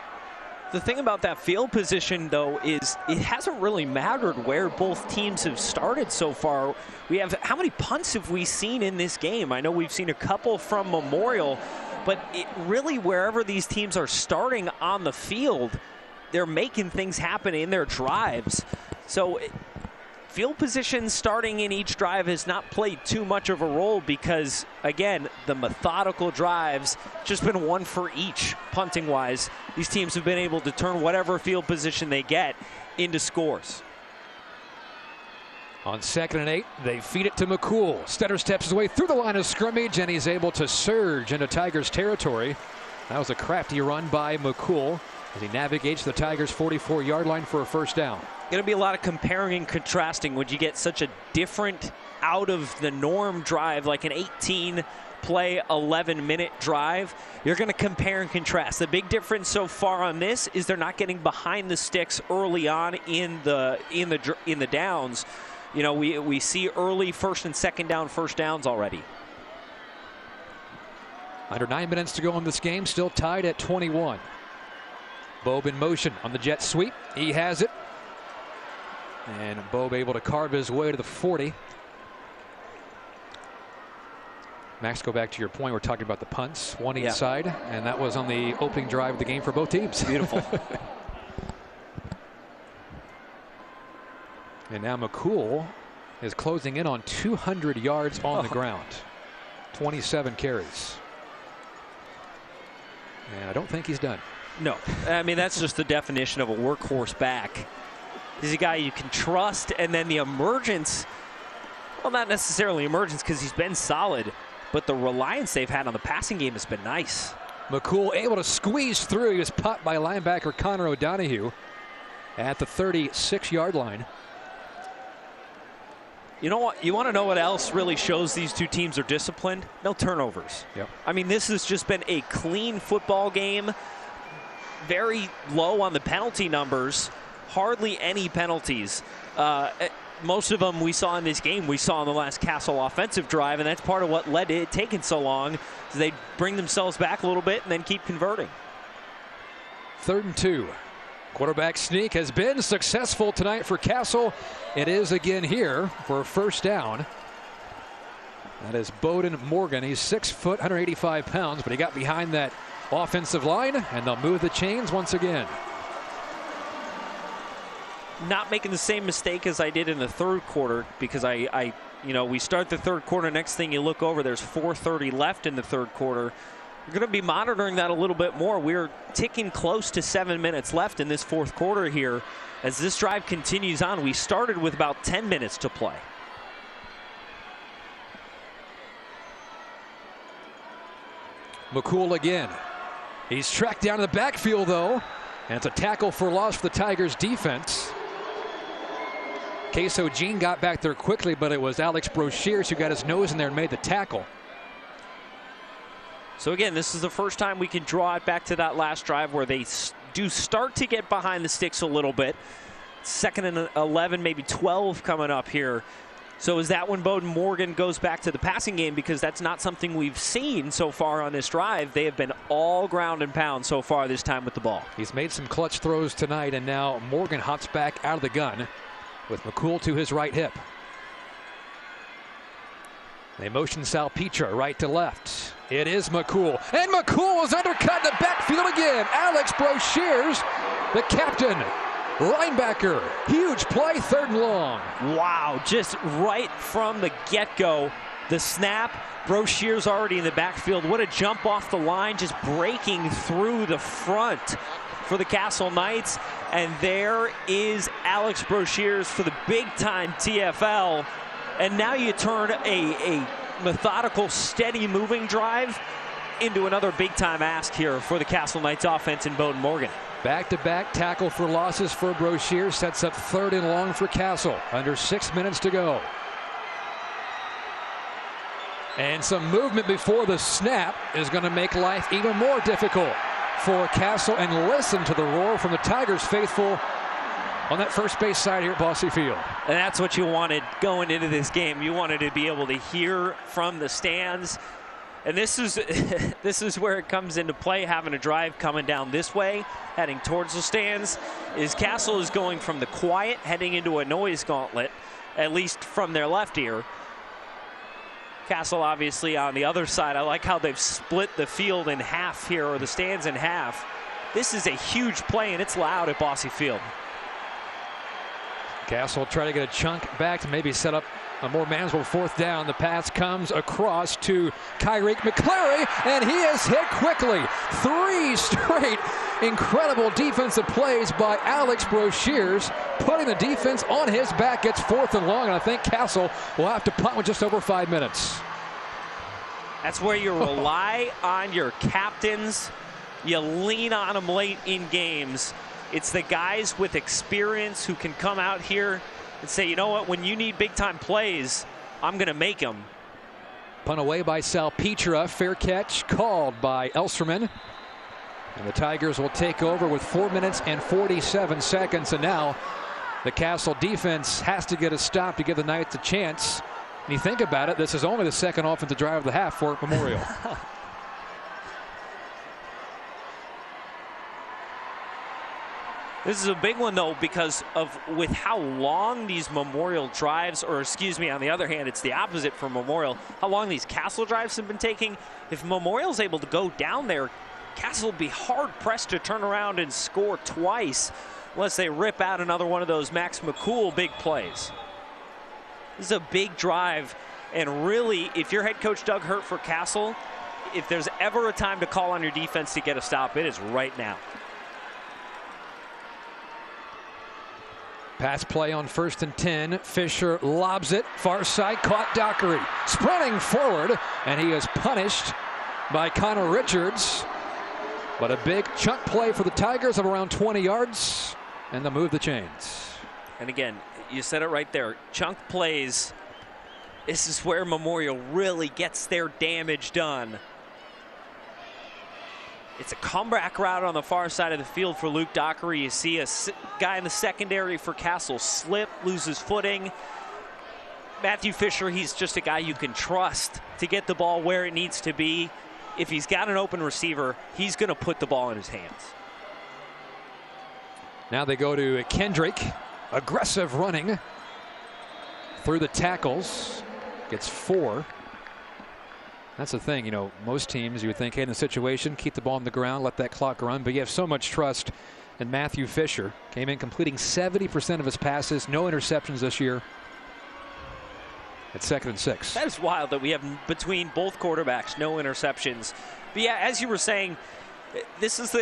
The thing about that field position, though, is it hasn't really mattered where both teams have started so far. We have, how many punts have we seen in this game? I know we've seen a couple from Memorial, but it really, wherever these teams are starting on the field, they're making things happen in their drives. So field position starting in each drive has not played too much of a role because, again, the methodical drives, just been one for each punting-wise. These teams have been able to turn whatever field position they get into scores. On 2nd and 8, they feed it to McCall. Stetter steps his way through the line of scrimmage, and he's able to surge into Tigers territory. That was a crafty run by McCall as he navigates the Tigers' 44-yard line for a first down. Going to be a lot of comparing and contrasting when you get such a different, out-of-the-norm drive like an 18-play, 11-minute drive. You're going to compare and contrast. The big difference so far on this is they're not getting behind the sticks early on in the downs. You know, we see early 1st and 2nd down first downs already. Under 9 minutes to go in this game, still tied at 21. Bobe in motion on the jet sweep. He has it. And Bobe able to carve his way to the 40. Max, go back to your point. We're talking about the punts. One each side, and that was on the opening drive of the game for both teams. Beautiful. And now McCall is closing in on 200 yards on the ground. 27 carries. And I don't think he's done. No. I mean, that's just the definition of a workhorse back. He's a guy you can trust, and then the emergence, well, not necessarily emergence because he's been solid, but the reliance they've had on the passing game has been nice. McCall able to squeeze through. He was popped by linebacker Connor O'Donohue at the 36-yard line. You know what? You want to know what else really shows these two teams are disciplined? No turnovers. Yep. I mean, this has just been a clean football game. Very low on the penalty numbers. Hardly any penalties. Most of them we saw in this game, we saw in the last Castle offensive drive, and that's part of what led to it taking so long. They bring themselves back a little bit and then keep converting. 3rd and 2. Quarterback sneak has been successful tonight for Castle. It is again here for a first down. That is Bowden Morgan. He's 6 foot, 185 pounds, but he got behind that offensive line, and they'll move the chains once again. Not making the same mistake as I did in the 3rd quarter because we start the 3rd quarter. Next thing you look over, there's 4:30 left in the 3rd quarter. We're going to be monitoring that a little bit more. We're ticking close to 7 minutes left in this 4th quarter here. As this drive continues on, we started with about 10 minutes to play. McCall again. He's tracked down in the backfield, though. And it's a tackle for loss for the Tigers defense. Queso Jean got back there quickly, but it was Alex Broshears who got his nose in there and made the tackle. So again, this is the first time we can draw it back to that last drive where they do start to get behind the sticks a little bit. 2nd and 11, maybe 12 coming up here. So is that when Bowden Morgan goes back to the passing game? Because that's not something we've seen so far on this drive. They have been all ground and pound so far this time with the ball. He's made some clutch throws tonight, and now Morgan hops back out of the gun with McCall to his right hip. They motion Salpetra right to left. It is McCall, and McCall is undercut in the backfield again. Alex Broshears, the captain, linebacker. Huge play, 3rd and long. Wow, just right from the get-go, the snap. Broshears already in the backfield. What a jump off the line, just breaking through the front for the Castle Knights. And there is Alex Broshears for the big-time TFL. And now you turn a methodical, steady moving drive into another big-time ask here for the Castle Knights offense in Bowden Morgan. Back-to-back tackle for losses for Broshears sets up 3rd and long for Castle. Under 6 minutes to go. And some movement before the snap is going to make life even more difficult for Castle. And listen to the roar from the Tigers faithful on that first base side here at Bosse Field. And that's what you wanted going into this game. You wanted to be able to hear from the stands. And this is where it comes into play, having a drive coming down this way, heading towards the stands. Is Castle is going from the quiet, heading into a noise gauntlet, at least from their left ear. Castle obviously on the other side. I like how they've split the field in half here, or the stands in half. This is a huge play, and it's loud at Bosse Field. Castle try to get a chunk back to maybe set up a more manageable 4th down. The pass comes across to Kyrique McClary, and he is hit quickly. 3 straight incredible defensive plays by Alex Broshears, putting the defense on his back. Gets 4th and long, and I think Castle will have to punt with just over 5 minutes. That's where you rely on your captains. You lean on them late in games. It's the guys with experience who can come out here and say, you know what, when you need big-time plays, I'm going to make them. Punt away by Salpetra. Fair catch called by Elserman. And the Tigers will take over with 4 minutes and 47 seconds. And now the Castle defense has to get a stop to give the Knights a chance. And you think about it, this is only the 2nd offensive drive of the half for Memorial. This is a big one, though, because of with how long these Memorial drives, or excuse me, on the other hand, it's the opposite for Memorial, how long these Castle drives have been taking. If Memorial's able to go down there, Castle will be hard-pressed to turn around and score twice unless they rip out another one of those Max McCall big plays. This is a big drive, and really, if you're head coach Doug Hurt for Castle, if there's ever a time to call on your defense to get a stop, it is right now. Pass play on 1st and 10. Fisher lobs it. Far side, caught Dockery. Sprinting forward, and he is punished by Connor Richards. But a big chunk play for the Tigers of around 20 yards, and they'll move the chains. And again, you said it right there. Chunk plays. This is where Memorial really gets their damage done. It's a comeback route on the far side of the field for Luke Dockery. You see a guy in the secondary for Castle slip, loses footing. Matthew Fisher, he's just a guy you can trust to get the ball where it needs to be. If he's got an open receiver, he's going to put the ball in his hands. Now they go to Kendrick. Aggressive running through the tackles. Gets 4. That's the thing, you know, most teams you would think, hey, in the situation, keep the ball on the ground, let that clock run. But you have so much trust in Matthew Fisher. Came in completing 70% of his passes, no interceptions this year. At 2nd and 6. That is wild that we have between both quarterbacks no interceptions. But yeah, as you were saying, this is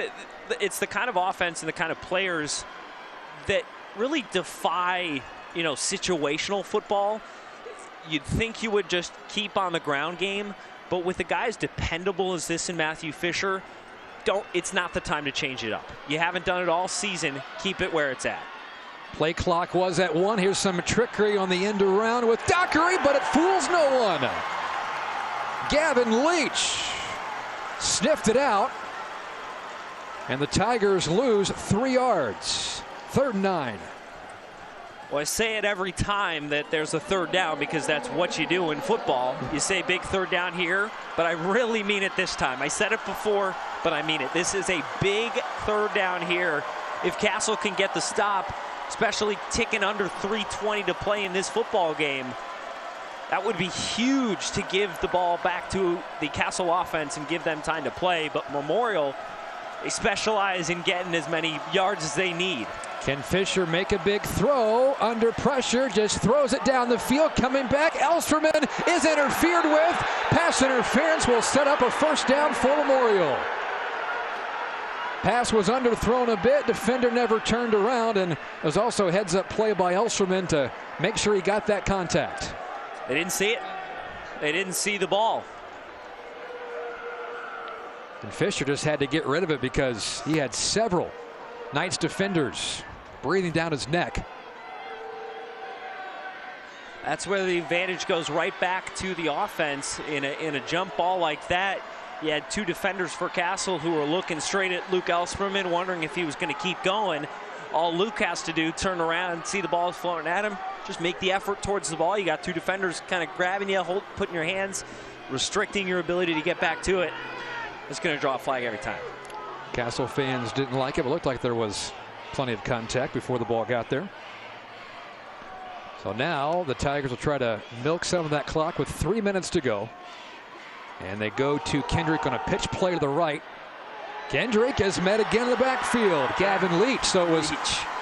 it's the kind of offense and the kind of players that really defy, you know, situational football. You'd think you would just keep on the ground game, But with a guy as dependable as this in Matthew Fisher, it's not the time to change it up. You haven't done it all season. Keep it where it's at. Play clock was at 1. Here's some trickery on the end around with Dockery, but it fools no one. Gavin Leach sniffed it out, and the Tigers lose 3 yards. 3rd and 9. Well, I say it every time that there's a 3rd down because that's what you do in football. You say big 3rd down here, but I really mean it this time. I said it before, but I mean it. This is a big 3rd down here. If Castle can get the stop, especially ticking under 3:20 to play in this football game, that would be huge to give the ball back to the Castle offense and give them time to play. But Memorial, they specialize in getting as many yards as they need. Can Fisher make a big throw under pressure? Just throws it down the field. Coming back, Elsterman is interfered with. Pass interference will set up a 1st down for Memorial. Pass was underthrown a bit. Defender never turned around, and there's also heads-up play by Elsterman to make sure he got that contact. They didn't see it. They didn't see the ball. And Fisher just had to get rid of it because he had several Knights defenders breathing down his neck. That's where the advantage goes right back to the offense in a jump ball like that. You had 2 defenders for Castle who were looking straight at Luke Elsterman, wondering if he was going to keep going. All Luke has to do, turn around and see the ball floating at him. Just make the effort towards the ball. You got 2 defenders kind of grabbing you, putting your hands, restricting your ability to get back to it. It's going to draw a flag every time. Castle fans didn't like it, but looked like there was plenty of contact before the ball got there. So now the Tigers will try to milk some of that clock with 3 minutes to go. And they go to Kendrick on a pitch play to the right. Kendrick is met again in the backfield. Gavin Leach. So it was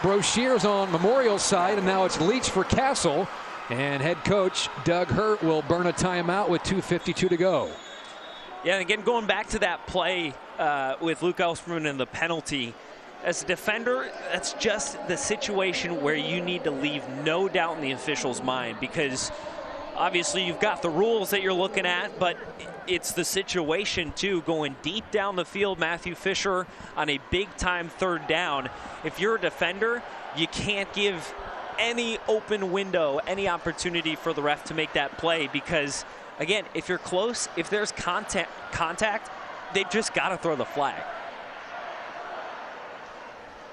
Brochier's on Memorial's side, and now it's Leach for Castle. And head coach Doug Hurt will burn a timeout with 2:52 to go. Yeah, and again, going back to that play with Luke Elsterman and the penalty, as a defender, that's just the situation where you need to leave no doubt in the official's mind, because obviously you've got the rules that you're looking at, but it's the situation too, going deep down the field. Matthew Fisher on a big-time 3rd down. If you're a defender, you can't give any open window, any opportunity for the ref to make that play, because again, if you're close, if there's contact, they've just got to throw the flag.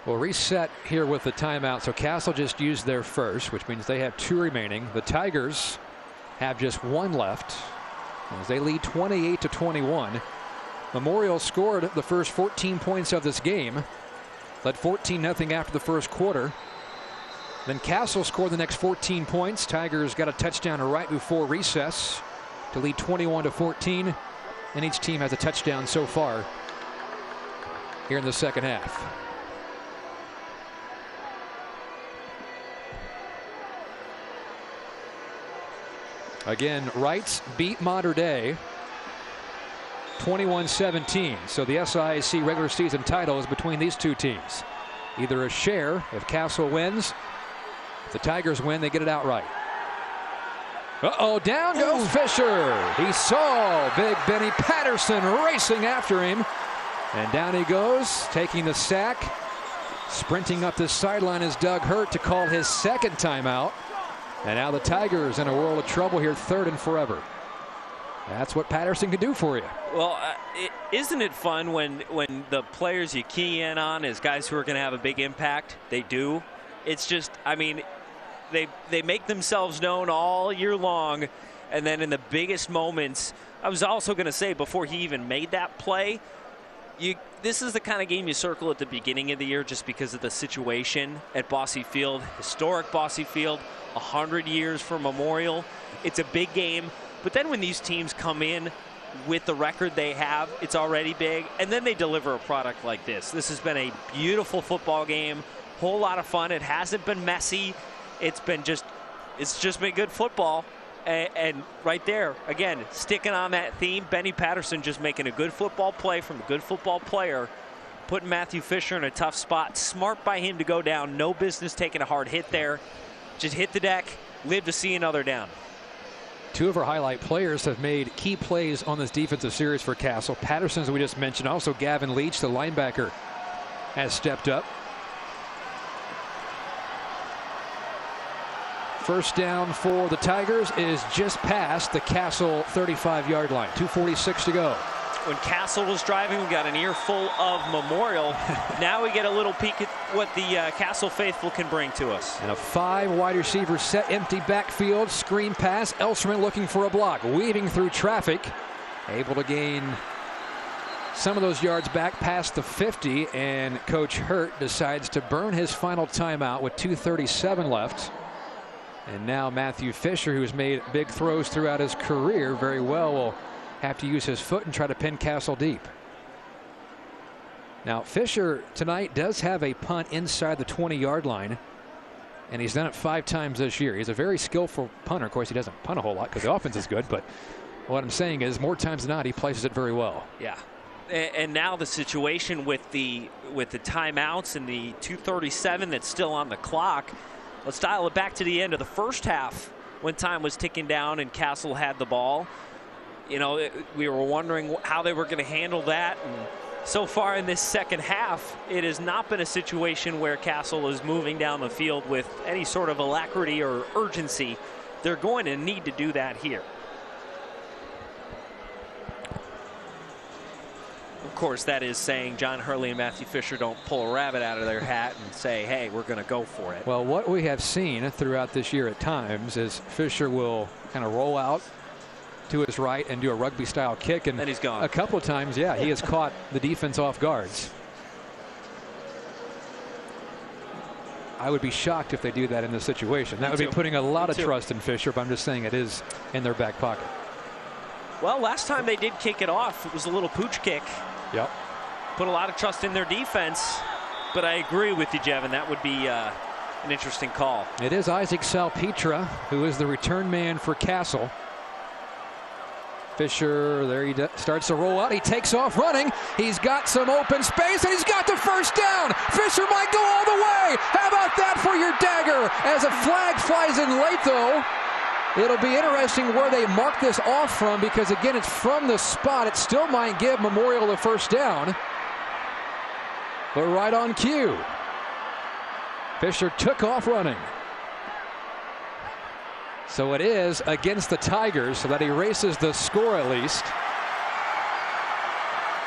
We'll reset here with the timeout. So Castle just used their first, which means they have 2 remaining. The Tigers have just 1 left as they lead 28-21. Memorial scored the first 14 points of this game, led 14-0 after the first quarter. Then Castle scored the next 14 points. Tigers got a touchdown right before recess to lead 21-14, and each team has a touchdown so far here in the second half. Again, Wrights beat Mater Dei 21-17. So the SIAC regular season title is between these 2 teams. Either a share if Castle wins. If the Tigers win, they get it outright. Uh-oh, down goes Fisher. He saw Big Benny Patterson racing after him. And down he goes, taking the sack. Sprinting up the sideline is Doug Hurt to call his 2nd timeout. And now the Tigers in a world of trouble here, 3rd and forever. That's what Patterson can do for you. Well, isn't it fun when the players you key in on is guys who are going to have a big impact? They do. It's just, I mean, they make themselves known all year long, and then in the biggest moments, I was also going to say before he even made that play, this is the kind of game you circle at the beginning of the year just because of the situation at Bosse Field. Historic Bosse Field, 100 years for Memorial. It's a big game. But then when these teams come in with the record they have, it's already big. And then they deliver a product like this. This has been a beautiful football game. Whole lot of fun. It hasn't been messy. It's just been good football. And right there, again, sticking on that theme, Benny Patterson just making a good football play from a good football player, putting Matthew Fisher in a tough spot. Smart by him to go down. No business taking a hard hit there. Just hit the deck, live to see another down. Two of our highlight players have made key plays on this defensive series for Castle. Patterson, as we just mentioned, also Gavin Leach, the linebacker, has stepped up. First down for the Tigers is just past the Castle 35-yard line. 2:46 to go. When Castle was driving, we got an earful of Memorial. Now we get a little peek at what the Castle faithful can bring to us. And a 5 wide receiver set, empty backfield, screen pass. Elserman looking for a block, weaving through traffic, able to gain some of those yards back past the 50, and Coach Hurt decides to burn his final timeout with 2:37 left. And now Matthew Fisher, who's made big throws throughout his career very well, will have to use his foot and try to pin Castle deep. Now Fisher tonight does have a punt inside the 20-yard line, and he's done it 5 times this year. He's a very skillful punter. Of course, he doesn't punt a whole lot because the offense is good, but what I'm saying is more times than not he places it very well. Yeah. And now the situation with the timeouts and the 2:37 that's still on the clock. Let's dial it back to the end of the first half when time was ticking down and Castle had the ball. You know, we were wondering how they were going to handle that. And so far in this second half, it has not been a situation where Castle is moving down the field with any sort of alacrity or urgency. They're going to need to do that here. Of course, that is saying John Hurley and Matthew Fisher don't pull a rabbit out of their hat and say, hey, we're going to go for it. Well, what we have seen throughout this year at times is Fisher will kind of roll out to his right and do a rugby style kick, and then he's gone. A couple of times, yeah, he has caught the defense off guards. I would be shocked if they do that in this situation. That would be putting a lot of trust in Fisher, but I'm just saying it is in their back pocket. Well, last time they did kick it off, it was a little pooch kick. Yep. Put a lot of trust in their defense, but I agree with you, Jevin. That would be an interesting call. It is Isaac Salpetra who is the return man for Castle. Fisher, there he starts to roll out. He takes off running. He's got some open space, and he's got the first down. Fisher might go all the way. How about that for your dagger? As a flag flies in late, though, it'll be interesting where they mark this off from, because, again, it's from the spot. It still might give Memorial the first down, but right on cue. Fisher took off running. So it is against the Tigers, so that erases the score at least.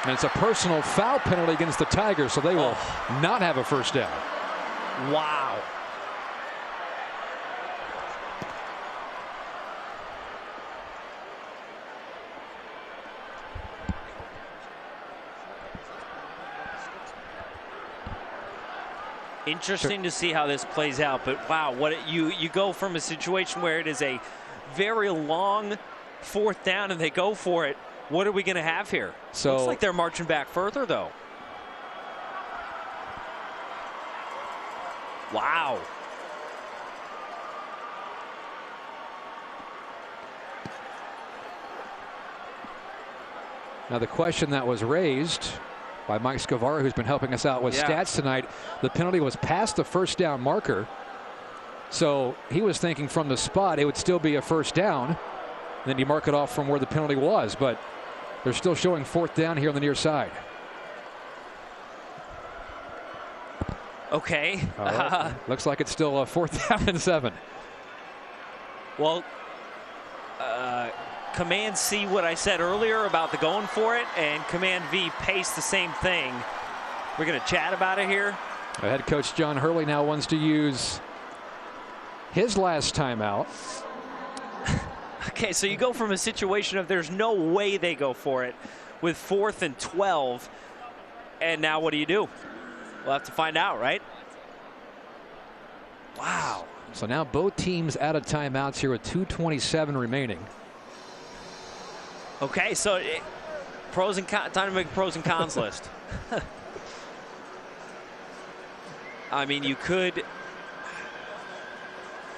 And it's a personal foul penalty against the Tigers, so they will not have a first down. Wow. Interesting to see how this plays out, but wow, you go from a situation where it is a very long fourth down and they go for it. What are we going to have here? So looks like they're marching back further, though. Wow. Now the question that was raised by Mike Scavara, who's been helping us out with stats tonight, the penalty was past the first down marker. So he was thinking from the spot it would still be a first down. And then you mark it off from where the penalty was, but they're still showing fourth down here on the near side. Okay. Looks like it's still a fourth down and 7. Well, Command C what I said earlier about the going for it, and Command V paste the same thing. We're going to chat about it here. Head coach John Hurley now wants to use his last timeout. Okay, so you go from a situation of there's no way they go for it with 4th and 12, and now what do you do? We'll have to find out, right? Wow. So now both teams out of timeouts here with 2:27 remaining. Okay, so pros and cons, time to make a pros and cons list. I mean, you could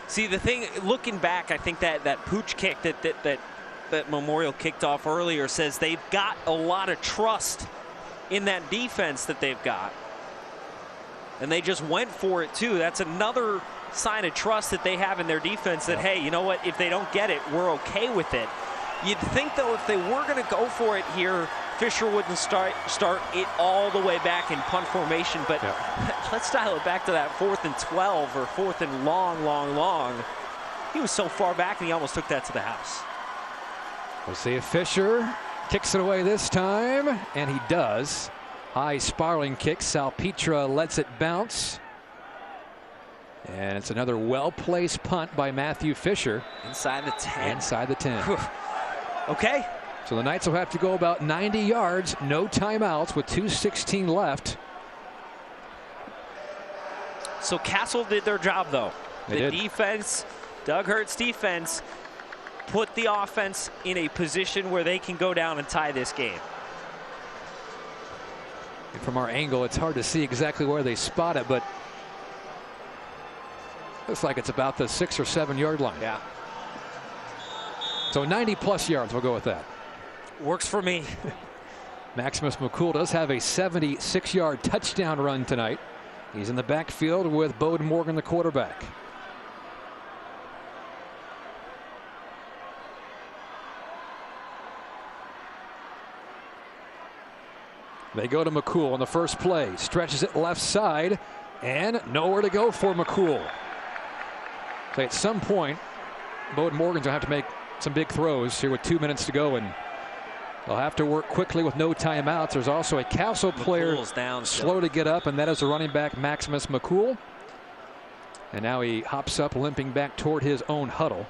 see the thing. Looking back, I think that pooch kick that Memorial kicked off earlier says they've got a lot of trust in that defense that they've got, and they just went for it too. That's another sign of trust that they have in their defense that, hey, you know what, if they don't get it, we're okay with it. You'd think, though, if they were going to go for it here, Fisher wouldn't start it all the way back in punt formation, but let's dial it back to that 4th and 12 or 4th and long. He was so far back and he almost took that to the house. We'll see if Fisher kicks it away this time, and he does. High spiraling kick. Salpetra lets it bounce. And it's another well-placed punt by Matthew Fisher. Inside the 10. Inside the 10. Okay. So the Knights will have to go about 90 yards, no timeouts with 2:16 left. So Castle did their job, though. The defense, Doug Hurt's defense, put the offense in a position where they can go down and tie this game. And from our angle, it's hard to see exactly where they spot it, but looks like it's about the 6 or 7 yard line. Yeah. So 90+ yards, we'll go with that. Works for me. Maximus McCool does have a 76-yard touchdown run tonight. He's in the backfield with Bode Morgan, the quarterback. They go to McCool on the first play. Stretches it left side, and nowhere to go for McCool. So at some point, Bode Morgan's going to have to make some big throws here with 2 minutes to go, and they'll have to work quickly with no timeouts. There's also a Castle player down, slow to get up, and that is the running back Maximus McCool. And now he hops up, limping back toward his own huddle.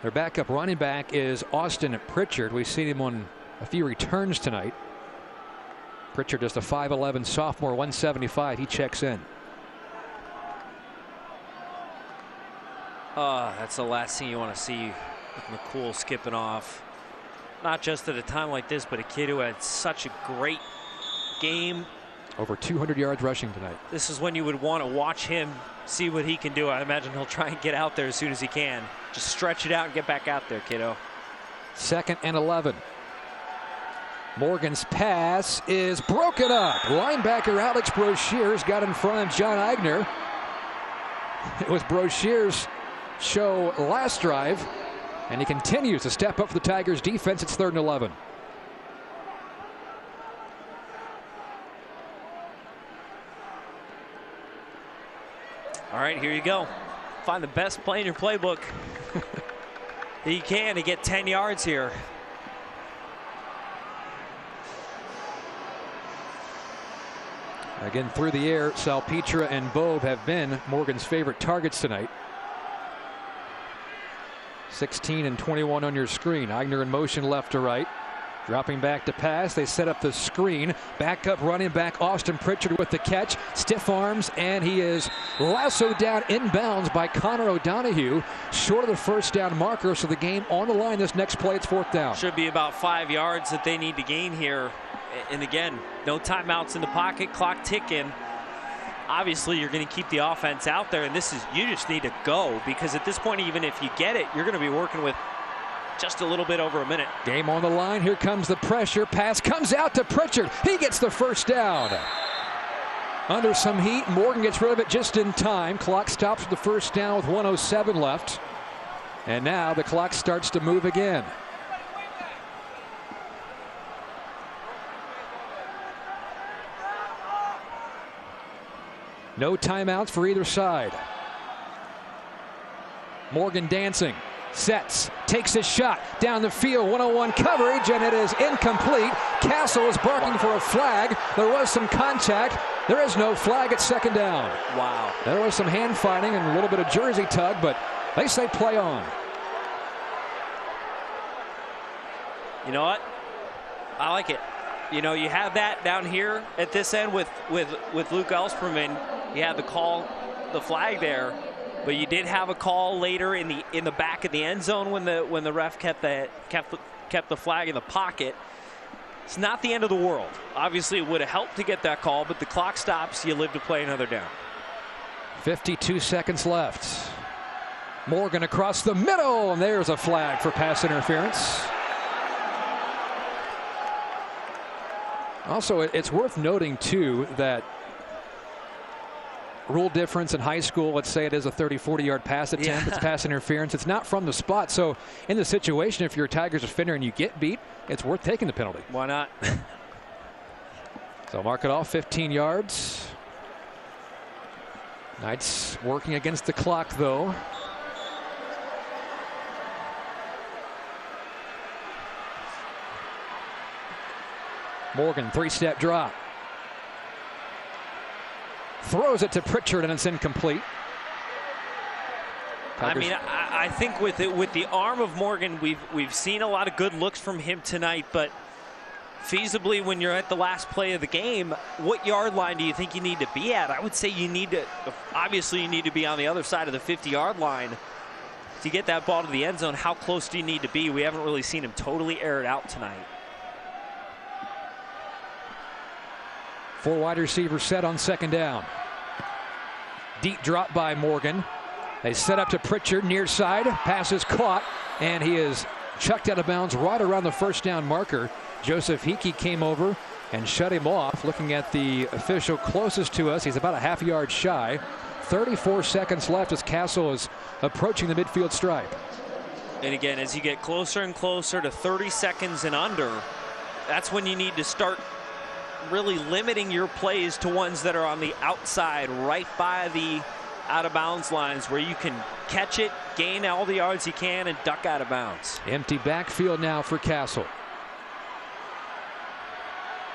Their backup running back is Austin Pritchard. We've seen him on a few returns tonight. Pritchard, just a 5'11" sophomore, 175. He checks in. That's the last thing you want to see with McCool skipping off. Not just at a time like this, but a kid who had such a great game. Over 200 yards rushing tonight. This is when you would want to watch him, see what he can do. I imagine he'll try and get out there as soon as he can. Just stretch it out and get back out there, kiddo. 2nd and 11. Morgan's pass is broken up. Linebacker Alex Brochier's got in front of John Eigner. It was Brochier's show last drive, and he continues to step up for the Tigers defense. It's 3rd and 11. All right, here you go. Find the best play in your playbook that you can to get 10 yards here. Again, through the air, Salpetra and Bove have been Morgan's favorite targets tonight. 16 and 21 on your screen. Eigner in motion left to right. Dropping back to pass. They set up the screen. Backup running back Austin Pritchard with the catch. Stiff arms, and he is lassoed down inbounds by Connor O'Donohue. Short of the first down marker, so the game on the line. This next play, it's 4th down. Should be about 5 yards that they need to gain here. And again, no timeouts in the pocket, clock ticking. Obviously, you're going to keep the offense out there, and this is, you just need to go, because at this point, even if you get it, you're going to be working with just a little bit over a minute. Game on the line. Here comes the pressure. Pass comes out to Pritchard. He gets the first down. Under some heat, Morgan gets rid of it just in time. Clock stops with the first down with 1:07 left. And now the clock starts to move again. No timeouts for either side. Morgan dancing. Sets, takes a shot down the field, 101 coverage, and it is incomplete. Castle is barking for a flag. There was some contact. There is no flag at 2nd down. Wow. There was some hand fighting and a little bit of jersey tug, but they say play on. You know what? I like it. You know, you have that down here at this end with Luke Elsperman. You had the call, the flag there. But you did have a call later in the back of the end zone when the ref kept the flag in the pocket. It's not the end of the world. Obviously, it would have helped to get that call, but the clock stops. You live to play another down. 52 seconds left. Morgan across the middle, and there's a flag for pass interference. Also, it's worth noting, too, that rule difference in high school, let's say it is a 30-40 yard pass attempt, it's pass interference, it's not from the spot. So in the situation, if you're a Tigers defender and you get beat, it's worth taking the penalty. Why not? So mark it off, 15 yards. Knights working against the clock, though. Morgan, 3-step drop. Throws it to Pritchard, and it's incomplete. I mean, I think with the arm of Morgan, we've seen a lot of good looks from him tonight, but feasibly, when you're at the last play of the game, what yard line do you think you need to be at? I would say you need to, obviously you need to be on the other side of the 50-yard line to get that ball to the end zone. How close do you need to be? We haven't really seen him totally air it out tonight. 4 wide receivers set on 2nd down. Deep drop by Morgan. They set up to Pritchard, near side. Pass is caught, and he is chucked out of bounds right around the 1st down marker. Joseph Hickey came over and shut him off. Looking at the official closest to us, he's about a half yard shy. 34 seconds left as Castle is approaching the midfield stripe. And again, as you get closer and closer to 30 seconds and under, that's when you need to start really limiting your plays to ones that are on the outside, right by the out of bounds lines, where you can catch it, gain all the yards you can, and duck out of bounds. Empty backfield now for Castle.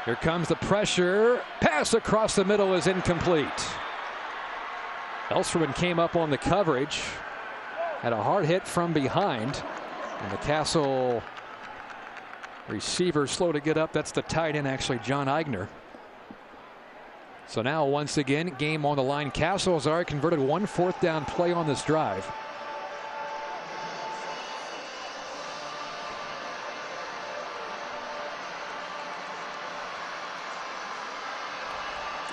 Here comes the pressure. Pass across the middle is incomplete. Elserman came up on the coverage, had a hard hit from behind, and the Castle receiver slow to get up. That's the tight end, actually, John Eigner. So now once again, game on the line. Castle has already converted 1 4th down play on this drive.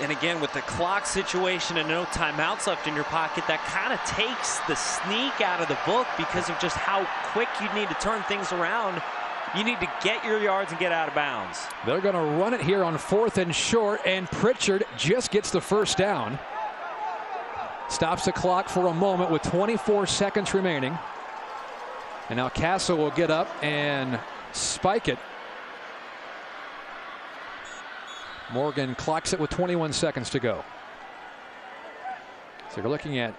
And again, with the clock situation and no timeouts left in your pocket, that kind of takes the sneak out of the book because of just how quick you need to turn things around. You need to get your yards and get out of bounds. They're going to run it here on 4th and short, and Pritchard just gets the 1st down. Stops the clock for a moment with 24 seconds remaining. And now Castle will get up and spike it. Morgan clocks it with 21 seconds to go. So you're looking at,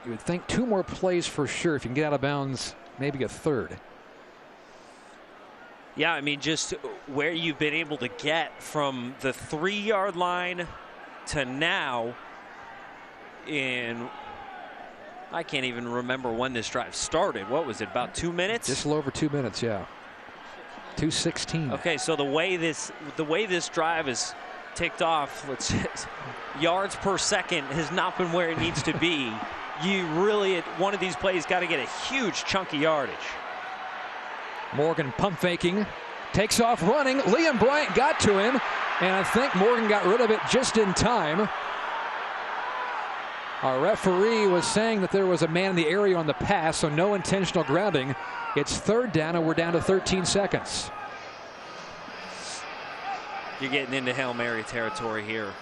you would think, 2 more plays for sure. If you can get out of bounds, maybe a 3rd. Yeah, I mean, just where you've been able to get from the 3-yard line to now in, I can't even remember when this drive started. What was it, about 2 minutes? Just a little over 2 minutes, yeah. 2:16. Okay, so the way this drive is ticked off, yards per second has not been where it needs to be. You really, at one of these plays, got to get a huge chunky yardage. Morgan pump faking, takes off running. Liam Bryant got to him, and I think Morgan got rid of it just in time. Our referee was saying that there was a man in the area on the pass, so no intentional grounding. It's 3rd down, and we're down to 13 seconds. You're getting into Hail Mary territory here.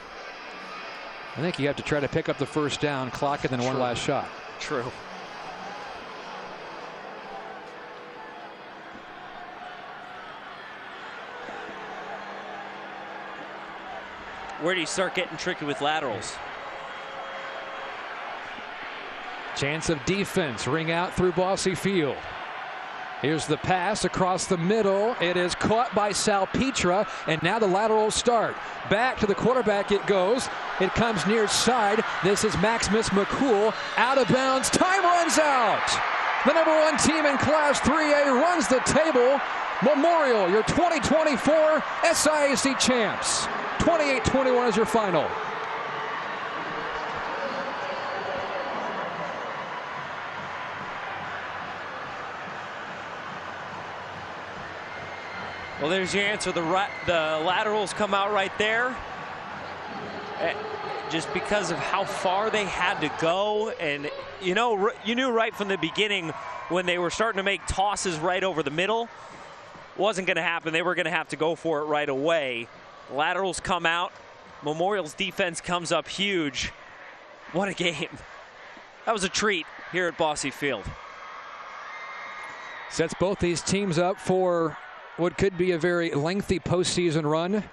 I think you have to try to pick up the 1st down, clock it, and then one last shot. True. Where do you start getting tricky with laterals? Chance of defense. Ring out through Bosse Field. Here's the pass across the middle. It is caught by Salpetra, and now the laterals start. Back to the quarterback it goes. It comes near side. This is Maximus McCall out of bounds. Time runs out. The #1 team in Class 3A runs the table. Memorial, your 2024 SIAC champs. 28-21 is your final. Well, there's your answer. The laterals come out right there. Just because of how far they had to go, and you knew right from the beginning when they were starting to make tosses right over the middle, wasn't going to happen. They were going to have to go for it right away. Laterals come out. Memorial's defense comes up huge. What a game. That was a treat here at Bosse Field. Sets both these teams up for what could be a very lengthy postseason run.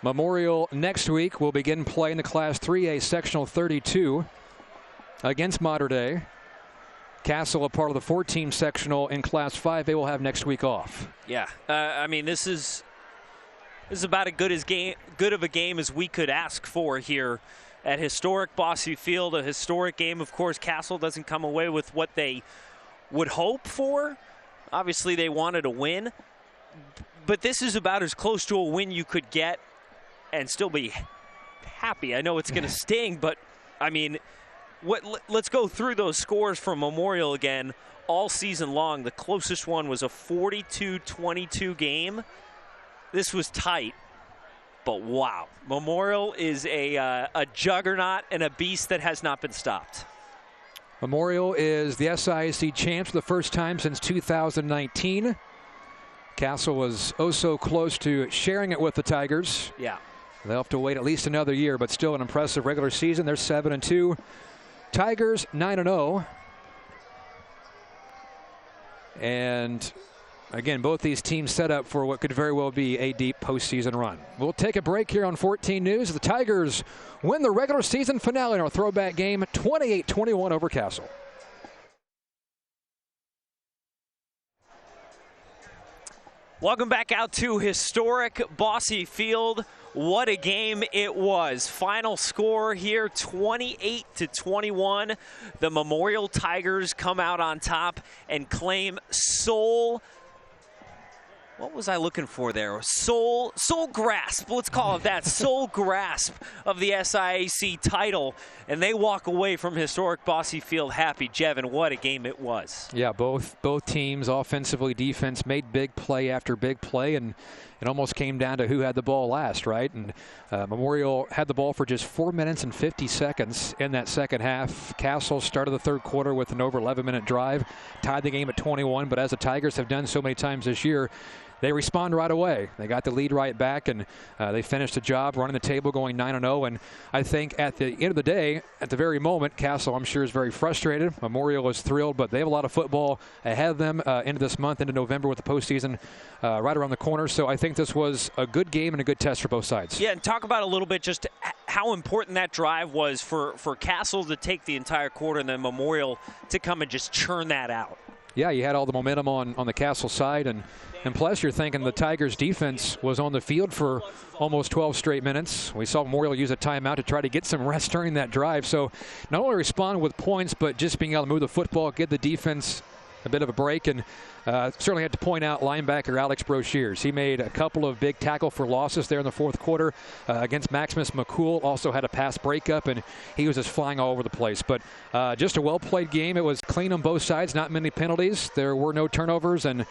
Memorial next week will begin play in the Class 3A Sectional 32 against Mater Dei. Castle, a part of the 14 sectional in Class 5A, will have next week off. Yeah, I mean, this is about as good of a game as we could ask for here at Historic Bosse Field. A historic game, of course. Castle doesn't come away with what they would hope for. Obviously, they wanted a win, but this is about as close to a win you could get and still be happy. I know it's going to sting, but I mean, let's go through those scores from Memorial again. All season long, the closest one was a 42-22 game. This was tight, but wow. Memorial is a juggernaut and a beast that has not been stopped. Memorial is the SIAC champs for the first time since 2019. Castle was oh so close to sharing it with the Tigers. Yeah. They'll have to wait at least another year, but still an impressive regular season. They're 7-2. Tigers 9-0. And again, both these teams set up for what could very well be a deep postseason run. We'll take a break here on 14 News. The Tigers win the regular season finale in our throwback game, 28-21 over Castle. Welcome back out to Historic Bosse Field. What a game it was. Final score here, 28-21. The Memorial Tigers come out on top and claim what was I looking for there? Sole grasp, let's call it that. Sole grasp of the SIAC title. And they walk away from Historic Bosse Field happy. Jevin, what a game it was. Yeah, both teams, offensively, defense, made big play after big play, and it almost came down to who had the ball last, right? And Memorial had the ball for just 4 minutes and 50 seconds in that second half. Castle started the third quarter with an over 11-minute drive, tied the game at 21, but as the Tigers have done so many times this year, they respond right away. They got the lead right back, and they finished the job running the table, going 9-0. And I think at the end of the day, at the very moment, Castle, I'm sure, is very frustrated. Memorial is thrilled, but they have a lot of football ahead of them into this month, into November, with the postseason right around the corner. So I think this was a good game and a good test for both sides. Yeah, and talk about a little bit just how important that drive was for Castle to take the entire quarter and then Memorial to come and just churn that out. Yeah, you had all the momentum on the Castle side, and plus you're thinking the Tigers defense was on the field for almost 12 straight minutes. We saw Memorial use a timeout to try to get some rest during that drive. So not only respond with points, but just being able to move the football, give the defense a bit of a break. And certainly had to point out linebacker Alex Broshears. He made a couple of big tackle for losses there in the fourth quarter against Maximus McCall. Also had a pass breakup, and he was just flying all over the place. But just a well-played game. It was clean on both sides, not many penalties. There were no turnovers, and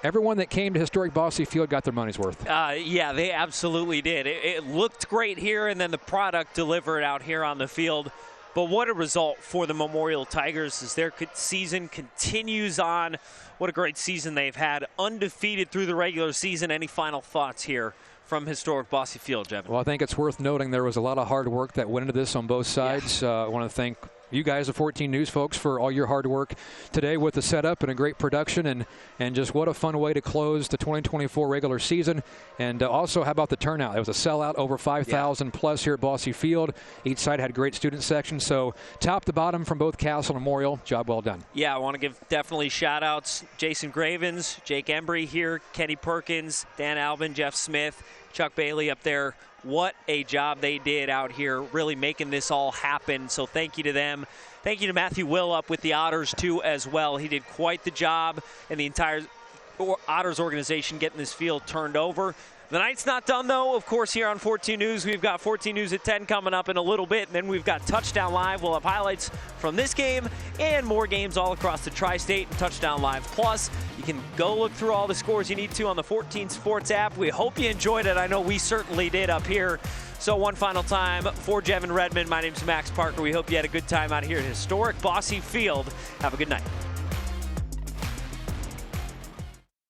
everyone that came to Historic Bosse Field got their money's worth. Yeah, they absolutely did. It looked great here, and then the product delivered out here on the field. But what a result for the Memorial Tigers as their season continues on. What a great season they've had, undefeated through the regular season. Any final thoughts here from Historic Bosse Field, Jevin? Well, I think it's worth noting there was a lot of hard work that went into this on both sides. I want to thank you guys, the 14 News folks, for all your hard work today with the setup and a great production, and just what a fun way to close the 2024 regular season. And also, how about the turnout? It was a sellout, over 5,000 plus here at Bosse Field. Each side had great student sections, so top to bottom from both Castle and Memorial, job well done. Yeah, I want to give definitely shout-outs. Jason Gravens, Jake Embry here, Kenny Perkins, Dan Albin, Jeff Smith, Chuck Bailey up there. What a job they did out here, really making this all happen. So thank you to them. Thank you to Matthew Will up with the Otters, too, as well. He did quite the job, and the entire Otters organization getting this field turned over. The night's not done, though. Of course, here on 14 News, we've got 14 News at 10 coming up in a little bit. And then we've got Touchdown Live. We'll have highlights from this game and more games all across the Tri-State and Touchdown Live Plus. You can go look through all the scores you need to on the 14 Sports app. We hope you enjoyed it. I know we certainly did up here. So one final time for Jevin Redmond, my name's Max Parker. We hope you had a good time out here at Historic Bosse Field. Have a good night.